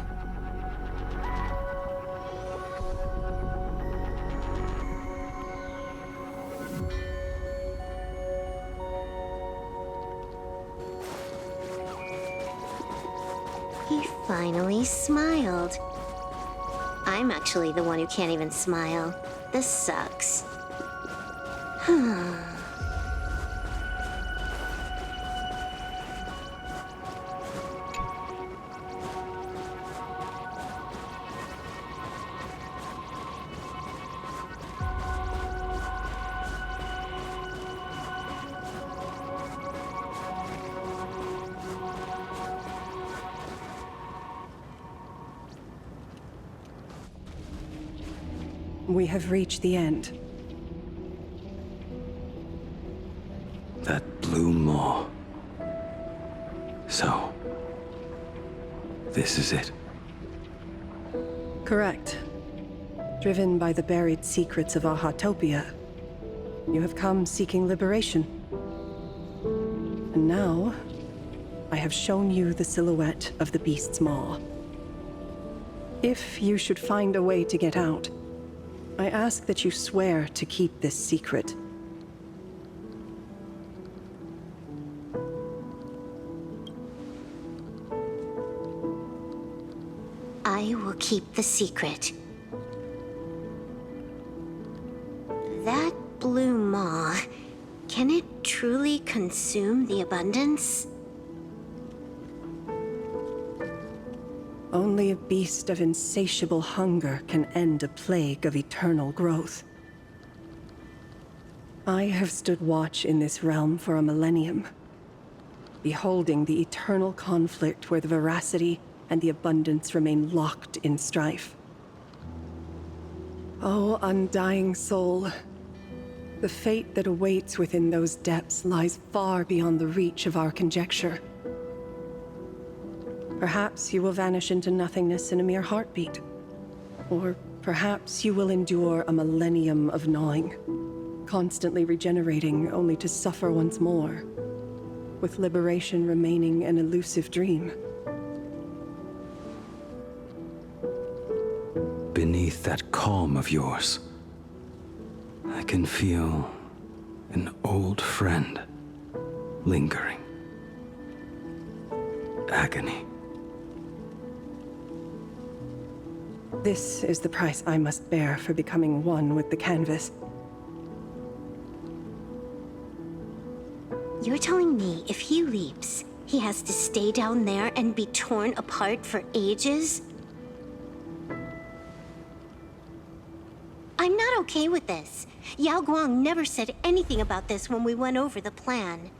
He finally smiled. I'm actually the one who can't even smile. This sucks. We have reached the end. That blue maw. So, this is it. Correct. Driven by the buried secrets of Arcadia, you have come seeking liberation. And now, I have shown you the silhouette of the beast's maw. If you should find a way to get out, I ask that you swear to keep this secret. keep the secret. That blue maw, can it truly consume the abundance? Only a beast of insatiable hunger can end a plague of eternal growth. I have stood watch in this realm for a millennium, beholding the eternal conflict where the veracity and the abundance remain locked in strife. Oh, undying soul, the fate that awaits within those depths lies far beyond the reach of our conjecture. Perhaps you will vanish into nothingness in a mere heartbeat. Or perhaps you will endure a millennium of gnawing, constantly regenerating only to suffer once more, with liberation remaining an elusive dream. Beneath that calm of yours, I can feel an old friend lingering. Agony. This is the price I must bear for becoming one with the canvas. You're telling me if he leaps, he has to stay down there and be torn apart for ages? I'm not okay with this. Yao Guang never said anything about this when we went over the plan.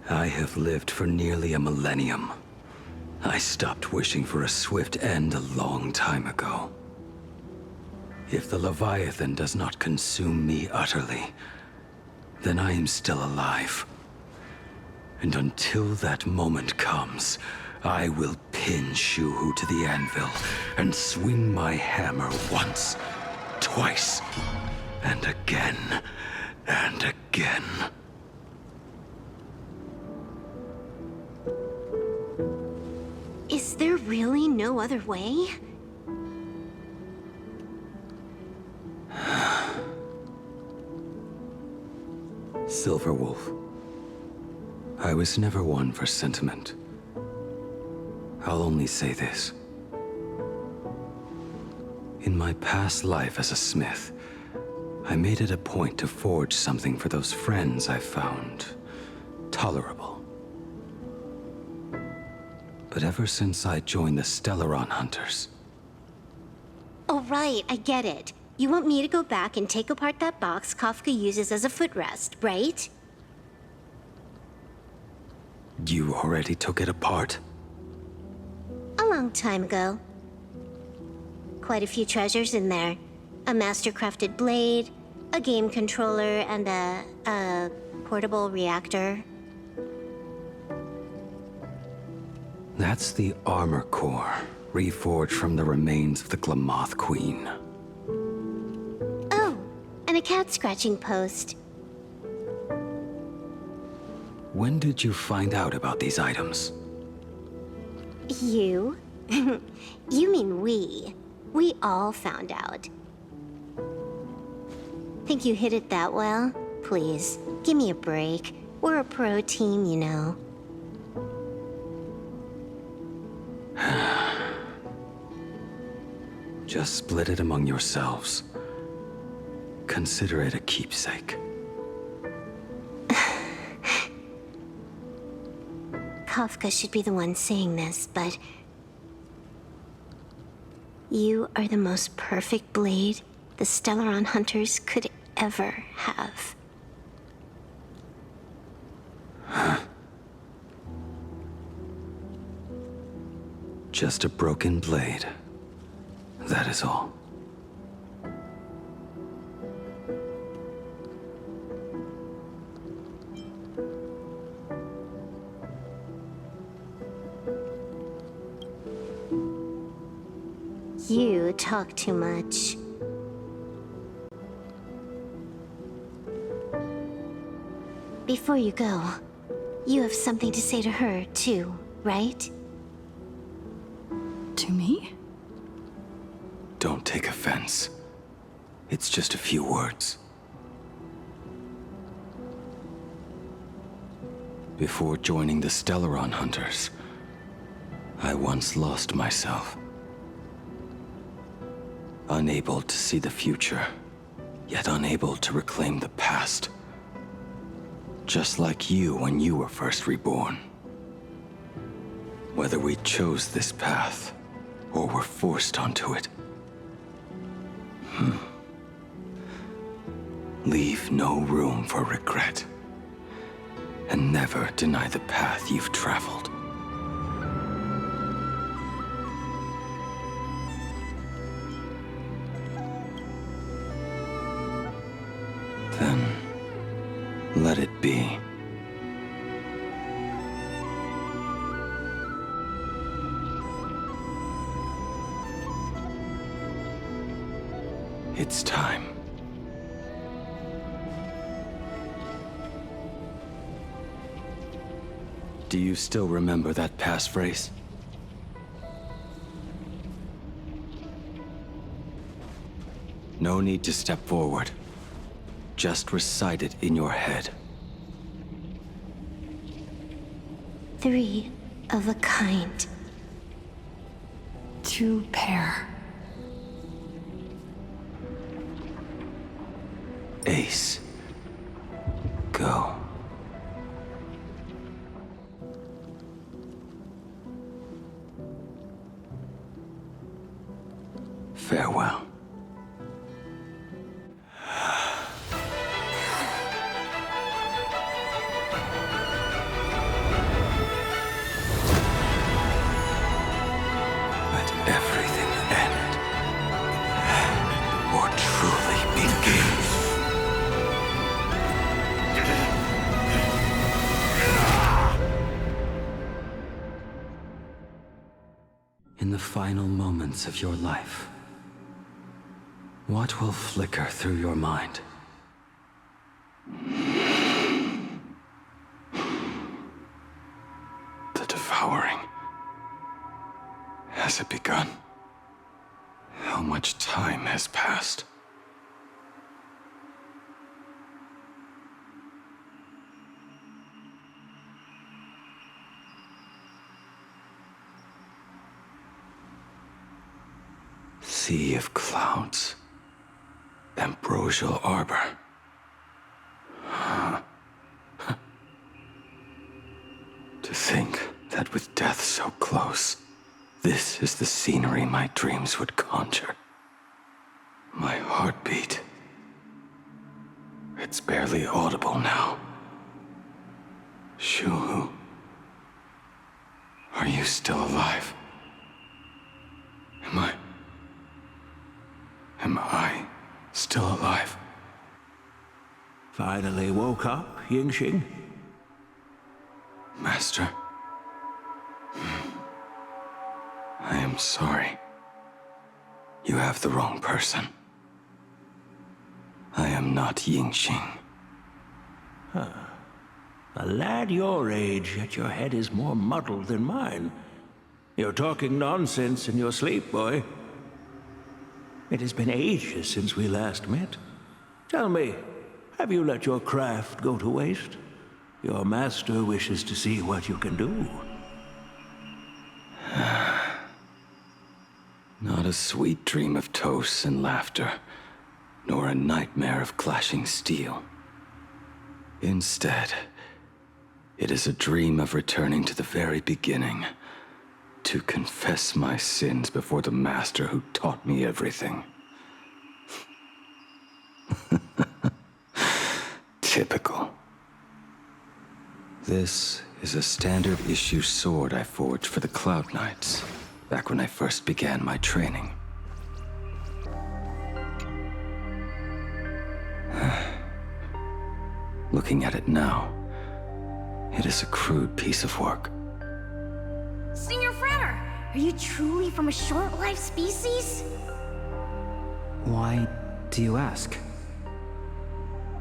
I have lived for nearly a millennium. I stopped wishing for a swift end a long time ago. If the Leviathan does not consume me utterly, then I am still alive. And until that moment comes, I will pin Shuhu to the anvil and swing my hammer once, twice, and again, and again. Is there really no other way? Silverwolf, I was never one for sentiment. I'll only say this. In my past life as a smith, I made it a point to forge something for those friends I found tolerable. But ever since I joined the Stellaron Hunters... Oh right, I get it. You want me to go back and take apart that box Kafka uses as a footrest, right? You already took it apart? A long time ago. Quite a few treasures in there. A master-crafted blade, a game controller, and a portable reactor. That's the armor core, reforged from the remains of the Glamoth Queen. Oh, and a cat-scratching post. When did you find out about these items? You? You mean we. We all found out. Think you hid it that well? Please, give me a break. We're a pro team, you know. Just split it among yourselves. Consider it a keepsake. Kafka should be the one saying this, but... You are the most perfect blade the Stellaron Hunters could ever have. Just a broken blade. That is all. You talk too much. Before you go, you have something to say to her, too, right? To me? Don't take offense. It's just a few words. Before joining the Stellaron Hunters, I once lost myself. Unable to see the future, yet unable to reclaim the past. Just like you when you were first reborn. Whether we chose this path, or were forced onto it. Leave no room for regret. And never deny the path you've traveled. Then, let it be. It's time. Do you still remember that passphrase? No need to step forward. Just recite it in your head. 3 of a kind. 2 pair. Ace. Go. Farewell. Let everything end, or truly begin. In the final moments of your life, what will flicker through your mind? The devouring. Has it begun? How much time has passed? Sea of clouds. Ambrosial arbor. To think that with death so close, this is the scenery my dreams would conjure. My heartbeat. It's barely audible now. Shuhu. Are you still alive? Am I still alive? Finally woke up, Yingxing? Master. I am sorry. You have the wrong person. I am not Yingxing. A lad your age, yet your head is more muddled than mine. You're talking nonsense in your sleep, boy. It has been ages since we last met. Tell me, have you let your craft go to waste? Your master wishes to see what you can do. Not a sweet dream of toasts and laughter, nor a nightmare of clashing steel. Instead, it is a dream of returning to the very beginning, to confess my sins before the master who taught me everything. Typical. This is a standard issue sword I forged for the Cloud Knights, back when I first began my training. Looking at it now, it is a crude piece of work. Senior Frater, are you truly from a short-lived species? Why do you ask?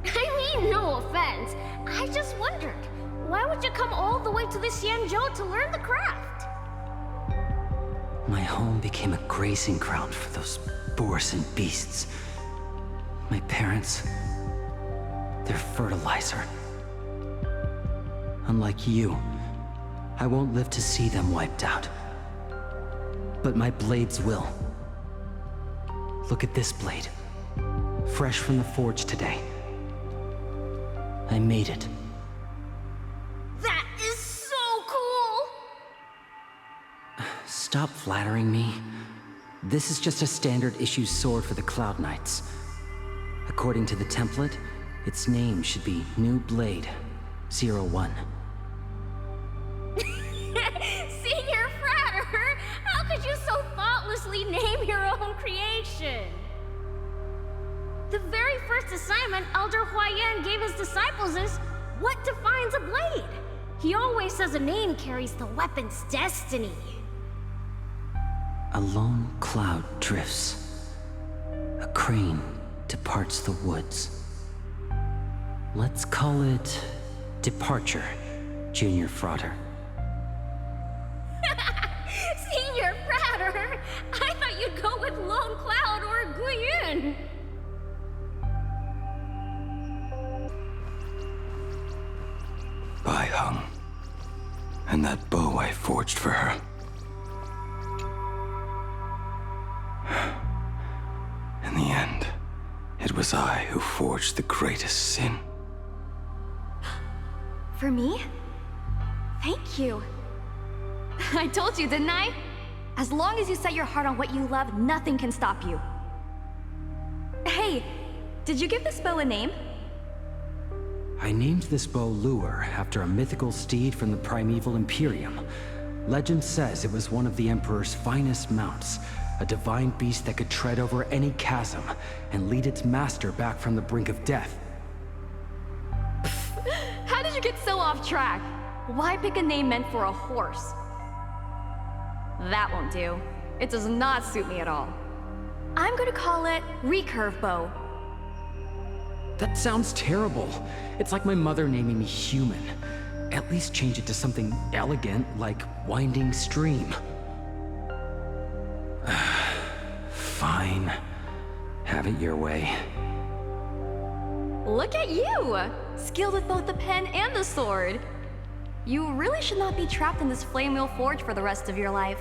I mean, no offense. I just wondered, why would you come all the way to the Xianzhou to learn the craft? My home became a grazing ground for those boars and beasts. My parents, they're fertilizer. Unlike you, I won't live to see them wiped out. but my blades will. Look at this blade. Fresh from the forge today. I made it. That is so cool! Stop flattering me. This is just a standard issue sword for the Cloud Knights. According to the template, its name should be New Blade 01. Senior Frater, how could you so thoughtlessly name your own creation? The very first assignment Elder Huayan gave his disciples is what defines a blade. He always says a name carries the weapon's destiny. A lone cloud drifts. A crane departs the woods. Let's call it Departure, Junior Frater. Senior Frater, I thought you'd go with Lone Cloud or Guyun. Bai Hung. And that bow I forged for her. In the end, it was I who forged the greatest sin. For me? Thank you. I told you, didn't I? As long as you set your heart on what you love, nothing can stop you. Hey, did you give this bow a name? I named this bow Lure after a mythical steed from the primeval Imperium. Legend says it was one of the Emperor's finest mounts, a divine beast that could tread over any chasm and lead its master back from the brink of death. How did you get so off track? Why pick a name meant for a horse? That won't do. It does not suit me at all. I'm gonna call it Recurve Bow. That sounds terrible. It's like my mother naming me human. At least change it to something elegant, like Winding Stream. Fine. Have it your way. Look at you! Skilled with both the pen and the sword. You really should not be trapped in this flame wheel forge for the rest of your life.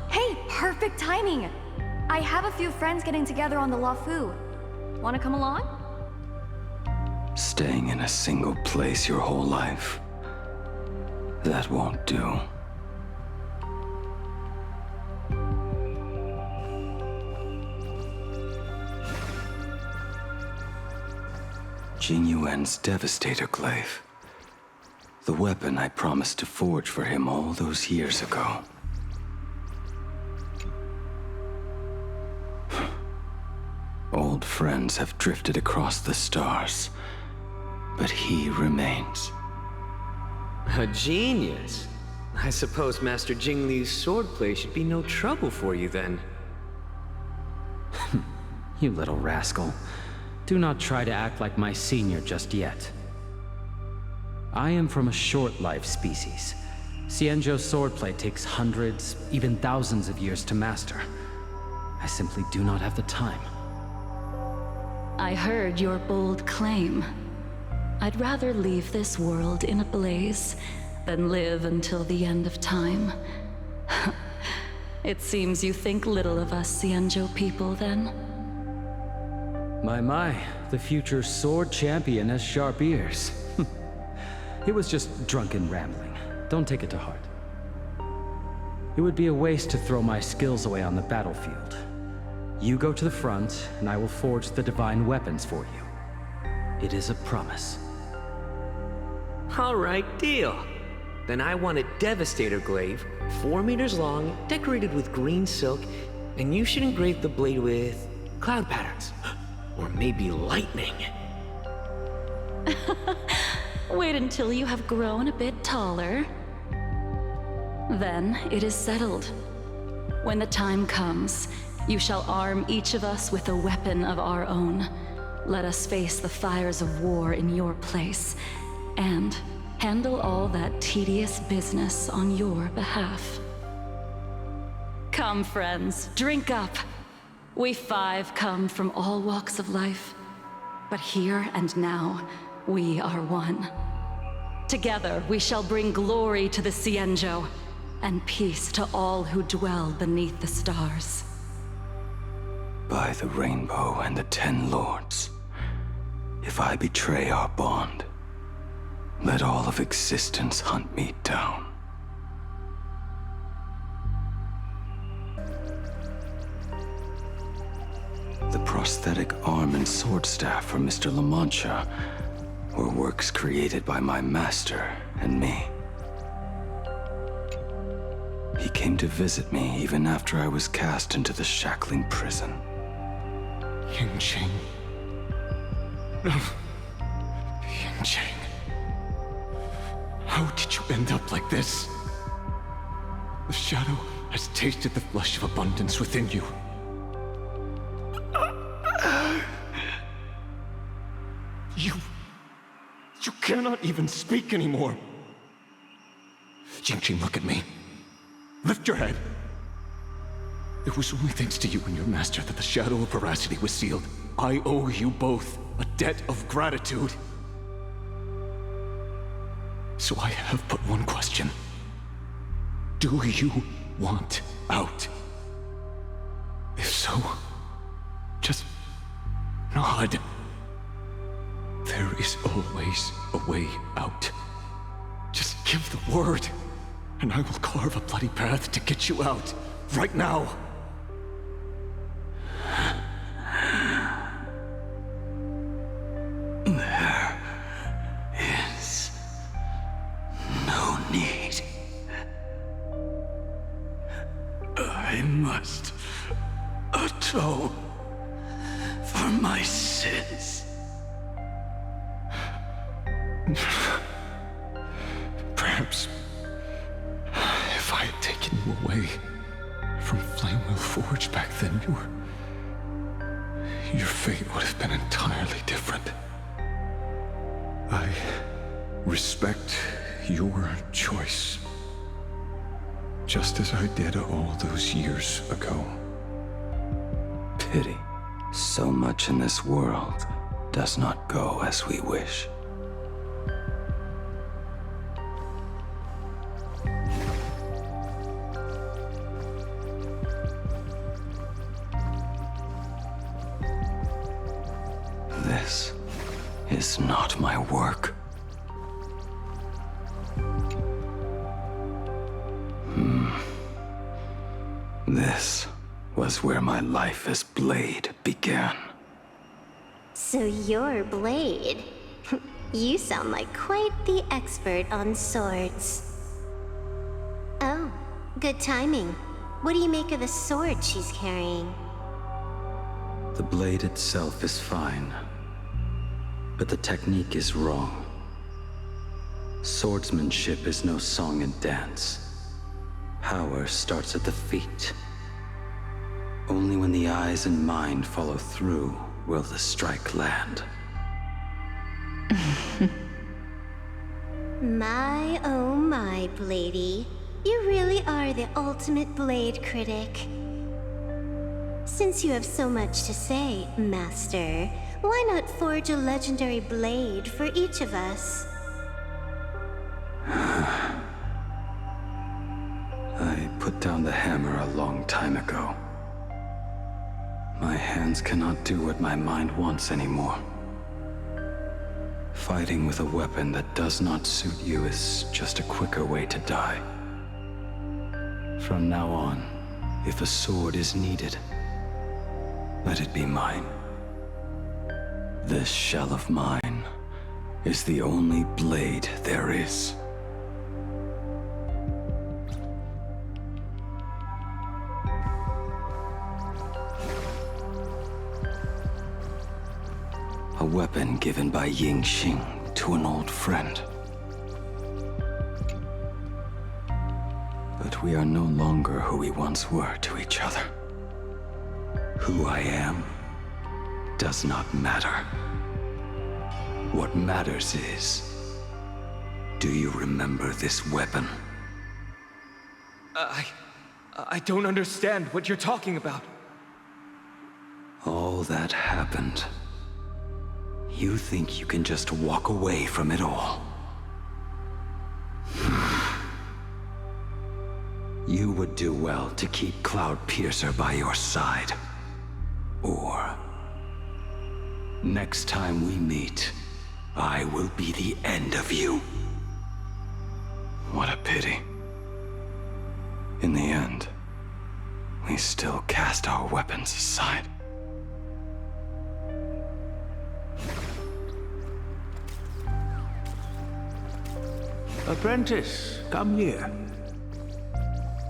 Hey, perfect timing! I have a few friends getting together on the Lafu. Wanna come along? Staying in a single place your whole life. That won't do. Jing Yuan's Devastator Glaive. The weapon I promised to forge for him all those years ago. Old friends have drifted across the stars, but he remains. A genius. I suppose Master Jing Li's swordplay should be no trouble for you then. You little rascal. Do not try to act like my senior just yet. I am from a short-life species. Xianzhou swordplay takes hundreds, even thousands of years to master. I simply do not have the time. I heard your bold claim. I'd rather leave this world in a blaze than live until the end of time. It seems you think little of us Xianzhou people, then? My, the future sword champion has sharp ears. It was just drunken rambling. Don't take it to heart. It would be a waste to throw my skills away on the battlefield. You go to the front, and I will forge the divine weapons for you. It is a promise. All right, deal. Then I want a Devastator Glaive, 4 meters long, decorated with green silk, and you should engrave the blade with cloud patterns. Or maybe lightning. Wait until you have grown a bit taller. Then it is settled. When the time comes, you shall arm each of us with a weapon of our own. Let us face the fires of war in your place, and handle all that tedious business on your behalf. Come, friends, drink up. We 5 come from all walks of life, but here and now, we are one. Together, we shall bring glory to the Xianzhou. and peace to all who dwell beneath the stars. By the rainbow and the 10 lords, if I betray our bond, let all of existence hunt me down. The prosthetic arm and sword staff for Mr. La Mancha were works created by my master and me. He came to visit me even after I was cast into the shackling prison. Yingqing. No. Yingqing. How did you end up like this? The shadow has tasted the flesh of abundance within you. You cannot even speak anymore. Yingqing, look at me. Lift your head. It was only thanks to you and your master that the shadow of veracity was sealed. I owe you both a debt of gratitude. So I have but one question. Do you want out? If so, just nod. There is always a way out. Just give the word, and I will carve a bloody path to get you out, right now. There is no need. I must atone for my sins. Perhaps if I had taken you away from Flamewell Forge back then, your fate would have been entirely different. I respect your choice, just as I did all those years ago. Pity. So much in this world does not go as we wish. This is not my work. This was where my life as Blade began. So you're Blade. You sound like quite the expert on swords. Oh, good timing. What do you make of the sword she's carrying? The blade itself is fine, but the technique is wrong. Swordsmanship is no song and dance. Power starts at the feet. Only when the eyes and mind follow through will the strike land. My, oh my, Bladey. You really are the ultimate blade critic. Since you have so much to say, Master, why not forge a legendary blade for each of us? I put down the hammer a long time ago. My hands cannot do what my mind wants anymore. Fighting with a weapon that does not suit you is just a quicker way to die. From now on, if a sword is needed, let it be mine. This shell of mine is the only blade there is. A weapon given by Yingqing to an old friend. But we are no longer who we once were to each other. Who I am does not matter. What matters is, do you remember this weapon? I don't understand what you're talking about. All that happened. You think you can just walk away from it all? you would do well to keep Cloudpiercer by your side. Or, next time we meet, I will be the end of you. What a pity. In the end, we still cast our weapons aside. Apprentice, come here.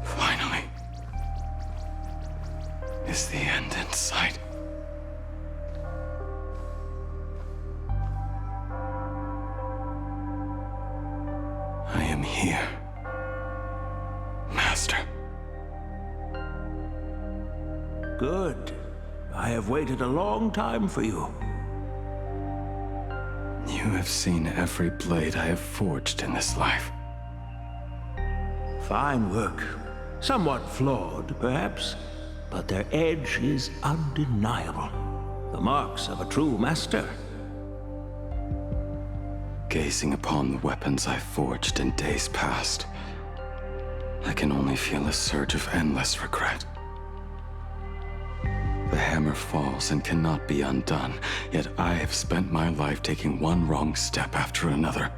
Finally. Is the end in sight? I am here, Master. Good. I have waited a long time for you. You have seen every blade I have forged in this life. Fine work. Somewhat flawed, perhaps, but their edge is undeniable. The marks of a true master. Gazing upon the weapons I forged in days past, I can only feel a surge of endless regret. The hammer falls and cannot be undone, yet I have spent my life taking one wrong step after another.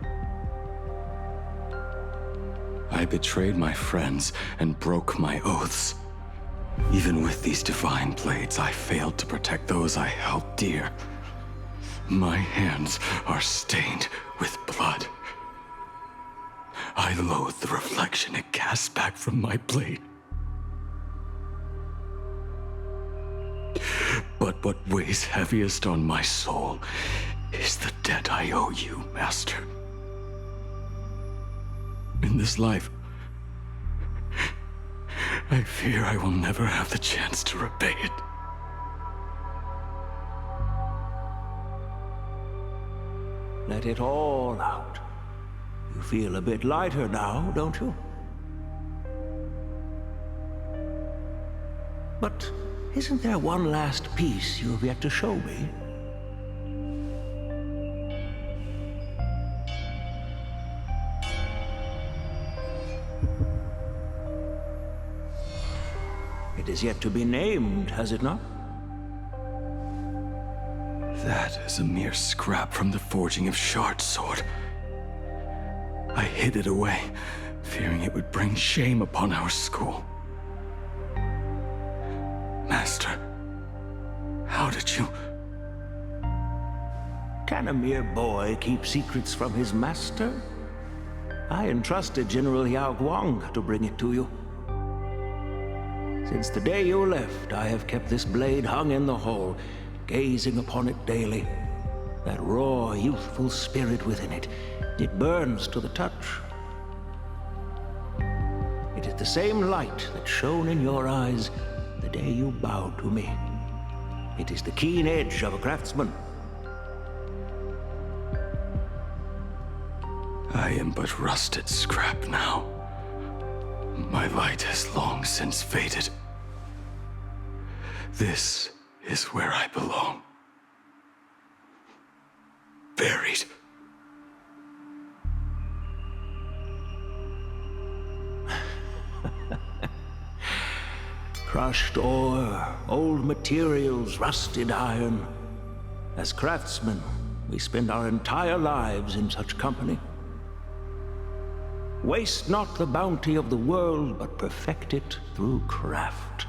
I betrayed my friends and broke my oaths. Even with these divine blades, I failed to protect those I held dear. My hands are stained with blood. I loathe the reflection it casts back from my blade. But what weighs heaviest on my soul is the debt I owe you, Master. In this life, I fear I will never have the chance to repay it. Let it all out. You feel a bit lighter now, don't you? But isn't there one last piece you have yet to show me? It is yet to be named, has it not? That is a mere scrap from the forging of Shard's sword. I hid it away, fearing it would bring shame upon our school. Master, how did you... Can a mere boy keep secrets from his master? I entrusted General Yao Guang to bring it to you. Since the day you left, I have kept this blade hung in the hall, gazing upon it daily. That raw, youthful spirit within it, it burns to the touch. It is the same light that shone in your eyes the day you bowed to me. It is the keen edge of a craftsman. I am but rusted scrap now. My light has long since faded. This is where I belong. Buried. Crushed ore, old materials, rusted iron. As craftsmen, we spend our entire lives in such company. Waste not the bounty of the world, but perfect it through craft.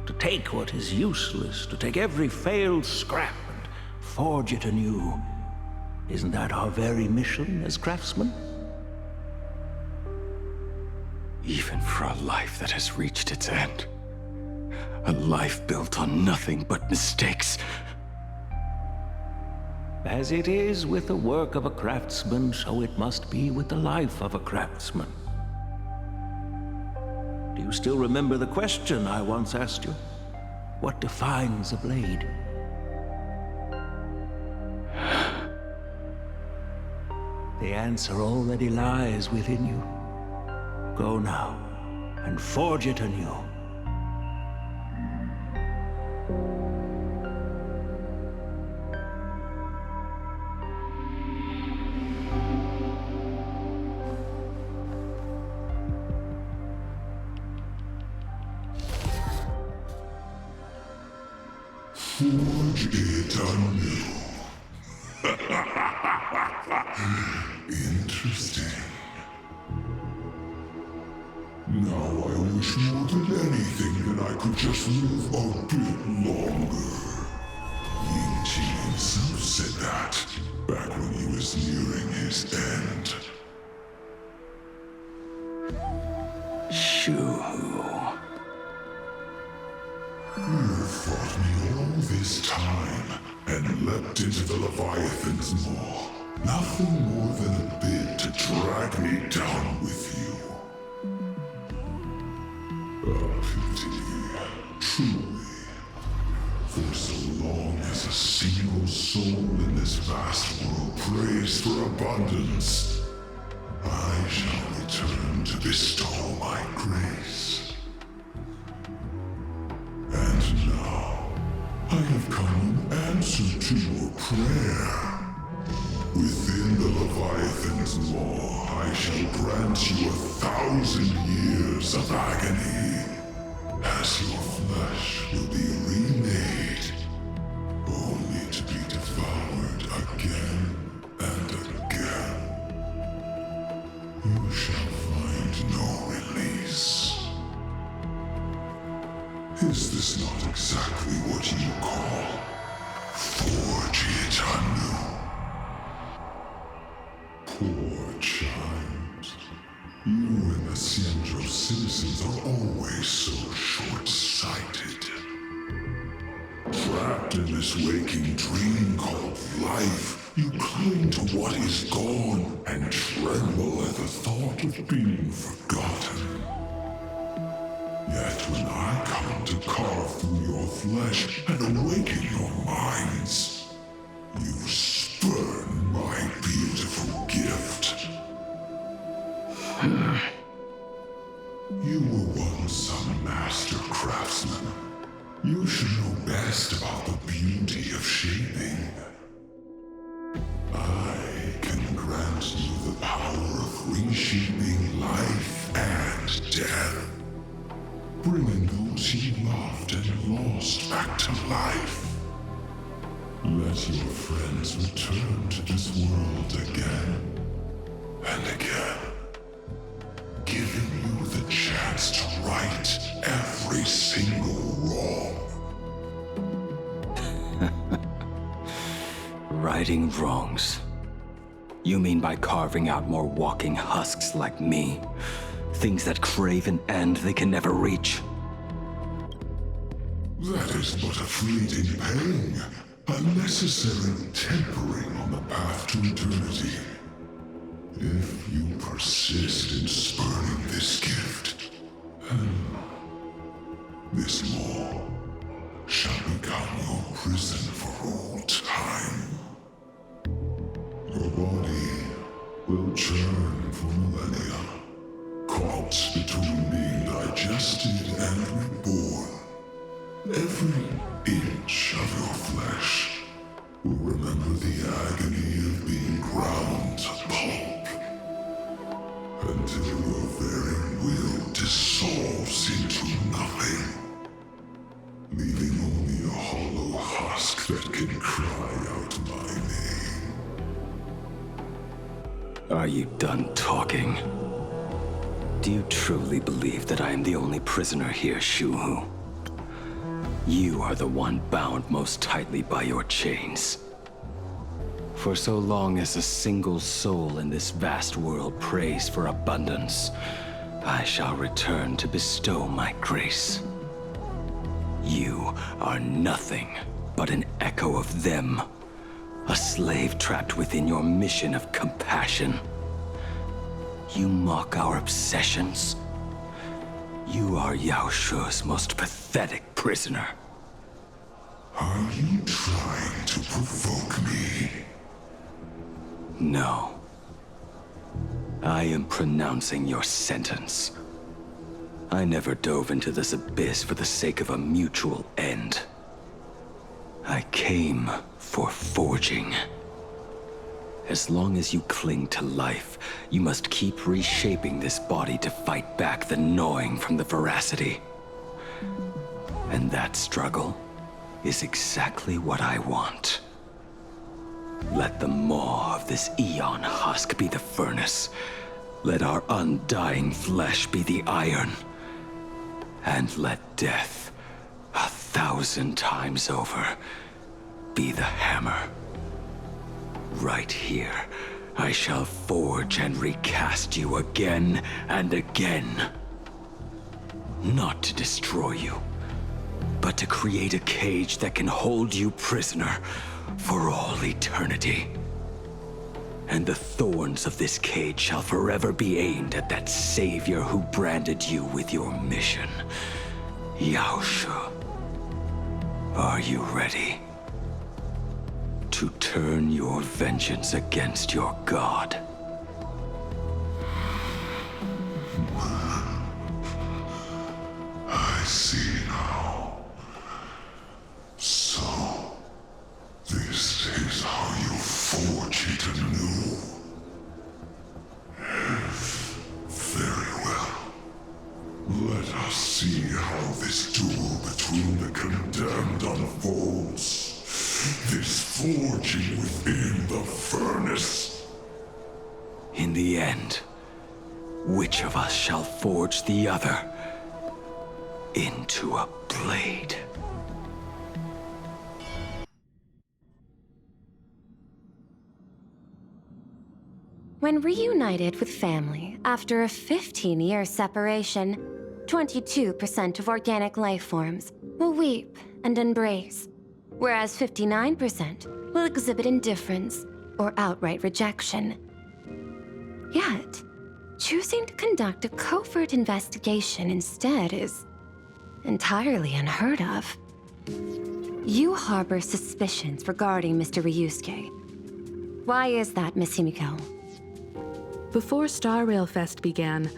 To take what is useless, to take every failed scrap and forge it anew. Isn't that our very mission as craftsmen? Even for a life that has reached its end. A life built on nothing but mistakes. As it is with the work of a craftsman, so it must be with the life of a craftsman. Do you still remember the question I once asked you? What defines a blade? The answer already lies within you. Go now, and forge it anew. Forge it anew. Interesting. Now I wish more than anything that I could just live a bit longer. Ying-Chi himself said that back when he was nearing his end. Shu-Hu. You fought me all this time and leapt into the Leviathan's maw. Nothing more than a bid to drag me down with you. A pity, truly. For so long as a single soul in this vast world prays for abundance, I shall return to bestow my grace. And now, I have come in answer to your prayer. Within the Leviathan's maw, I shall grant you 1,000 years of agony, as your flesh will be remade, only to be devoured again and again. You shall find no release. Is this not exactly what you call forge it anew? Poor child. You and the Xianzhou citizens are always so short-sighted. Trapped in this waking dream called life, you cling to what is gone and tremble at the thought of being forgotten. Yet when I come to carve through your flesh and awaken your minds, you spurn my beautiful gift. You were once a master craftsman. You should know best about the beauty of shaping. I can grant you the power of reshaping life and death, bringing those you loved and lost back to life. Let your friends return to this world again and again, giving you the chance to right every single wrong. Righting wrongs. You mean by carving out more walking husks like me? Things that crave an end they can never reach? That is but a fleeting pang, a necessary tempering on the path to eternity. If you persist in spurning this gift, this maw shall become your prison for all time. Your body will churn for millennia, caught between being digested and reborn. Every inch of your flesh will remember the agony of being ground to pulp, until your very will dissolves into nothing, leaving only a hollow husk that can cry out my name. Are you done talking? Do you truly believe that I am the only prisoner here, Shu-Hu? You are the one bound most tightly by your chains. For so long as a single soul in this vast world prays for abundance, I shall return to bestow my grace. You are nothing but an echo of them, a slave trapped within your mission of compassion. You mock our obsessions. You are Yao Shu's most pathetic prisoner. Are you trying to provoke me? No. I am pronouncing your sentence. I never dove into this abyss for the sake of a mutual end. I came for forging. As long as you cling to life, you must keep reshaping this body to fight back the gnawing from the veracity. And that struggle is exactly what I want. Let the maw of this Eon husk be the furnace. Let our undying flesh be the iron. And let death, 1,000 times over, be the hammer. Right here, I shall forge and recast you again and again. Not to destroy you, but to create a cage that can hold you prisoner for all eternity. And the thorns of this cage shall forever be aimed at that savior who branded you with your mission. Yaosha. Are you ready? To turn your vengeance against your god? I see now. So, this is how you forge it anew. Very well. Let us see how this duel between the condemned unfolds. This forging within the furnace. In the end, which of us shall forge the other into a blade? When reunited with family after a 15-year separation, 22% of organic life forms will weep and embrace, whereas 59% will exhibit indifference or outright rejection. Yet, choosing to conduct a covert investigation instead is entirely unheard of. You harbor suspicions regarding Mr. Ryusuke. Why is that, Miss Himiko? Before Star Rail Fest began,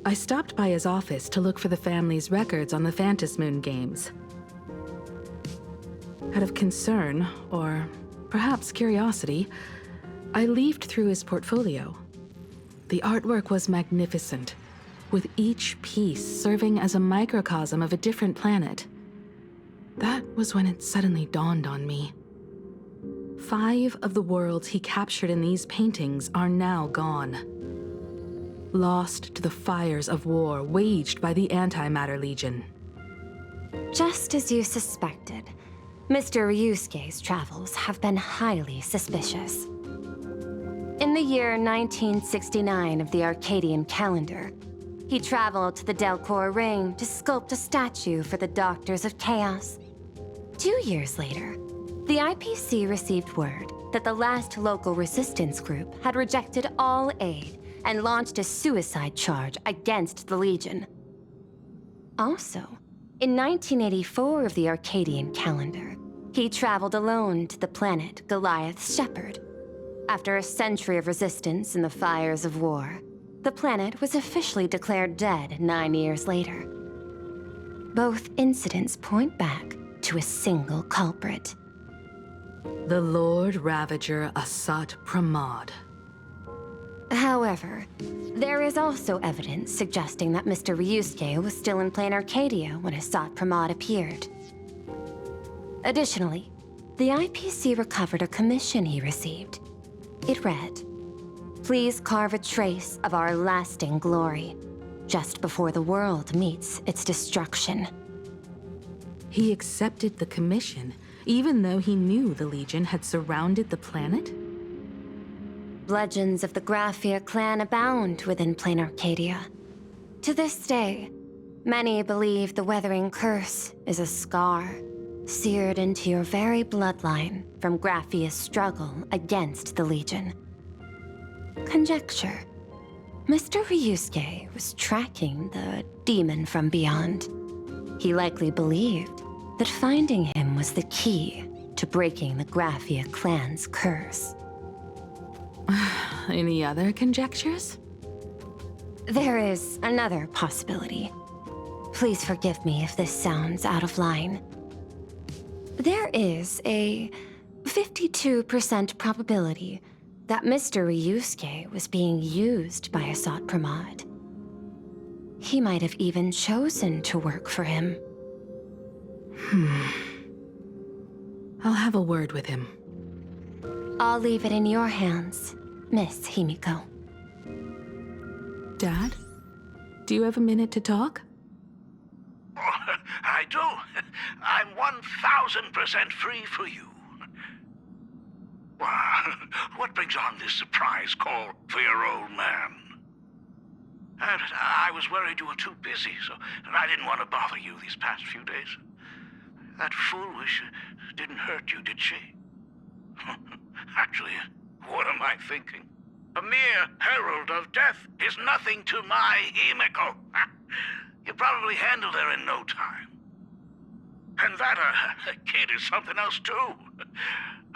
I stopped by his office to look for the family's records on the Phantom Moon games. Out of concern, or perhaps curiosity, I leafed through his portfolio. The artwork was magnificent, with each piece serving as a microcosm of a different planet. That was when it suddenly dawned on me. 5 of the worlds he captured in these paintings are now gone. Lost to the fires of war waged by the Antimatter Legion. Just as you suspected, Mr. Ryusuke's travels have been highly suspicious. In the year 1969 of the Arcadian calendar, he traveled to the Delcor Ring to sculpt a statue for the Doctors of Chaos. 2 years later, the IPC received word that the last local resistance group had rejected all aid and launched a suicide charge against the Legion. Also, in 1984 of the Arcadian calendar, he traveled alone to the planet Goliath's Shepherd. After a century of resistance in the fires of war, the planet was officially declared dead 9 years later. Both incidents point back to a single culprit. The Lord Ravager Asat Pramod. However, there is also evidence suggesting that Mr. Ryusuke was still in plain Arcadia when Asat Pramod appeared. Additionally, the IPC recovered a commission he received. It read, "Please carve a trace of our lasting glory, just before the world meets its destruction." He accepted the commission, even though he knew the Legion had surrounded the planet? Legends of the Graphia clan abound within plain Arcadia. To this day, many believe the Weathering Curse is a scar seared into your very bloodline from Graphia's struggle against the Legion. Conjecture. Mr. Ryusuke was tracking the demon from beyond. He likely believed that finding him was the key to breaking the Graphia clan's curse. Any other conjectures? There is another possibility. Please forgive me if this sounds out of line. There is a 52% probability that Mr. Ryusuke was being used by Asat Pramod. He might have even chosen to work for him. He might have even chosen to work for him. have a word with him. I'll leave it in your hands, Miss Himiko. Dad, do you have a minute to talk? I do. I'm 1,000% free for you. What brings on this surprise call for your old man? I was worried you were too busy, so I didn't want to bother you these past few days. That foolish didn't hurt you, did she? Actually, what am I thinking? A mere herald of death is nothing to my Himiko. You probably handled her in no time. And that kid is something else too.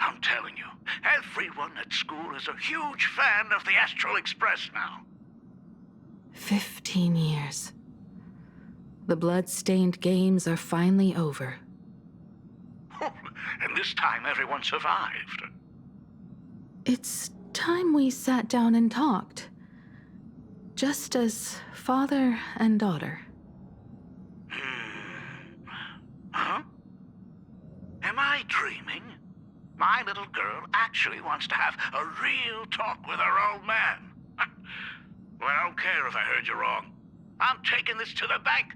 I'm telling you, everyone at school is a huge fan of the Astral Express now. 15 years. The blood-stained games are finally over. And this time everyone survived. It's time we sat down and talked. Just as father and daughter. Huh? Am I dreaming? My little girl actually wants to have a real talk with her old man. Well, I don't care if I heard you wrong. I'm taking this to the bank.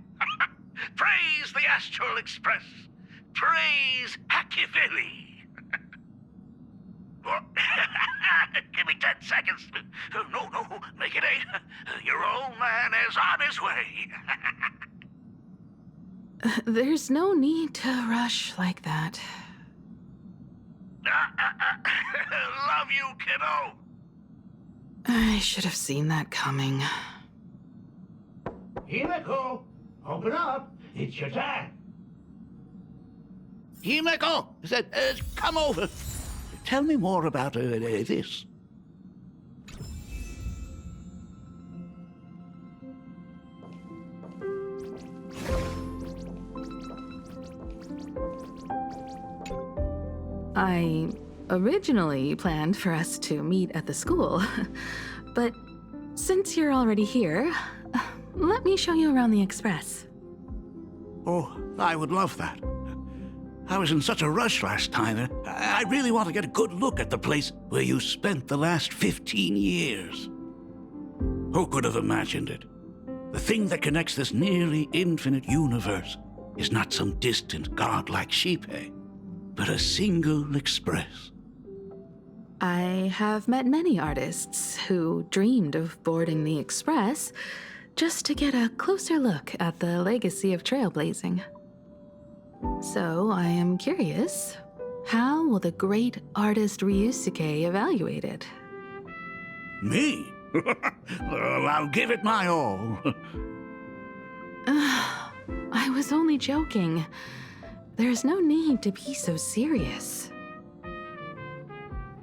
Praise the Astral Express. Praise Hackivili. Give me 10 seconds. No, make it 8. Your old man is on his way. There's no need to rush like that. Love you, kiddo. I should have seen that coming. Himiko, open up. It's your time. Himiko, come over. Tell me more about this. I originally planned for us to meet at the school, but since you're already here, let me show you around the Express. Oh, I would love that. I was in such a rush last time. I really want to get a good look at the place where you spent the last 15 years. Who could have imagined it? The thing that connects this nearly infinite universe is not some distant godlike Shipe, but a single express. I have met many artists who dreamed of boarding the Express just to get a closer look at the legacy of trailblazing. So I am curious, how will the great artist Ryusuke evaluate it? Me? Well, I'll give it my all. I was only joking. There's no need to be so serious.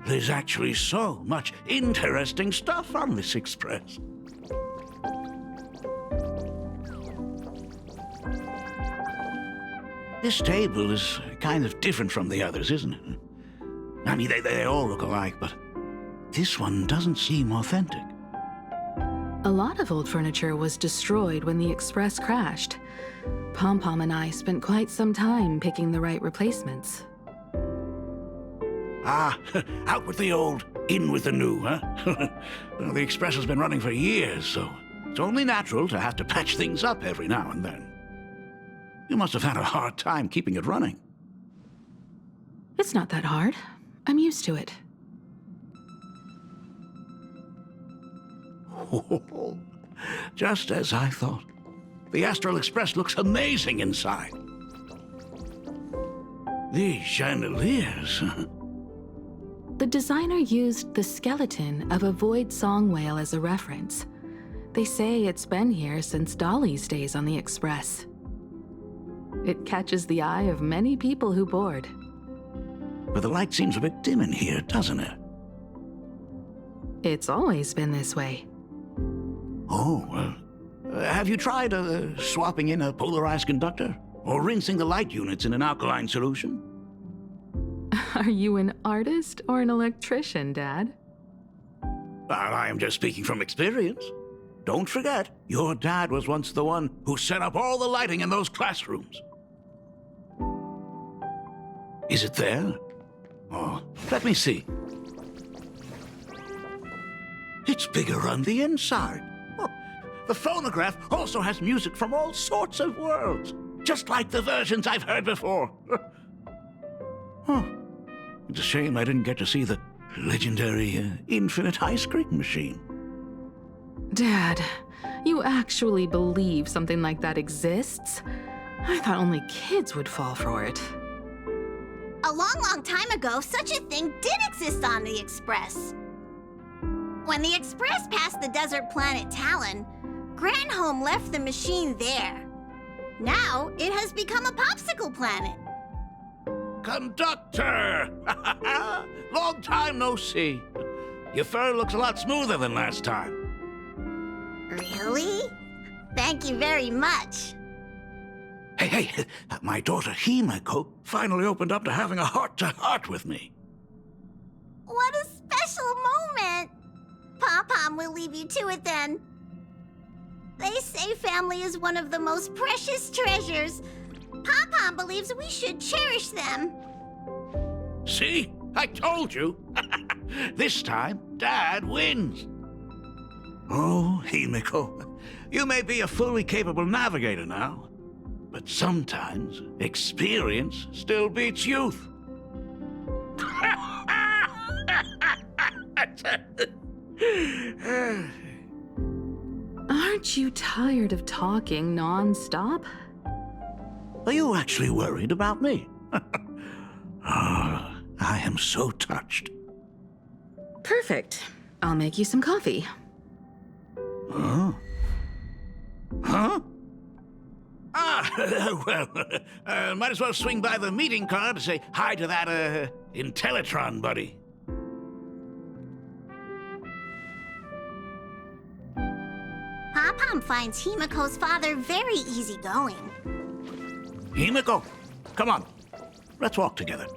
There's actually so much interesting stuff on this express. This table is kind of different from the others, isn't it? I mean, they all look alike, but this one doesn't seem authentic. A lot of old furniture was destroyed when the Express crashed. Pom-Pom and I spent quite some time picking the right replacements. Out with the old, in with the new, huh? Well, the Express has been running for years, so it's only natural to have to patch things up every now and then. You must have had a hard time keeping it running. It's not that hard. I'm used to it. Just as I thought. The Astral Express looks amazing inside. These chandeliers. The designer used the skeleton of a void song whale as a reference. They say it's been here since Dolly's days on the Express. It catches the eye of many people who board. But the light seems a bit dim in here, doesn't it? It's always been this way. Oh, well. Have you tried swapping in a polarized conductor? Or rinsing the light units in an alkaline solution? Are you an artist or an electrician, Dad? I am just speaking from experience. Don't forget, your dad was once the one who set up all the lighting in those classrooms. Is it there? Oh, let me see. It's bigger on the inside. Oh, the phonograph also has music from all sorts of worlds, just like the versions I've heard before. Oh, it's a shame I didn't get to see the legendary infinite ice cream machine. Dad, you actually believe something like that exists? I thought only kids would fall for it. A long time ago, such a thing did exist on the Express. When the Express passed the desert planet Talon, Granholm left the machine there. Now, it has become a popsicle planet. Conductor! Long time no see. Your fur looks a lot smoother than last time. Really? Thank you very much. Hey, my daughter Himeko finally opened up to having a heart-to-heart with me. What a special moment! Pom-Pom will leave you to it then. They say family is one of the most precious treasures. Pom-Pom believes we should cherish them. See? I told you. This time, Dad wins. Oh, Himeko, you may be a fully capable navigator now, but sometimes experience still beats youth. Aren't you tired of talking non-stop? Are you actually worried about me? I am so touched. Perfect. I'll make you some coffee. Huh? Huh? Well, might as well swing by the meeting car to say hi to that, Intellitron buddy. Pom-Pom finds Himeko's father very easygoing. Himeko, come on. Let's walk together.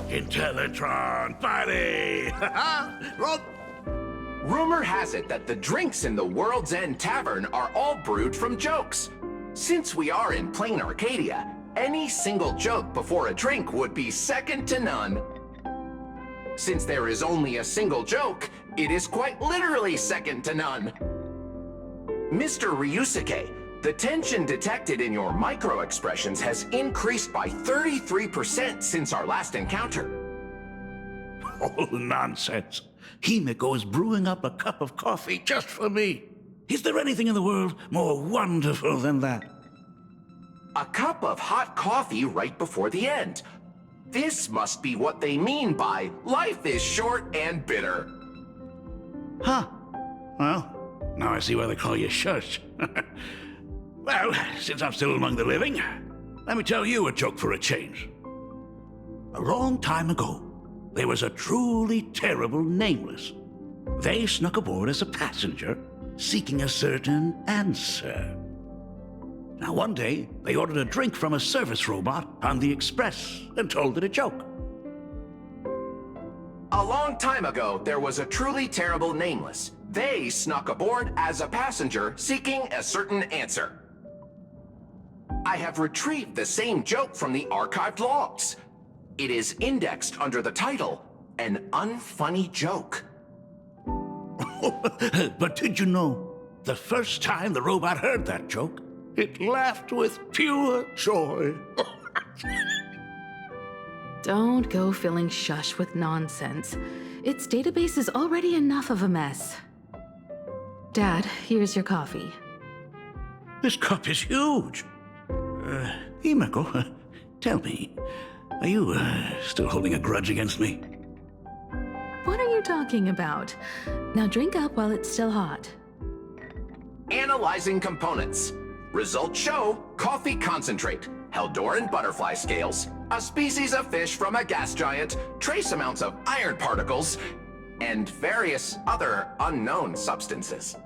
Intellitron buddy! Rumor has it that the drinks in the World's End Tavern are all brewed from jokes. Since we are in plain Arcadia, any single joke before a drink would be second to none. Since there is only a single joke, it is quite literally second to none. Mr. Ryusuke, the tension detected in your micro-expressions has increased by 33% since our last encounter. Oh, nonsense. Himeko is brewing up a cup of coffee just for me. Is there anything in the world more wonderful than that? A cup of hot coffee right before the end. This must be what they mean by life is short and bitter. Huh. Well, now I see why they call you Shush. Well, since I'm still among the living, let me tell you a joke for a change. A long time ago, there was a truly terrible nameless. They snuck aboard as a passenger, seeking a certain answer. Now, one day, they ordered a drink from a service robot on the Express and told it a joke. A long time ago, there was a truly terrible nameless. They snuck aboard as a passenger, seeking a certain answer. I have retrieved the same joke from the archived logs. It is indexed under the title, An Unfunny Joke. But did you know, the first time the robot heard that joke, it laughed with pure joy. Don't go filling Shush with nonsense. Its database is already enough of a mess. Dad, here's your coffee. This cup is huge. Himeko, tell me, are you still holding a grudge against me? What are you talking about? Now drink up while it's still hot. Analyzing components. Results show coffee concentrate, Heldoran butterfly scales, a species of fish from a gas giant, trace amounts of iron particles, and various other unknown substances.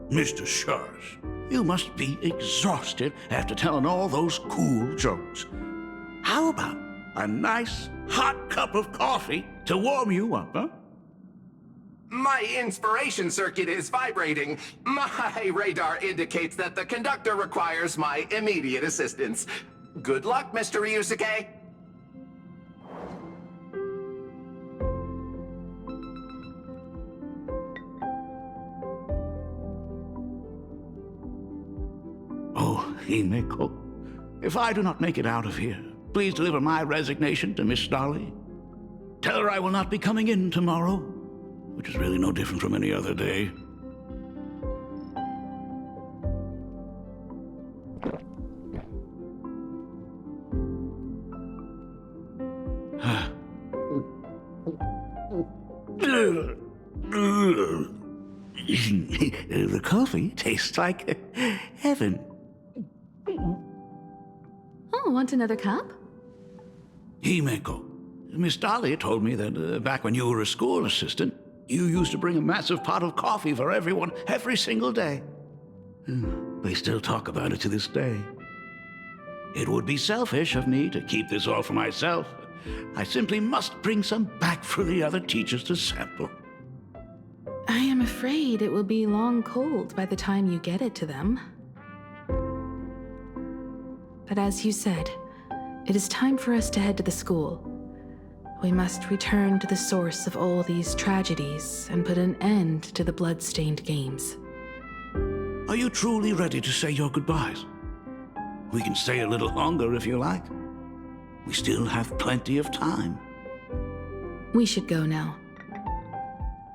Mr. Shush, you must be exhausted after telling all those cool jokes. How about a nice hot cup of coffee to warm you up, huh? My inspiration circuit is vibrating. My radar indicates that the conductor requires my immediate assistance. Good luck, Mr. Ryusuke. Oh, Himeko, if I do not make it out of here, please deliver my resignation to Miss Dolly. Tell her I will not be coming in tomorrow, which is really no different from any other day. The coffee tastes like heaven. Oh, want another cup? Himeko, Miss Dolly told me that back when you were a school assistant, you used to bring a massive pot of coffee for everyone every single day. They still talk about it to this day. It would be selfish of me to keep this all for myself. I simply must bring some back for the other teachers to sample. I am afraid it will be long cold by the time you get it to them. But as you said, it is time for us to head to the school. We must return to the source of all these tragedies and put an end to the blood-stained games. Are you truly ready to say your goodbyes? We can stay a little longer if you like. We still have plenty of time. We should go now.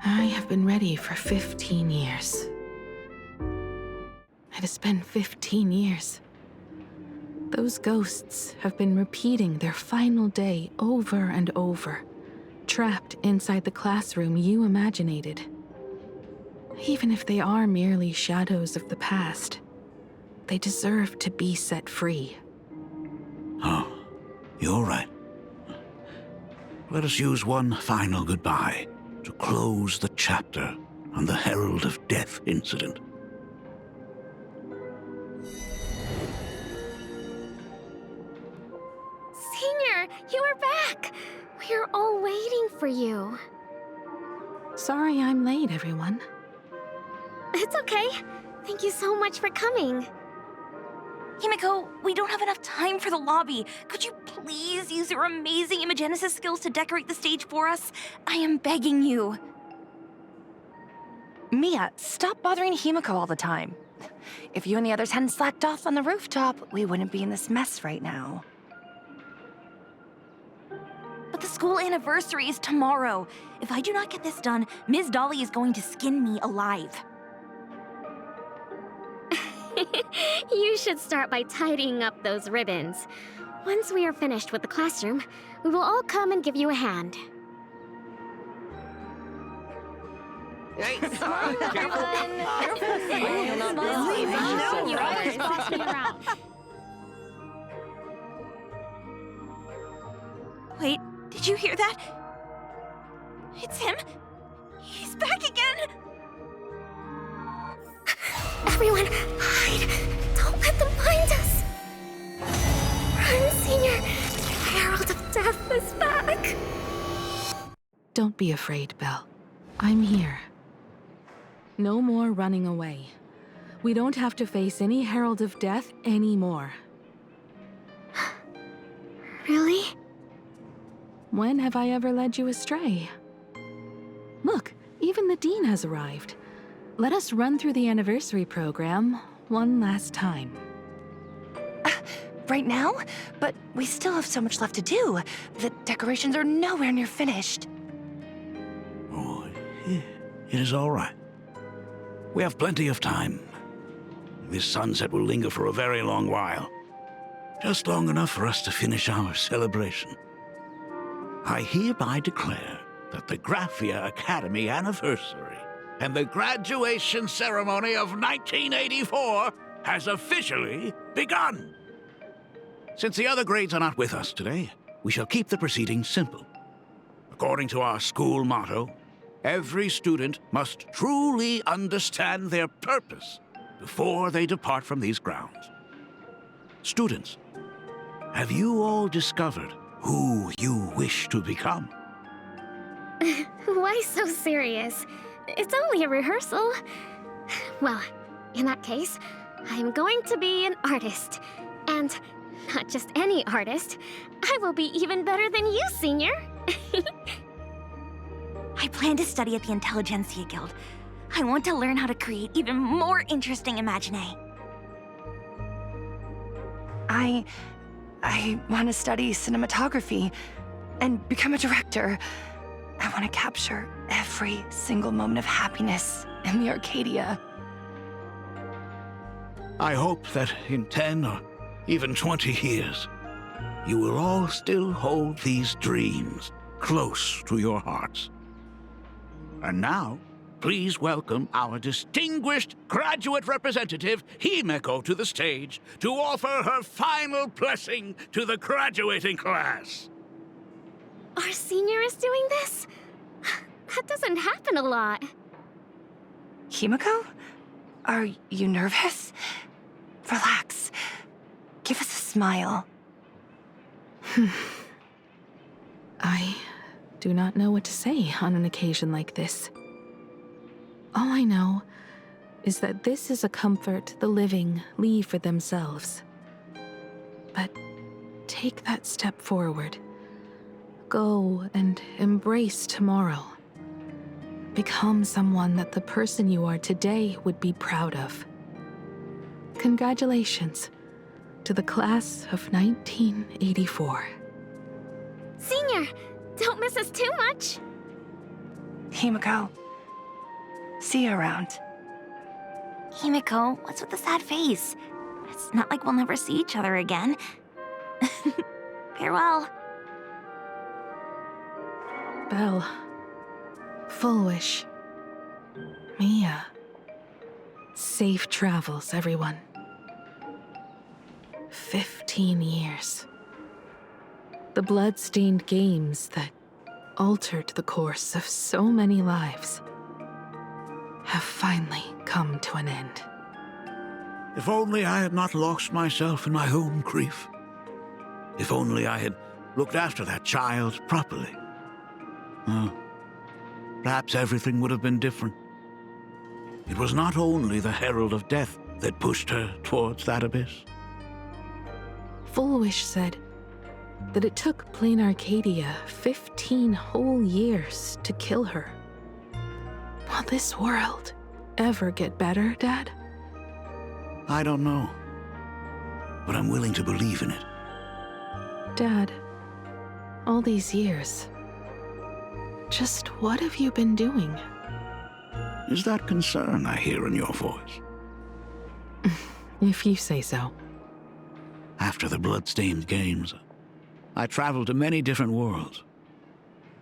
I have been ready for 15 years. It has been 15 years. Those ghosts have been repeating their final day over and over, trapped inside the classroom you imaginated. Even if they are merely shadows of the past, they deserve to be set free. Oh, you're right. Let us use one final goodbye to close the chapter on the Herald of Death incident. Senior, you are back! We are all waiting for you. Sorry I'm late, everyone. It's okay. Thank you so much for coming. Himeko, we don't have enough time for the lobby. Could you please use your amazing Imagenesis skills to decorate the stage for us? I am begging you. Mia, stop bothering Himeko all the time. If you and the others hadn't slacked off on the rooftop, we wouldn't be in this mess right now. But the school anniversary is tomorrow. If I do not get this done, Ms. Dolly is going to skin me alive. You should start by tidying up those ribbons. Once we are finished with the classroom, we will all come and give you a hand. Hey, Smile, careful. everyone. Smile. You always boss me around. Wait, did you hear that? It's him. He's back again. Everyone, hide! Don't let them find us! Run, Senior! The Herald of Death is back! Don't be afraid, Belle. I'm here. No more running away. We don't have to face any Herald of Death anymore. Really? When have I ever led you astray? Look, even the Dean has arrived. Let us run through the anniversary program one last time. Right now? But we still have so much left to do. The decorations are nowhere near finished. Oh, it is all right. We have plenty of time. This sunset will linger for a very long while. Just long enough for us to finish our celebration. I hereby declare that the Graphia Academy anniversary and the graduation ceremony of 1984 has officially begun. Since the other grades are not with us today, we shall keep the proceedings simple. According to our school motto, every student must truly understand their purpose before they depart from these grounds. Students, have you all discovered who you wish to become? Why so serious? it's only a rehearsal. Well, in that case, I'm going to be an artist. And not just any artist. I will be even better than you, Senior. I plan to study at the Intelligentsia Guild. I want to learn how to create even more interesting imaginae. I want to study cinematography and become a director. I want to capture every single moment of happiness in the Arcadia. I hope that in 10 or even 20 years, you will all still hold these dreams close to your hearts. And now, please welcome our distinguished graduate representative, Himeko, to the stage to offer her final blessing to the graduating class. Our senior is doing this? That doesn't happen a lot. Himeko? Are you nervous? Relax. Give us a smile. I do not know what to say on an occasion like this. All I know is that this is a comfort the living leave for themselves. But take that step forward. Go and embrace tomorrow. Become someone that the person you are today would be proud of. Congratulations to the class of 1984. Senior, don't miss us too much. Himeko, see you around. Himeko, what's with the sad face? It's not like we'll never see each other again. Farewell. Belle, Full Wish, Mia. Safe travels, everyone. 15 years. The blood-stained games that altered the course of so many lives have finally come to an end. If only I had not lost myself in my own grief. If only I had looked after that child properly. Well, perhaps everything would have been different. It was not only the herald of death that pushed her towards that abyss. Full Wish said that it took Plain Arcadia 15 whole years to kill her. Will this world ever get better, Dad? I don't know, but I'm willing to believe in it. Dad, all these years, just what have you been doing? Is that concern I hear in your voice? If you say so. After the blood-stained games, I traveled to many different worlds.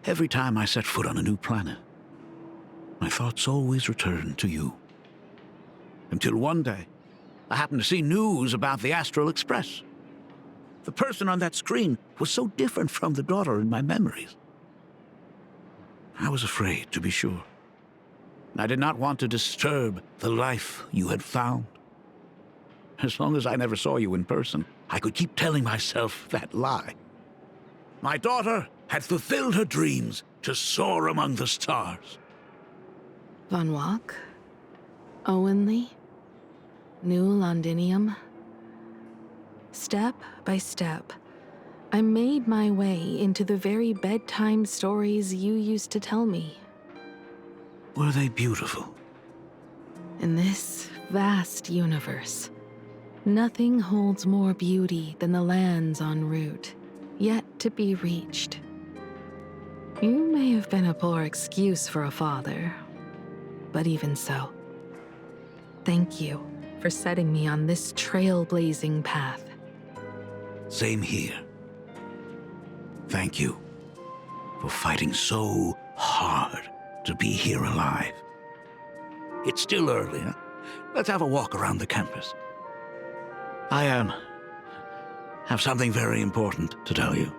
Every time I set foot on a new planet, my thoughts always returned to you. Until one day, I happened to see news about the Astral Express. The person on that screen was so different from the daughter in my memories. I was afraid, to be sure. I did not want to disturb the life you had found. As long as I never saw you in person, I could keep telling myself that lie. My daughter had fulfilled her dreams to soar among the stars. Von Walk? Owenly? New Londinium? Step by step, I made my way into the very bedtime stories you used to tell me. Were they beautiful? In this vast universe, nothing holds more beauty than the lands en route, yet to be reached. You may have been a poor excuse for a father, but even so, thank you for setting me on this trailblazing path. Same here. Thank you for fighting so hard to be here alive. It's still early, huh? Let's have a walk around the campus. I have something very important to tell you.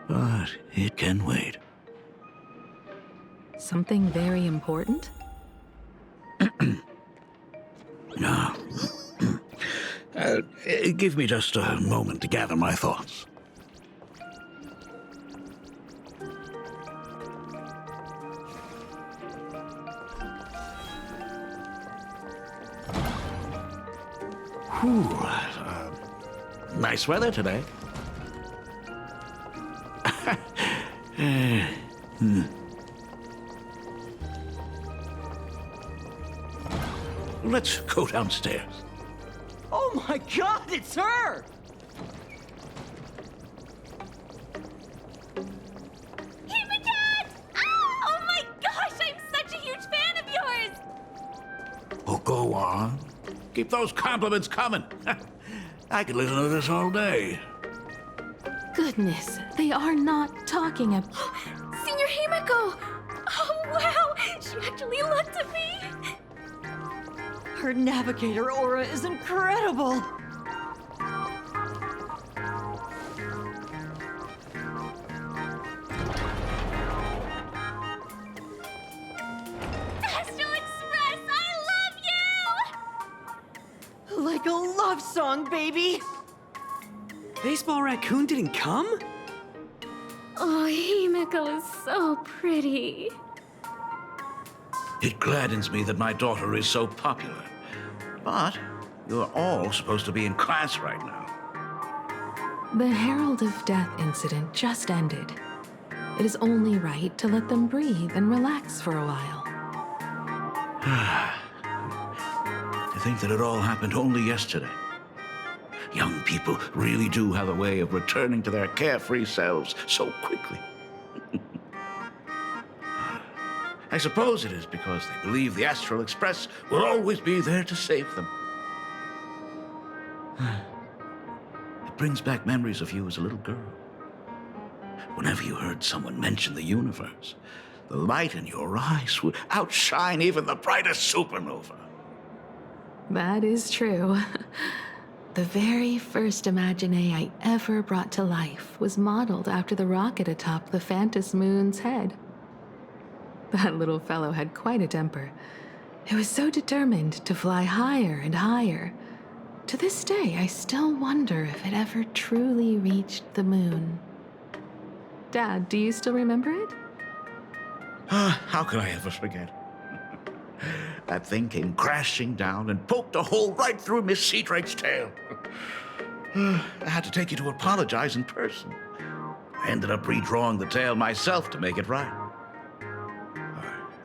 But it can wait. Something very important? No. Give me just a moment to gather my thoughts. Nice weather today. Let's go downstairs. Oh my god, it's her! Oh my gosh, I'm such a huge fan of yours! Oh, go on. Keep those compliments coming. I could listen to this all day. Goodness, they are not talking about... Senior Himeko! Oh wow, she actually looked at me! Her navigator aura is incredible! Astral Express, I love you! Like a love song, baby! Baseball Raccoon didn't come? Oh, Himeko is so pretty. It gladdens me that my daughter is so popular. But you're all supposed to be in class right now. The Herald of Death incident just ended. It is only right to let them breathe and relax for a while. To think that it all happened only yesterday. Young people really do have a way of returning to their carefree selves so quickly. I suppose it is because they believe the Astral Express will always be there to save them. It brings back memories of you as a little girl. Whenever you heard someone mention the universe, the light in your eyes would outshine even the brightest supernova. That is true. The very first Imagine I ever brought to life was modeled after the rocket atop the Phantom Moon's head. That little fellow had quite a temper. It was so determined to fly higher and higher. To this day, I still wonder if it ever truly reached the moon. Dad, do you still remember it? How could I ever forget? That thing came crashing down and poked a hole right through Miss Seadrake's tail. I had to take you to apologize in person. I ended up redrawing the tail myself to make it right.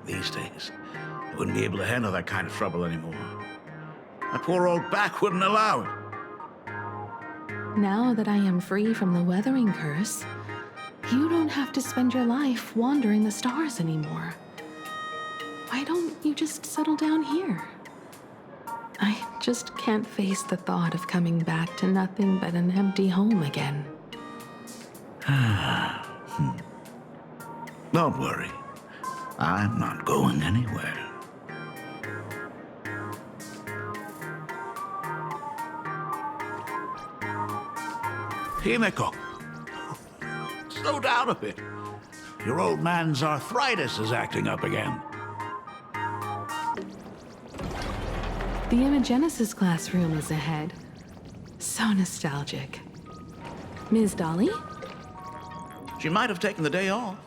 These days, I wouldn't be able to handle that kind of trouble anymore. My poor old back wouldn't allow it. Now that I am free from the weathering curse, you don't have to spend your life wandering the stars anymore. Why don't you just settle down here? I just can't face the thought of coming back to nothing but an empty home again. Don't worry. I'm not going anywhere. Himeko, slow down a bit. Your old man's arthritis is acting up again. The Imagenesis classroom is ahead. So nostalgic. Ms. Dolly? She might have taken the day off.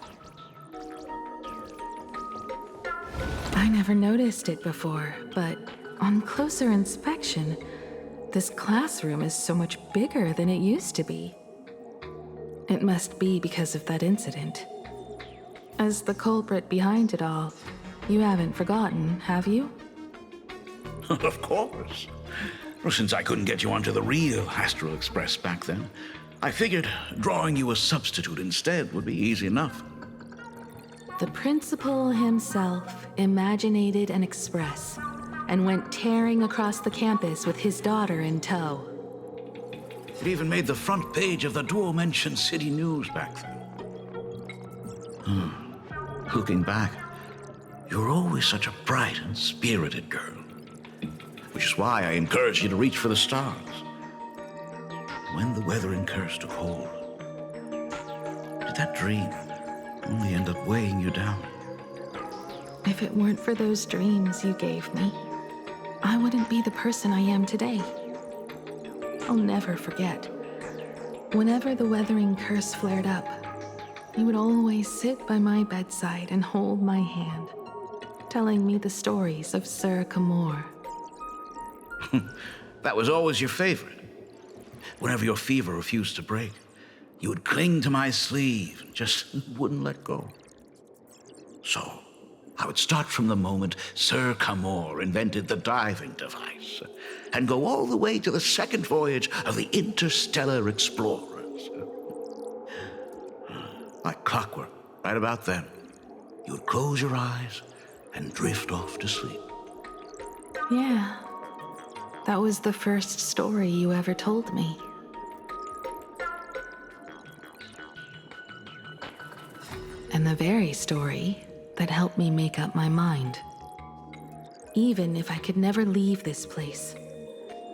I never noticed it before, but on closer inspection, this classroom is so much bigger than it used to be. It must be because of that incident. As the culprit behind it all, you haven't forgotten, have you? Of course. Well, since I couldn't get you onto the real Astral Express back then, I figured drawing you a substitute instead would be easy enough. The principal himself imaginated an express and went tearing across the campus with his daughter in tow. It even made the front page of the Duo-Mention City News back then. Looking back, you were always such a bright and spirited girl. Which is why I encourage you to reach for the stars. When the weathering curse took hold, did that dream only end up weighing you down? If it weren't for those dreams you gave me, I wouldn't be the person I am today. I'll never forget. Whenever the weathering curse flared up, you would always sit by my bedside and hold my hand, telling me the stories of Sir Kamor. That was always your favorite. Whenever your fever refused to break, you would cling to my sleeve and just wouldn't let go. So, I would start from the moment Sir Camor invented the diving device and go all the way to the second voyage of the interstellar explorers. Like clockwork, right about then, you would close your eyes and drift off to sleep. Yeah. That was the first story you ever told me. And the very story that helped me make up my mind. Even if I could never leave this place,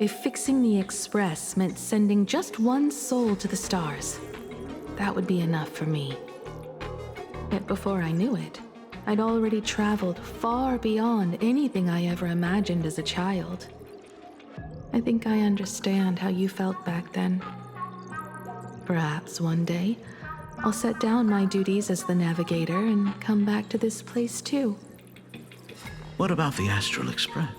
if fixing the Express meant sending just one soul to the stars, that would be enough for me. Yet before I knew it, I'd already traveled far beyond anything I ever imagined as a child. I think I understand how you felt back then. Perhaps one day, I'll set down my duties as the navigator and come back to this place too. What about the Astral Express?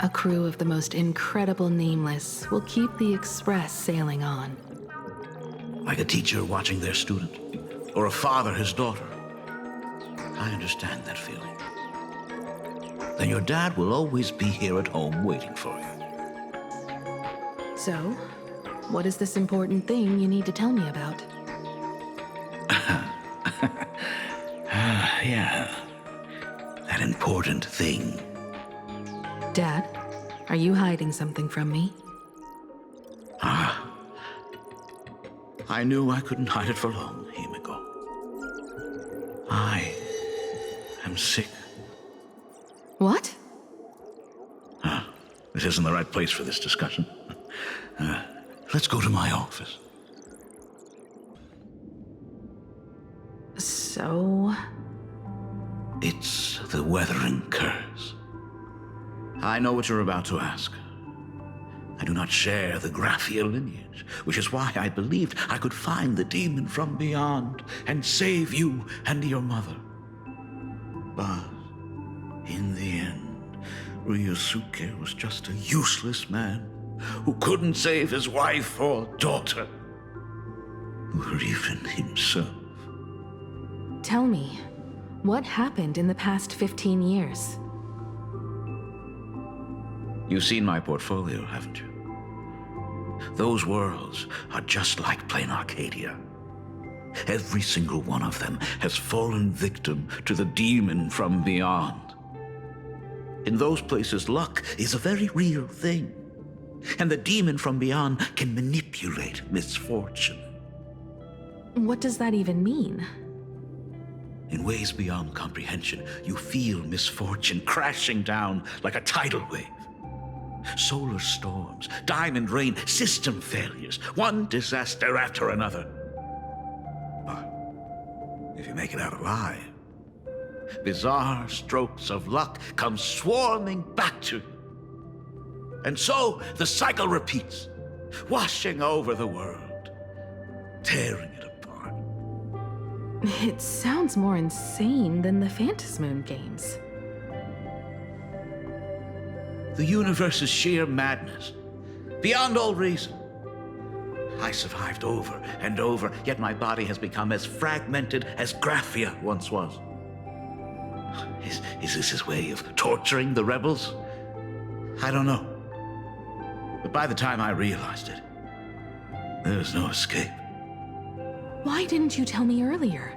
A crew of the most incredible nameless will keep the Express sailing on. Like a teacher watching their student, or a father his daughter. I understand that feeling. Then your dad will always be here at home waiting for you. So, what is this important thing you need to tell me about? Yeah. That important thing. Dad, are you hiding something from me? I knew I couldn't hide it for long, Himiko. I am sick. What? This isn't the right place for this discussion. Let's go to my office. So? It's the Weathering Curse. I know what you're about to ask. I do not share the Graphia lineage, which is why I believed I could find the demon from beyond and save you and your mother. But in the end, Ryusuke was just a useless man who couldn't save his wife or daughter, or even himself. Tell me, what happened in the past 15 years? You've seen my portfolio, haven't you? Those worlds are just like plain Arcadia. Every single one of them has fallen victim to the demon from beyond. In those places, luck is a very real thing, and the demon from beyond can manipulate misfortune. What does that even mean? In ways beyond comprehension, you feel misfortune crashing down like a tidal wave. Solar storms, diamond rain, system failures, one disaster after another. But if you make it out alive, bizarre strokes of luck come swarming back to you. And so the cycle repeats, washing over the world, tearing it apart. It sounds more insane than the Phantasmoon games. The universe is sheer madness, beyond all reason. I survived over and over, yet my body has become as fragmented as Graphia once was. Is this his way of torturing the rebels? I don't know. But by the time I realized it, there was no escape. Why didn't you tell me earlier?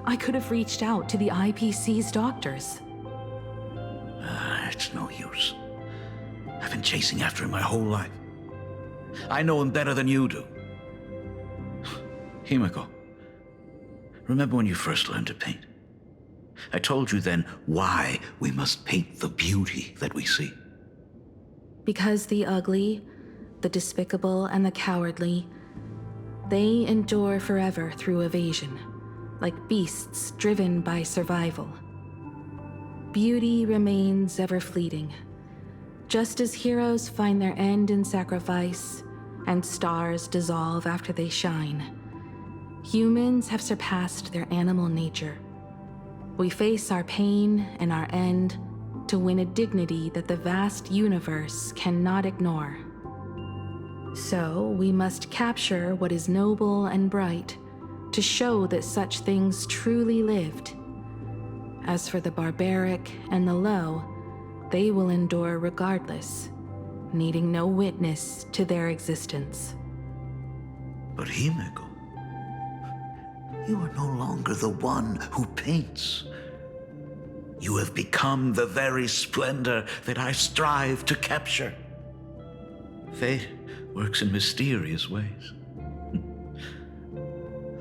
I could have reached out to the IPC's doctors. It's no use. I've been chasing after him my whole life. I know him better than you do. Himiko, remember when you first learned to paint? I told you then why we must paint the beauty that we see. Because the ugly, the despicable, and the cowardly, they endure forever through evasion, like beasts driven by survival. Beauty remains ever fleeting. Just as heroes find their end in sacrifice, and stars dissolve after they shine, humans have surpassed their animal nature. We face our pain and our end to win a dignity that the vast universe cannot ignore. So we must capture what is noble and bright to show that such things truly lived. As for the barbaric and the low, they will endure regardless, needing no witness to their existence. But Himeko, you are no longer the one who paints. You have become the very splendor that I strive to capture. Fate works in mysterious ways.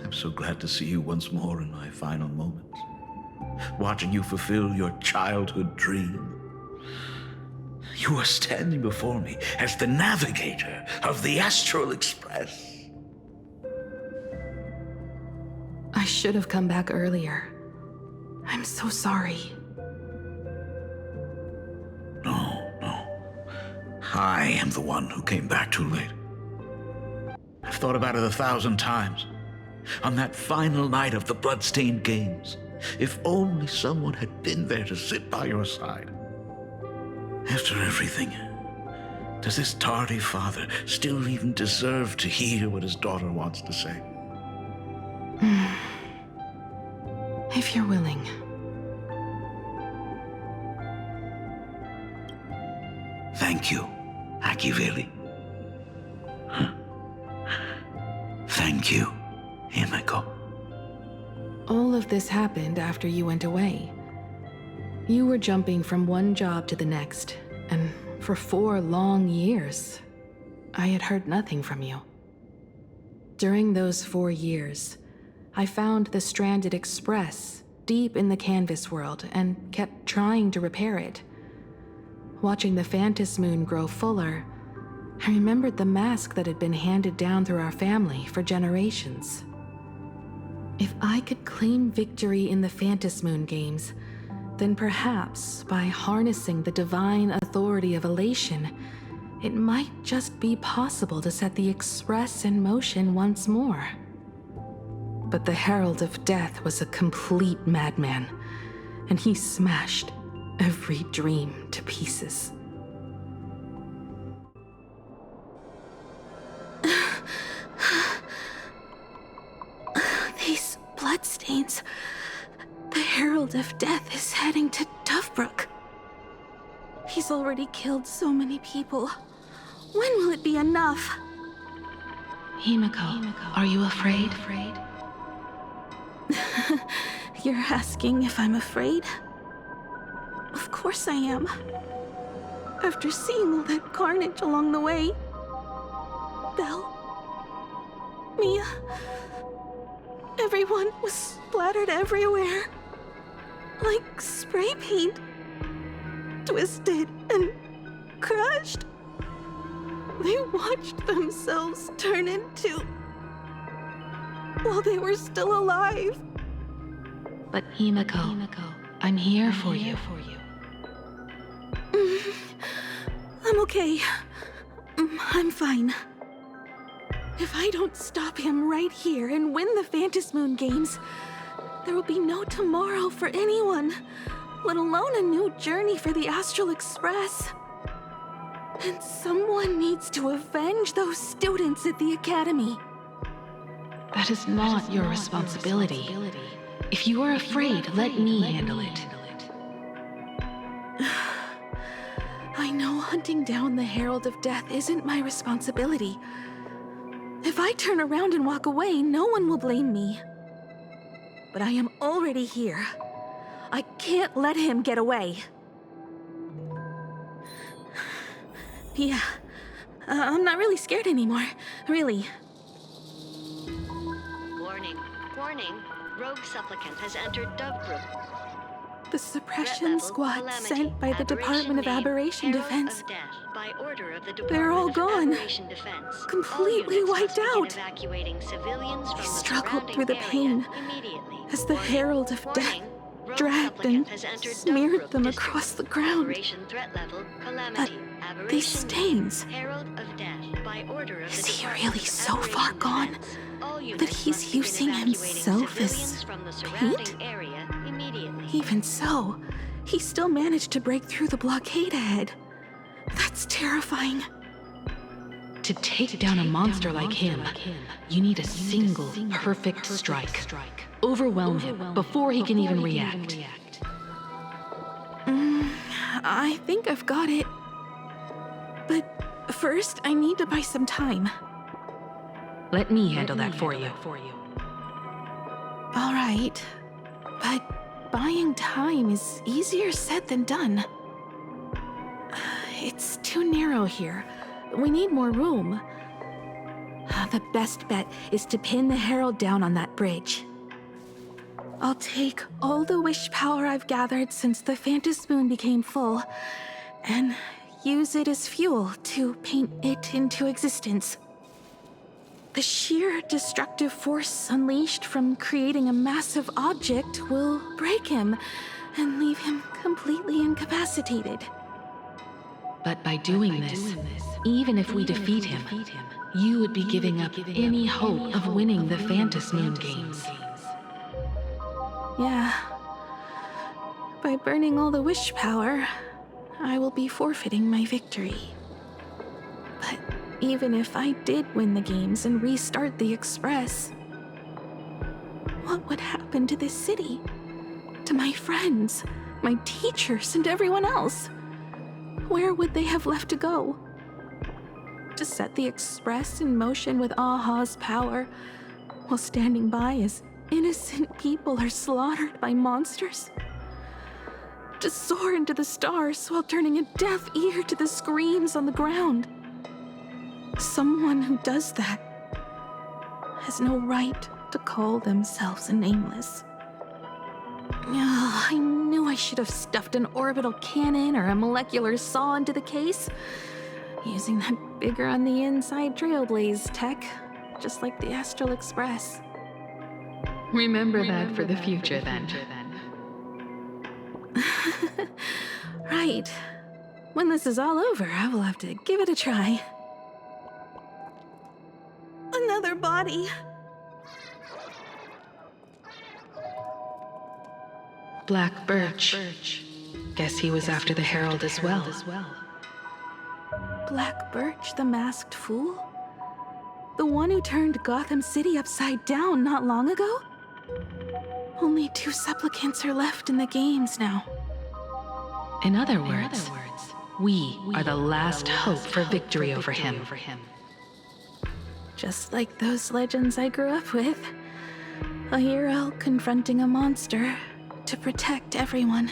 I'm so glad to see you once more in my final moments, watching you fulfill your childhood dream. You are standing before me as the navigator of the Astral Express. I should have come back earlier. I'm so sorry. No. I am the one who came back too late. I've thought about it 1,000 times. On that final night of the Bloodstained Games, if only someone had been there to sit by your side. After everything, does this tardy father still even deserve to hear what his daughter wants to say? If you're willing. Thank you, Akiveli. Thank you, Himeko. All of this happened after you went away. You were jumping from one job to the next, and for 4 long years, I had heard nothing from you. During those 4 years, I found the stranded Express deep in the canvas world and kept trying to repair it. Watching the Phantom Moon grow fuller, I remembered the mask that had been handed down through our family for generations. If I could claim victory in the Phantom Moon games, then perhaps by harnessing the divine authority of elation, it might just be possible to set the Express in motion once more. But the Herald of Death was a complete madman, and he smashed every dream to pieces. These bloodstains. The Herald of Death is heading to Dovebrook. He's already killed so many people. When will it be enough? Himeko, are you afraid? You're asking if I'm afraid? Of course I am. After seeing all that carnage along the way. Belle, Mia, everyone was splattered everywhere. Like spray paint. Twisted and crushed. They watched themselves turn into... while they were still alive. But Himeko, I'm here for you. I'm okay. I'm fine. If I don't stop him right here and win the Phantom Moon games, there will be no tomorrow for anyone, let alone a new journey for the Astral Express. And someone needs to avenge those students at the Academy. That is not your responsibility. If you are afraid, let me handle it. I know hunting down the Herald of Death isn't my responsibility. If I turn around and walk away, no one will blame me. But I am already here. I can't let him get away. Yeah, I'm not really scared anymore, really. Warning. Rogue supplicant has entered Dovebrook. The suppression squad sent by the Department of Aberration Defense. They're all gone. Completely wiped out. He struggled through the pain as the Herald of Death dragged and smeared them across the ground. But these stains... Is he really so far gone that he's using himself as paint? Even so, he still managed to break through the blockade ahead. That's terrifying. To take down a monster like him, you need a single perfect strike. Overwhelm him before he can even react. I think I've got it. But first, I need to buy some time. Let me handle that for you. All right, but buying time is easier said than done. It's too narrow here. We need more room. The best bet is to pin the Herald down on that bridge. I'll take all the wish power I've gathered since the Phantom Moon became full, and use it as fuel to paint it into existence. The sheer destructive force unleashed from creating a massive object will break him and leave him completely incapacitated. But by doing this, even if we defeat him, you would be giving up any hope of winning the Phantom Moon games. Yeah. By burning all the wish power, I will be forfeiting my victory. But even if I did win the games and restart the Express, what would happen to this city? To my friends, my teachers, and everyone else? Where would they have left to go? To set the Express in motion with Aha's power, while standing by as innocent people are slaughtered by monsters? To soar into the stars while turning a deaf ear to the screams on the ground? Someone who does that has no right to call themselves a nameless. I knew I should have stuffed an orbital cannon or a molecular saw into the case, using that bigger on the inside Trailblaze tech, just like the Astral Express. Remember that for the future, then. Right. When this is all over, I will have to give it a try. Another body. Black Birch. Guess he was after the Herald as well. Black Birch, the masked fool? The one who turned Gotham City upside down not long ago? Only 2 supplicants are left in the games now. In other words, we are the last hope for victory over him. Just like those legends I grew up with. A hero confronting a monster to protect everyone.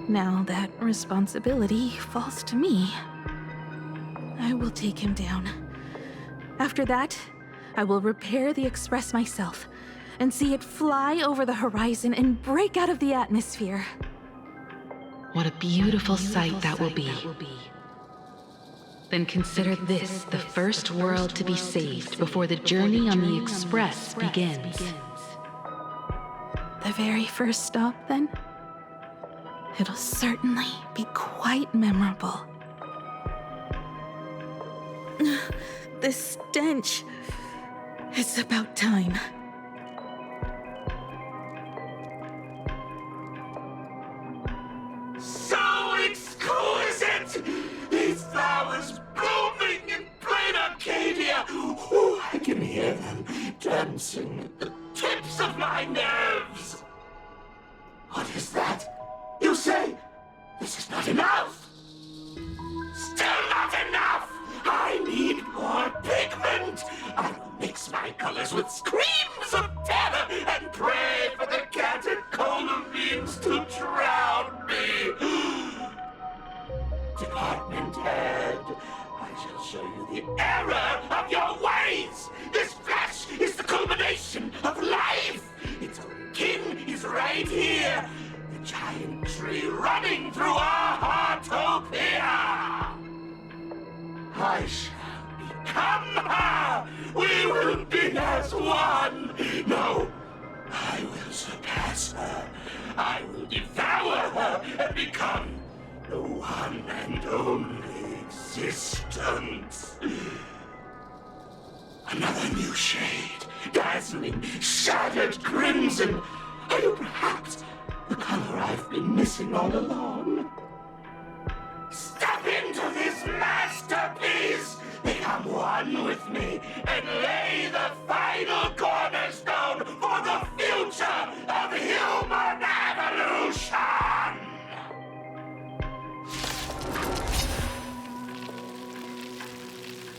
Now that responsibility falls to me. I will take him down. After that, I will repair the Express myself and see it fly over the horizon and break out of the atmosphere. What a beautiful sight that will be. Then consider this the first world to be saved before the journey on the Express begins. The very first stop, then? It'll certainly be quite memorable. The stench. It's about time. So exquisite! These flowers blooming in plain Arcadia! Ooh, I can hear them dancing at the tips of my nerves! What is that? You say this is not enough? Still not enough! I need more pigment! I will mix my colors with screams of terror and pray for the catecholamines to drown me! Department head, I shall show you the error of your ways! This flesh is the culmination of life! Its origin is right here! The giant tree running through our heartopia! I shall become her! We will be as one! No, I will surpass her! I will devour her and become the one and only existence! Another new shade, dazzling, shattered crimson! Are you perhaps the color I've been missing all along. Step into this masterpiece! Become one with me and lay the final cornerstone for the future of human evolution!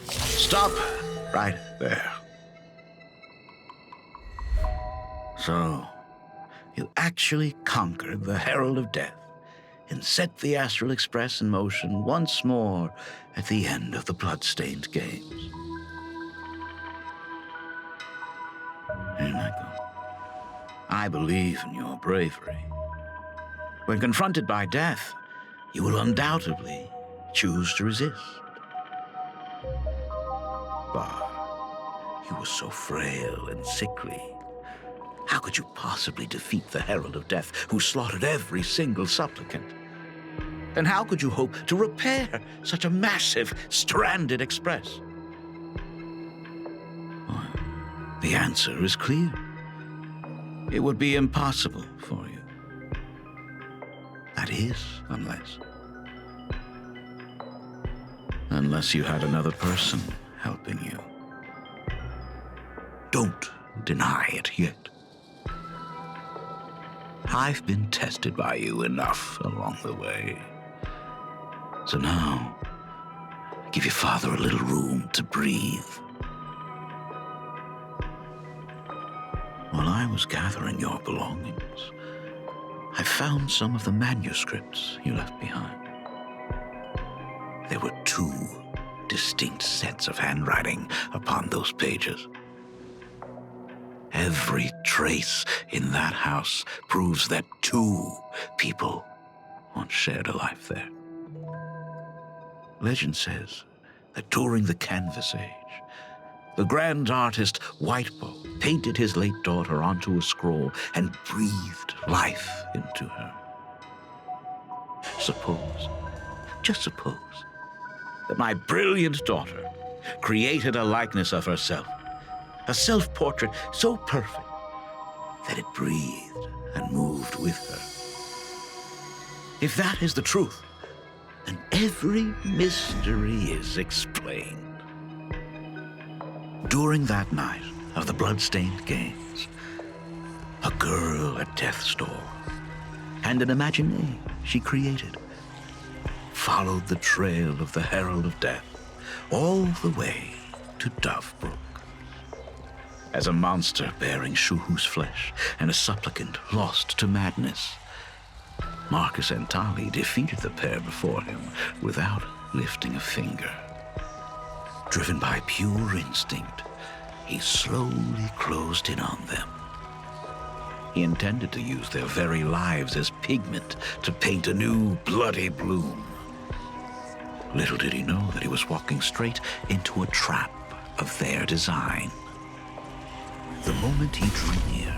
Stop right there. So, you actually conquered the Herald of Death and set the Astral Express in motion once more at the end of the Bloodstained Games. Here I go. I believe in your bravery. When confronted by death, you will undoubtedly choose to resist. But you were so frail and sickly. How could you possibly defeat the Herald of Death, who slaughtered every single supplicant? And how could you hope to repair such a massive, stranded express? Well, the answer is clear. It would be impossible for you. That is, unless you had another person helping you. Don't deny it yet. I've been tested by you enough along the way. So now, give your father a little room to breathe. While I was gathering your belongings, I found some of the manuscripts you left behind. There were 2 distinct sets of handwriting upon those pages. Every trace in that house proves that 2 people once shared a life there. Legend says that during the Canvas Age, the grand artist Whitebow painted his late daughter onto a scroll and breathed life into her. Suppose, just suppose, that my brilliant daughter created a likeness of herself, a self-portrait so perfect that it breathed and moved with her. If that is the truth, then every mystery is explained. During that night of the Bloodstained Games, a girl at death's door and an imagination she created followed the trail of the Herald of Death all the way to Dovebrook. As a monster bearing Shuhu's flesh and a supplicant lost to madness, Marcus and Tali defeated the pair before him without lifting a finger. Driven by pure instinct, he slowly closed in on them. He intended to use their very lives as pigment to paint a new bloody bloom. Little did he know that he was walking straight into a trap of their design. The moment he drew near,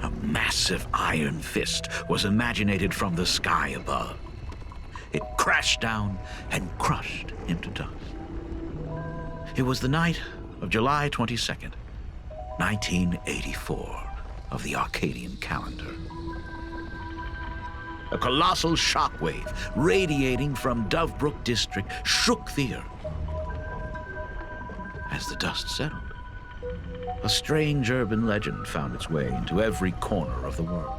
a massive iron fist was imaginated from the sky above. It crashed down and crushed into dust. It was the night of July 22nd, 1984, of the Arcadian calendar. A colossal shockwave radiating from Dovebrook District shook the earth. As the dust settled, a strange urban legend found its way into every corner of the world.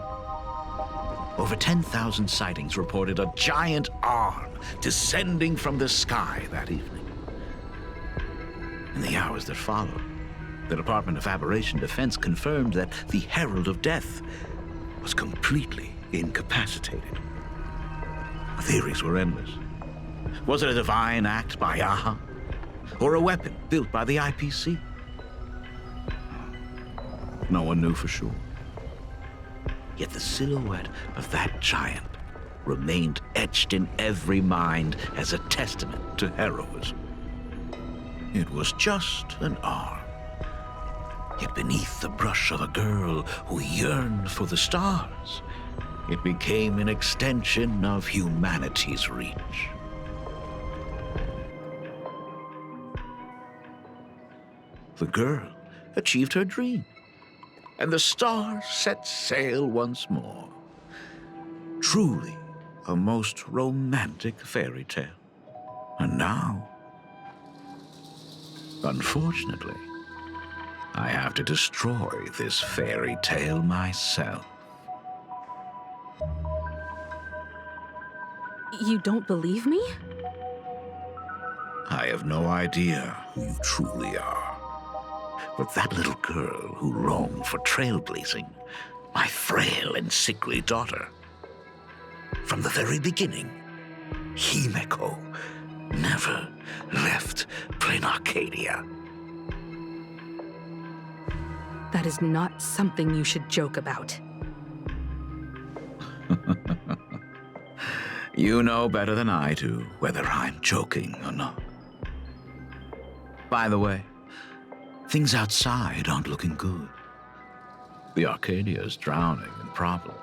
Over 10,000 sightings reported a giant arm descending from the sky that evening. In the hours that followed, the Department of Aberration Defense confirmed that the Herald of Death was completely incapacitated. Theories were endless. Was it a divine act by Yaha? Or a weapon built by the IPC? No one knew for sure. Yet the silhouette of that giant remained etched in every mind as a testament to heroism. It was just an arm. Yet beneath the brush of a girl who yearned for the stars, it became an extension of humanity's reach. The girl achieved her dream, and the stars set sail once more. Truly a most romantic fairy tale. And now, unfortunately, I have to destroy this fairy tale myself. You don't believe me? I have no idea who you truly are. But that little girl who longed for trailblazing, my frail and sickly daughter. From the very beginning, Himeko never left plain Arcadia. That is not something you should joke about. You know better than I do whether I'm joking or not. By the way, things outside aren't looking good. The Arcadia is drowning in problems.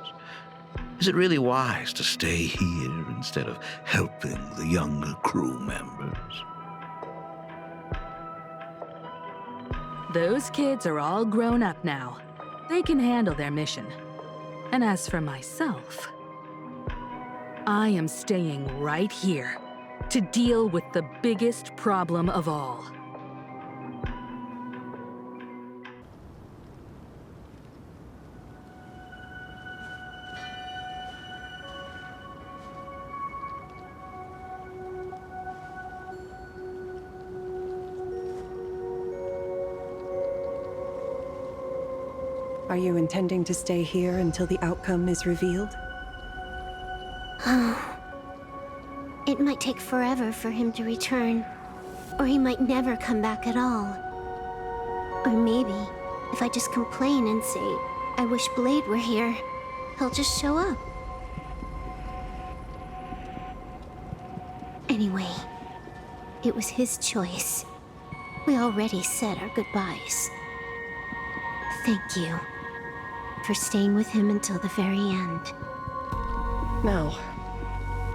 Is it really wise to stay here instead of helping the younger crew members? Those kids are all grown up now. They can handle their mission. And as for myself, I am staying right here to deal with the biggest problem of all. Are you intending to stay here until the outcome is revealed? It might take forever for him to return, or he might never come back at all. Or maybe, if I just complain and say, I wish Blade were here, he'll just show up. Anyway, it was his choice. We already said our goodbyes. Thank you for staying with him until the very end. Now,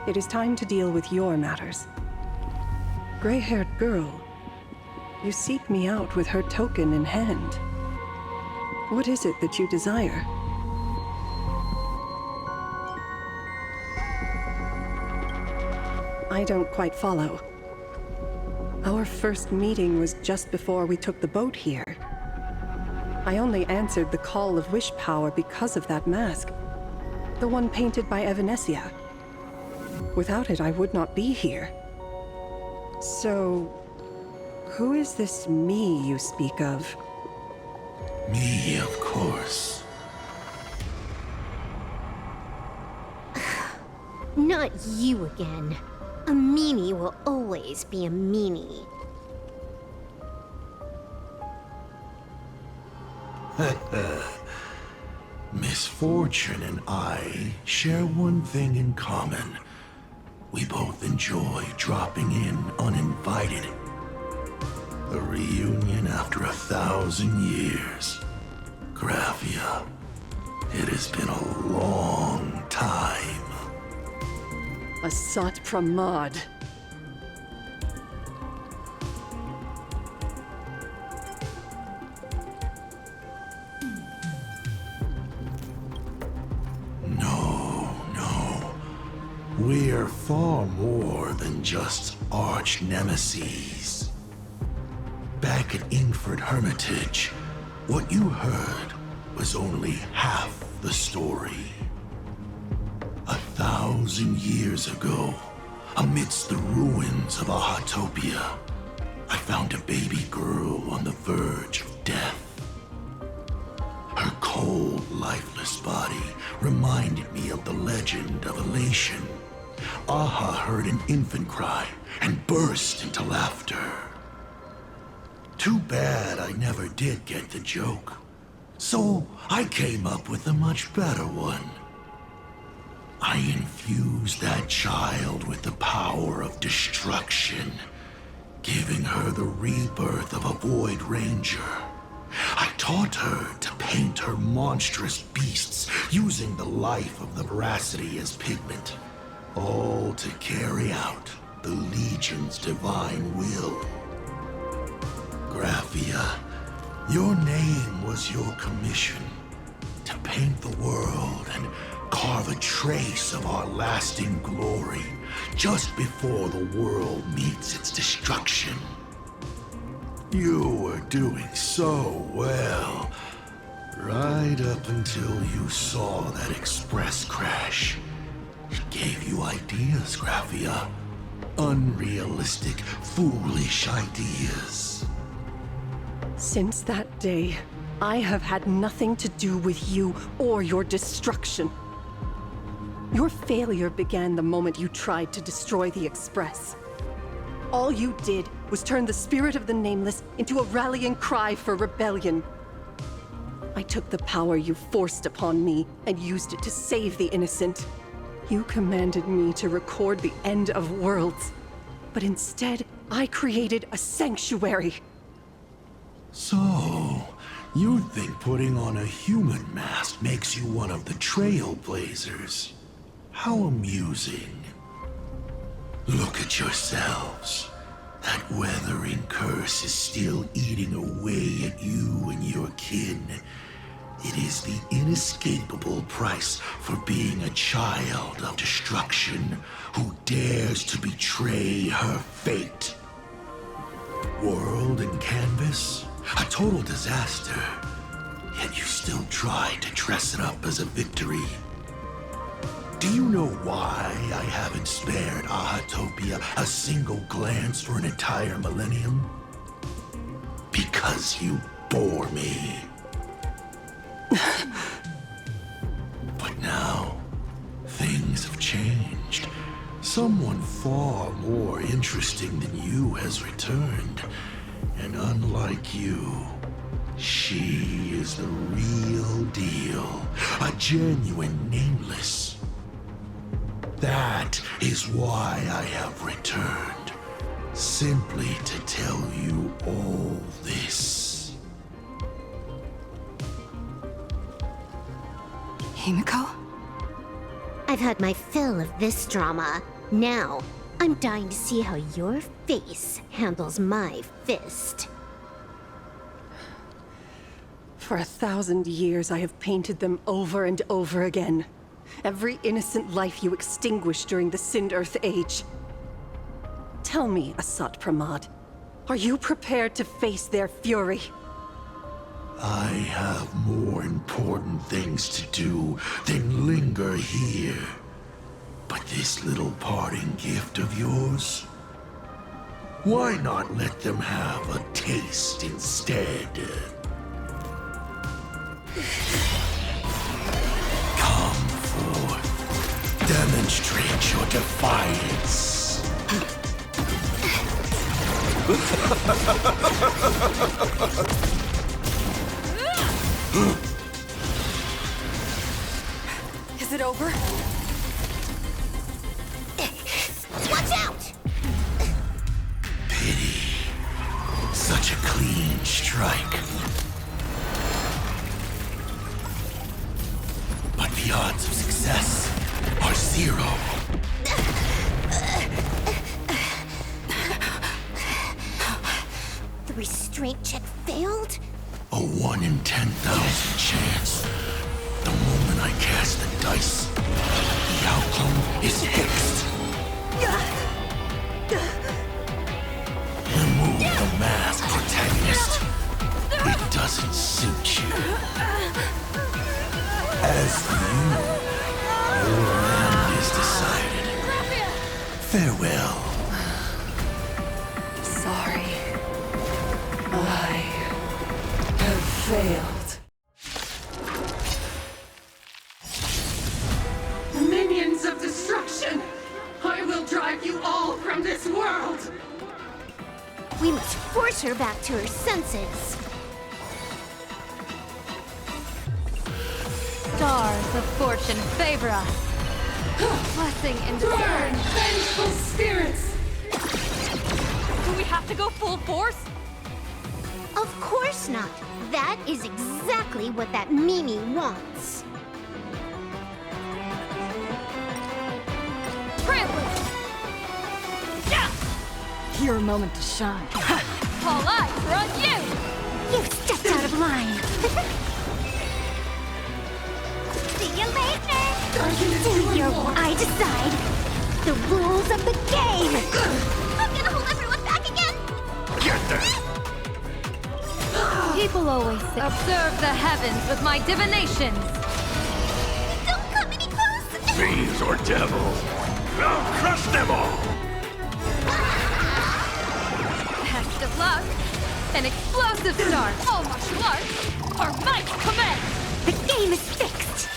it is time to deal with your matters. Gray-haired girl, you seek me out with her token in hand. What is it that you desire? I don't quite follow. Our first meeting was just before we took the boat here. I only answered the call of wish power because of that mask. The one painted by Evanesia. Without it, I would not be here. So, who is this me you speak of? Me, of course. Not you again. A meanie will always be a meanie. Misfortune and I share one thing in common. We both enjoy dropping in uninvited. A reunion after 1,000 years. Graphia, it has been a long time. Asat Pramad. We're far more than just arch nemesis. Back at Ingford Hermitage, what you heard was only half the story. 1,000 years ago, amidst the ruins of Ahatopia, I found a baby girl on the verge of death. Her cold, lifeless body reminded me of the legend of Elation. Aha heard an infant cry and burst into laughter. Too bad I never did get the joke. So I came up with a much better one. I infused that child with the power of destruction, giving her the rebirth of a Void Ranger. I taught her to paint her monstrous beasts using the life of the veracity as pigment. All to carry out the Legion's divine will. Graphia, your name was your commission. To paint the world and carve a trace of our lasting glory just before the world meets its destruction. You were doing so well, right up until you saw that express crash. It gave you ideas, Graphia. Unrealistic, foolish ideas. Since that day, I have had nothing to do with you or your destruction. Your failure began the moment you tried to destroy the Express. All you did was turn the spirit of the Nameless into a rallying cry for rebellion. I took the power you forced upon me and used it to save the innocent. You commanded me to record the end of worlds, but instead, I created a sanctuary. So, you think putting on a human mask makes you one of the Trailblazers? How amusing. Look at yourselves. That weathering curse is still eating away at you and your kin. It is the inescapable price for being a child of destruction who dares to betray her fate. World and canvas, a total disaster. Yet you still tried to dress it up as a victory. Do you know why I haven't spared Ahatopia a single glance for an entire millennium? Because you bore me. But now, things have changed. Someone far more interesting than you has returned. And unlike you, she is the real deal. A genuine Nameless. That is why I have returned. Simply to tell you all this. Himiko? I've had my fill of this drama. Now, I'm dying to see how your face handles my fist. For 1,000 years, I have painted them over and over again. Every innocent life you extinguished during the Sind-Earth Age. Tell me, Asat Pramad, are you prepared to face their fury? I have more important things to do than linger here. But this little parting gift of yours? Why not let them have a taste instead? Come forth. Demonstrate your defiance. Is it over? Watch out! Pity. Such a clean strike. But the odds of success are 0. The restraint check failed? A 1 in 10,000 chance. The moment I cast the dice, the outcome is fixed. Remove the mask, protagonist. It doesn't suit you. As for you, your end is decided. Farewell. Sorry. I have failed. Minions of destruction! I will drive you all from this world! We must force her back to her senses. Stars of fortune favor us. Blessing and Burn, vengeful spirits! Do we have to go full force? Of course not. That is exactly what that Mimi wants. Your moment to shine. All eyes are on you! You stepped out of line. See you later! I decide the rules of the game! I'm gonna hold everyone back again! Get there! People always say, observe the heavens with my divinations. Don't come any closer! Fiends or devils, I'll crush them all! Best of luck. An explosive start. All martial arts. Our might commence. The game is fixed!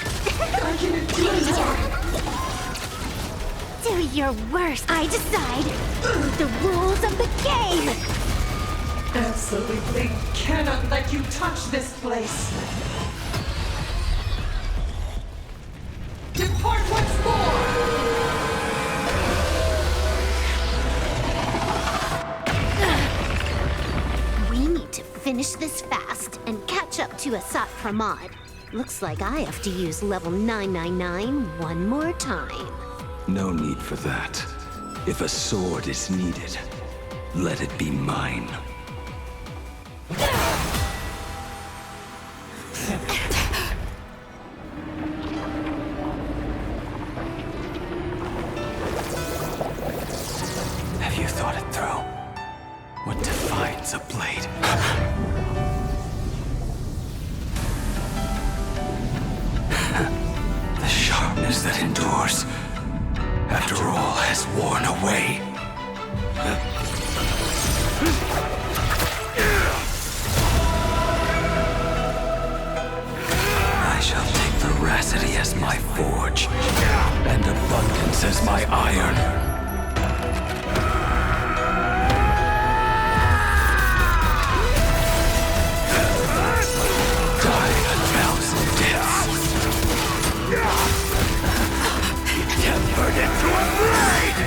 Do your worst. I decide the rules of the game! Absolutely cannot let you touch this place. Depart once more! We need to finish this fast and catch up to Asat Pramod. Looks like I have to use level 999 one more time. No need for that. If a sword is needed, let it be mine. Have you thought it through? What defines a blade? The sharpness that endures, after all has worn away. I shall take veracity as my forge, and abundance as my iron. Die a thousand deaths. Tempered into a blade!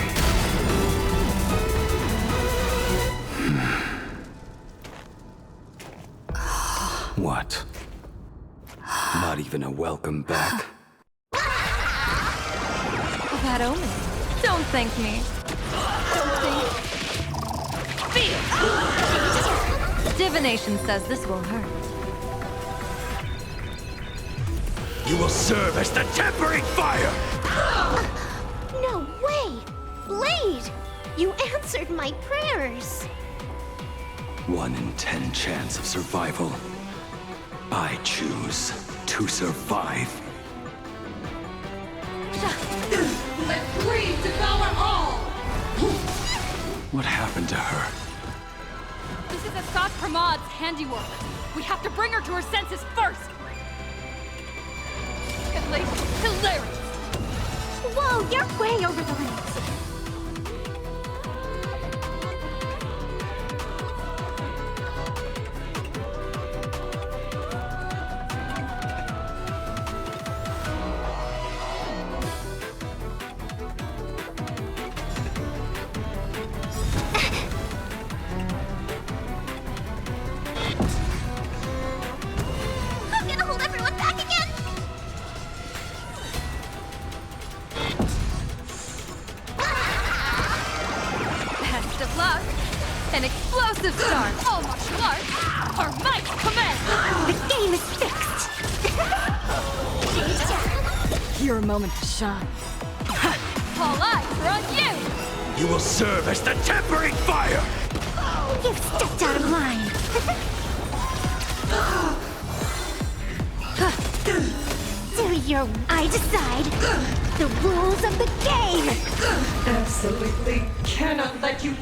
What? Not even a welcome back? Bad omen. Don't thank me. Divination says this will hurt. You will serve as the tempering fire! No way! Blade! You answered my prayers! 1 in 10 chance of survival. I choose to survive. Let greed devour all! What happened to her? This is Asad Pramod's handiwork. We have to bring her to her senses first. Hilarious! Whoa, you're way over the limit! I'm gonna hold everyone back again! Best of luck. An explosive start. All martial arts. Our might commence. The game is fixed! Your moment to shine. All eyes are on you. You will serve as the tempering fire! You've stepped out of line! Do your... I decide the rules of the game! Absolutely cannot let you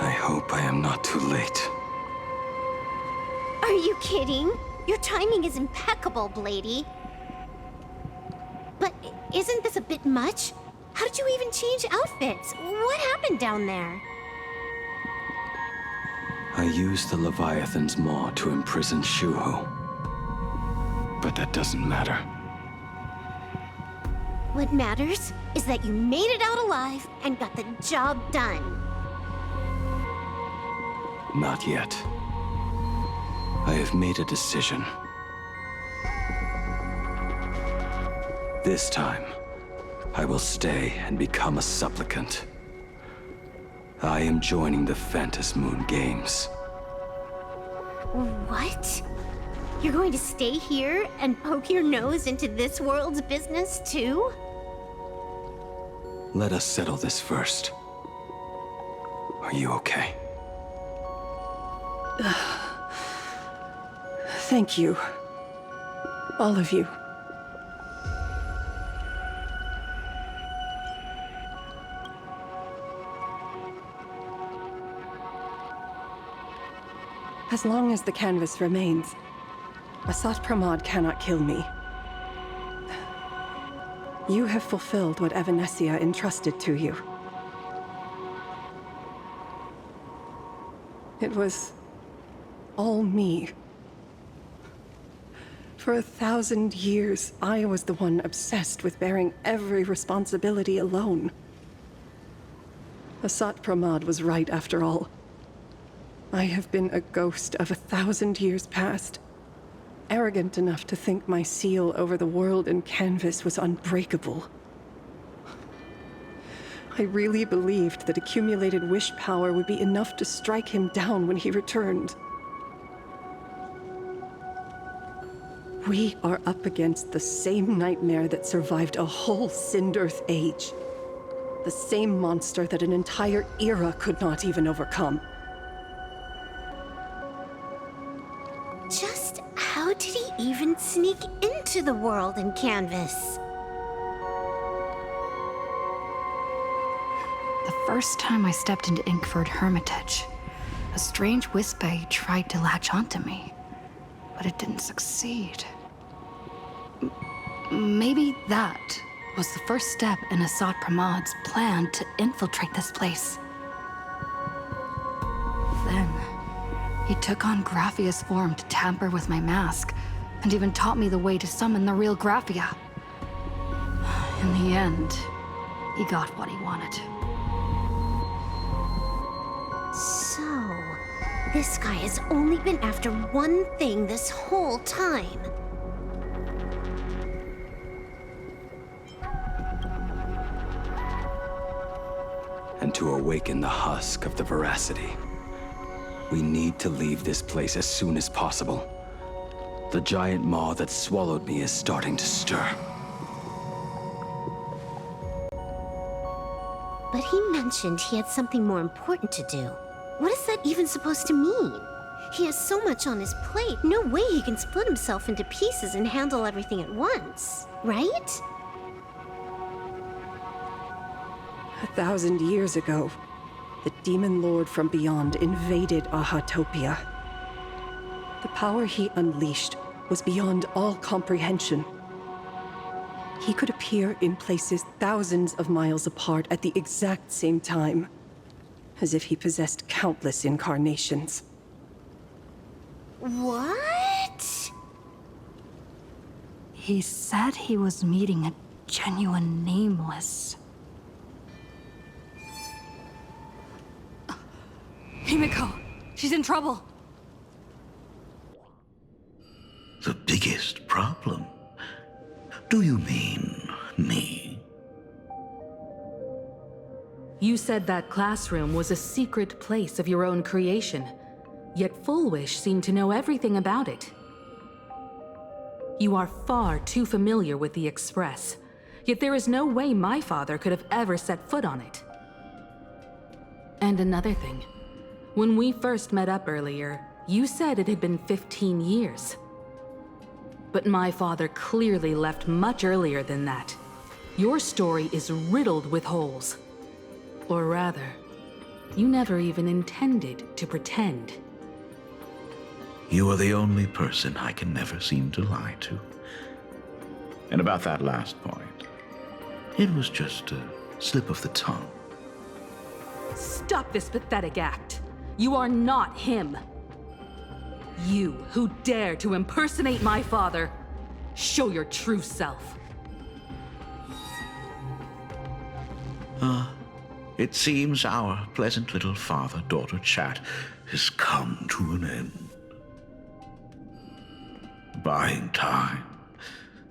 I hope I am not too late. Are you kidding? Your timing is impeccable, Blady. But isn't this a bit much? How did you even change outfits? What happened down there? I used the Leviathan's maw to imprison Shuhu. But that doesn't matter. What matters is that you made it out alive and got the job done. Not yet. I have made a decision. This time, I will stay and become a supplicant. I am joining the Phantas Moon Games. What? You're going to stay here and poke your nose into this world's business too? Let us settle this first. Are you okay? Thank you. All of you. As long as the canvas remains, Asat Pramod cannot kill me. You have fulfilled what Evanescia entrusted to you. It was all me. For 1,000 years, I was the one obsessed with bearing every responsibility alone. Asat Pramod was right after all. I have been a ghost of 1,000 years past, arrogant enough to think my seal over the world and canvas was unbreakable. I really believed that accumulated wish power would be enough to strike him down when he returned. We are up against the same nightmare that survived a whole Sindearth age. The same monster that an entire era could not even overcome. Just how did he even sneak into the world and canvas? The first time I stepped into Inkford Hermitage, a strange whisper tried to latch onto me, but it didn't succeed. Maybe that was the first step in Asat Pramod's plan to infiltrate this place. Then, he took on Graphia's form to tamper with my mask, and even taught me the way to summon the real Graphia. In the end, he got what he wanted. So, this guy has only been after one thing this whole time. And to awaken the husk of the veracity, we need to leave this place as soon as possible. The giant maw that swallowed me is starting to stir. But he mentioned he had something more important to do. What is that even supposed to mean? He has so much on his plate, no way he can split himself into pieces and handle everything at once, right? 1,000 years ago, the demon lord from beyond invaded Ahatopia. The power he unleashed was beyond all comprehension. He could appear in places thousands of miles apart at the exact same time, as if he possessed countless incarnations. What? He said he was meeting a genuine nameless. Himiko! She's in trouble! The biggest problem? Do you mean me? You said that classroom was a secret place of your own creation, yet Full Wish seemed to know everything about it. You are far too familiar with the Express, yet there is no way my father could have ever set foot on it. And another thing. When we first met up earlier, you said it had been 15 years. But my father clearly left much earlier than that. Your story is riddled with holes. Or rather, you never even intended to pretend. You are the only person I can never seem to lie to. And about that last point, it was just a slip of the tongue. Stop this pathetic act. You are not him. You who dare to impersonate my father, show your true self. It seems our pleasant little father-daughter chat has come to an end. Buying time,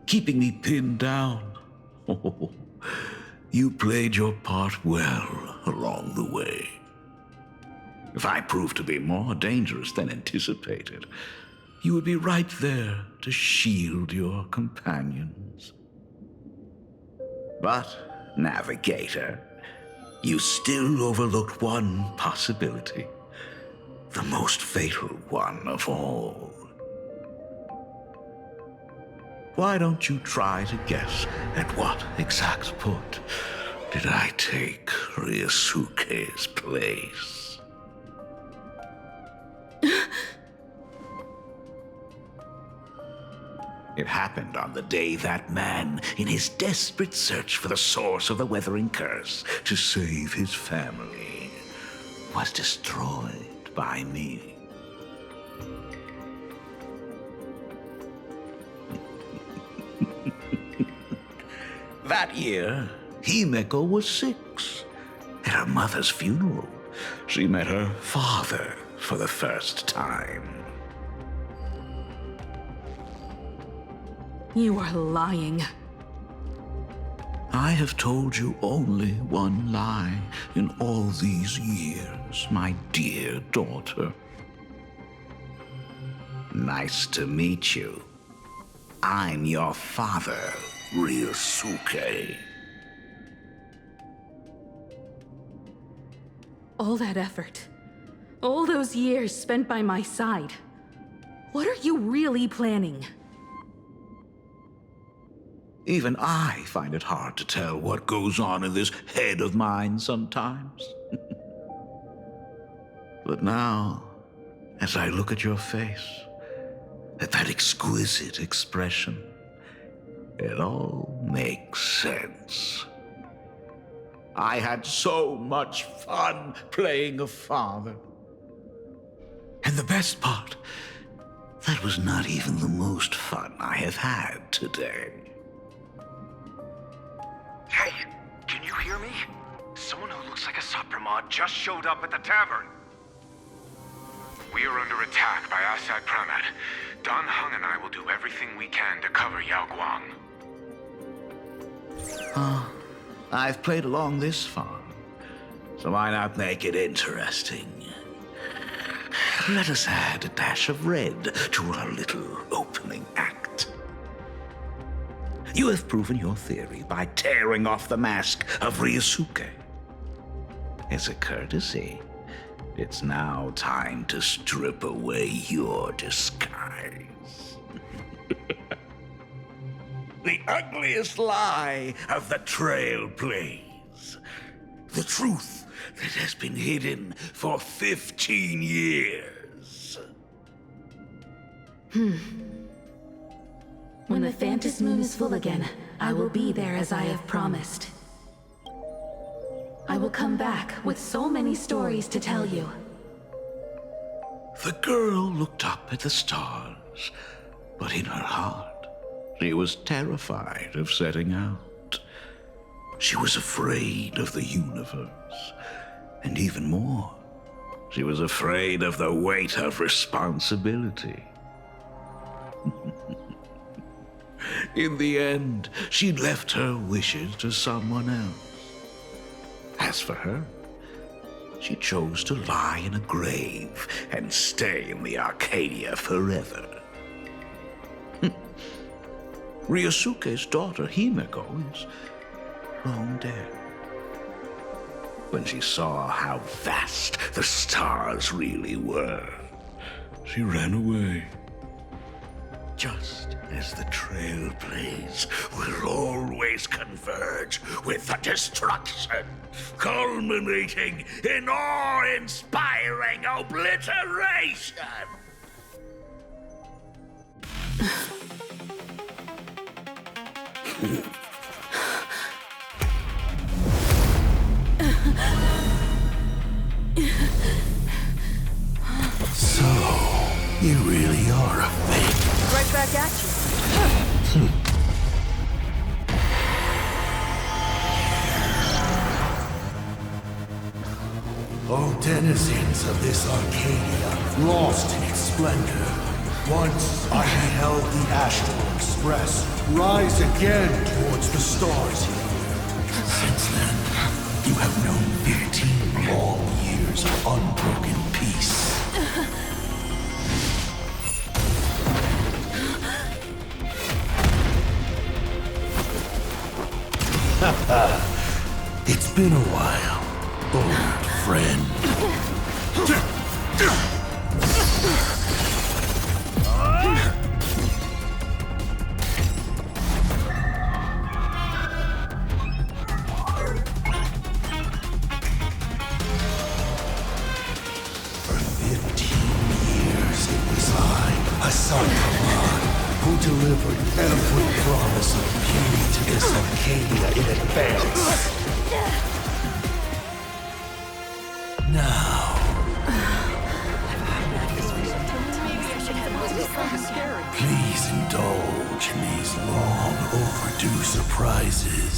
keeping me pinned down. Oh, you played your part well along the way. If I proved to be more dangerous than anticipated, you would be right there to shield your companions. But, Navigator, you still overlooked one possibility. The most fatal one of all. Why don't you try to guess at what exact point did I take Ryusuke's place? It happened on the day that man, in his desperate search for the source of the weathering curse to save his family, was destroyed by me. That year, Himeko was 6. At her mother's funeral, she met her father for the first time. You are lying. I have told you only one lie in all these years, my dear daughter. Nice to meet you. I'm your father, Ryusuke. All that effort, all those years spent by my side. What are you really planning? Even I find it hard to tell what goes on in this head of mine sometimes. But now, as I look at your face, at that exquisite expression, it all makes sense. I had so much fun playing a father. And the best part, that was not even the most fun I have had today. Hey, can you hear me? Someone who looks like a Supremod just showed up at the tavern. We are under attack by outside Primate. Don Hung and I will do everything we can to cover Yao Guang. I've played along this far, so why not make it interesting? Let us add a dash of red to our little opening act. You have proven your theory by tearing off the mask of Ryusuke. As a courtesy, it's now time to strip away your disguise. The ugliest lie of the Trailblaze. The truth that has been hidden for 15 years. When the Phantom Moon is full again, I will be there as I have promised. I will come back with so many stories to tell you. The girl looked up at the stars, but in her heart, she was terrified of setting out. She was afraid of the universe, and even more, she was afraid of the weight of responsibility. In the end, she left her wishes to someone else. As for her, she chose to lie in a grave and stay in the Arcadia forever. Ryusuke's daughter, Himeko, is long dead. When she saw how vast the stars really were, she ran away. Just as the Trailblaze will always converge with the destruction, culminating in awe-inspiring obliteration. are a fake. Right back at you. O denizens of this Arcadia, lost in its splendor, once I beheld the Astral Express rise again towards the stars here. Since then, you have known 15 long years of unbroken peace. It's been a while, old friend. For 15 years it was I, Hassan Khan, who delivered every promise of beauty to this Arcadia in advance. Now, please indulge in these long overdue surprises.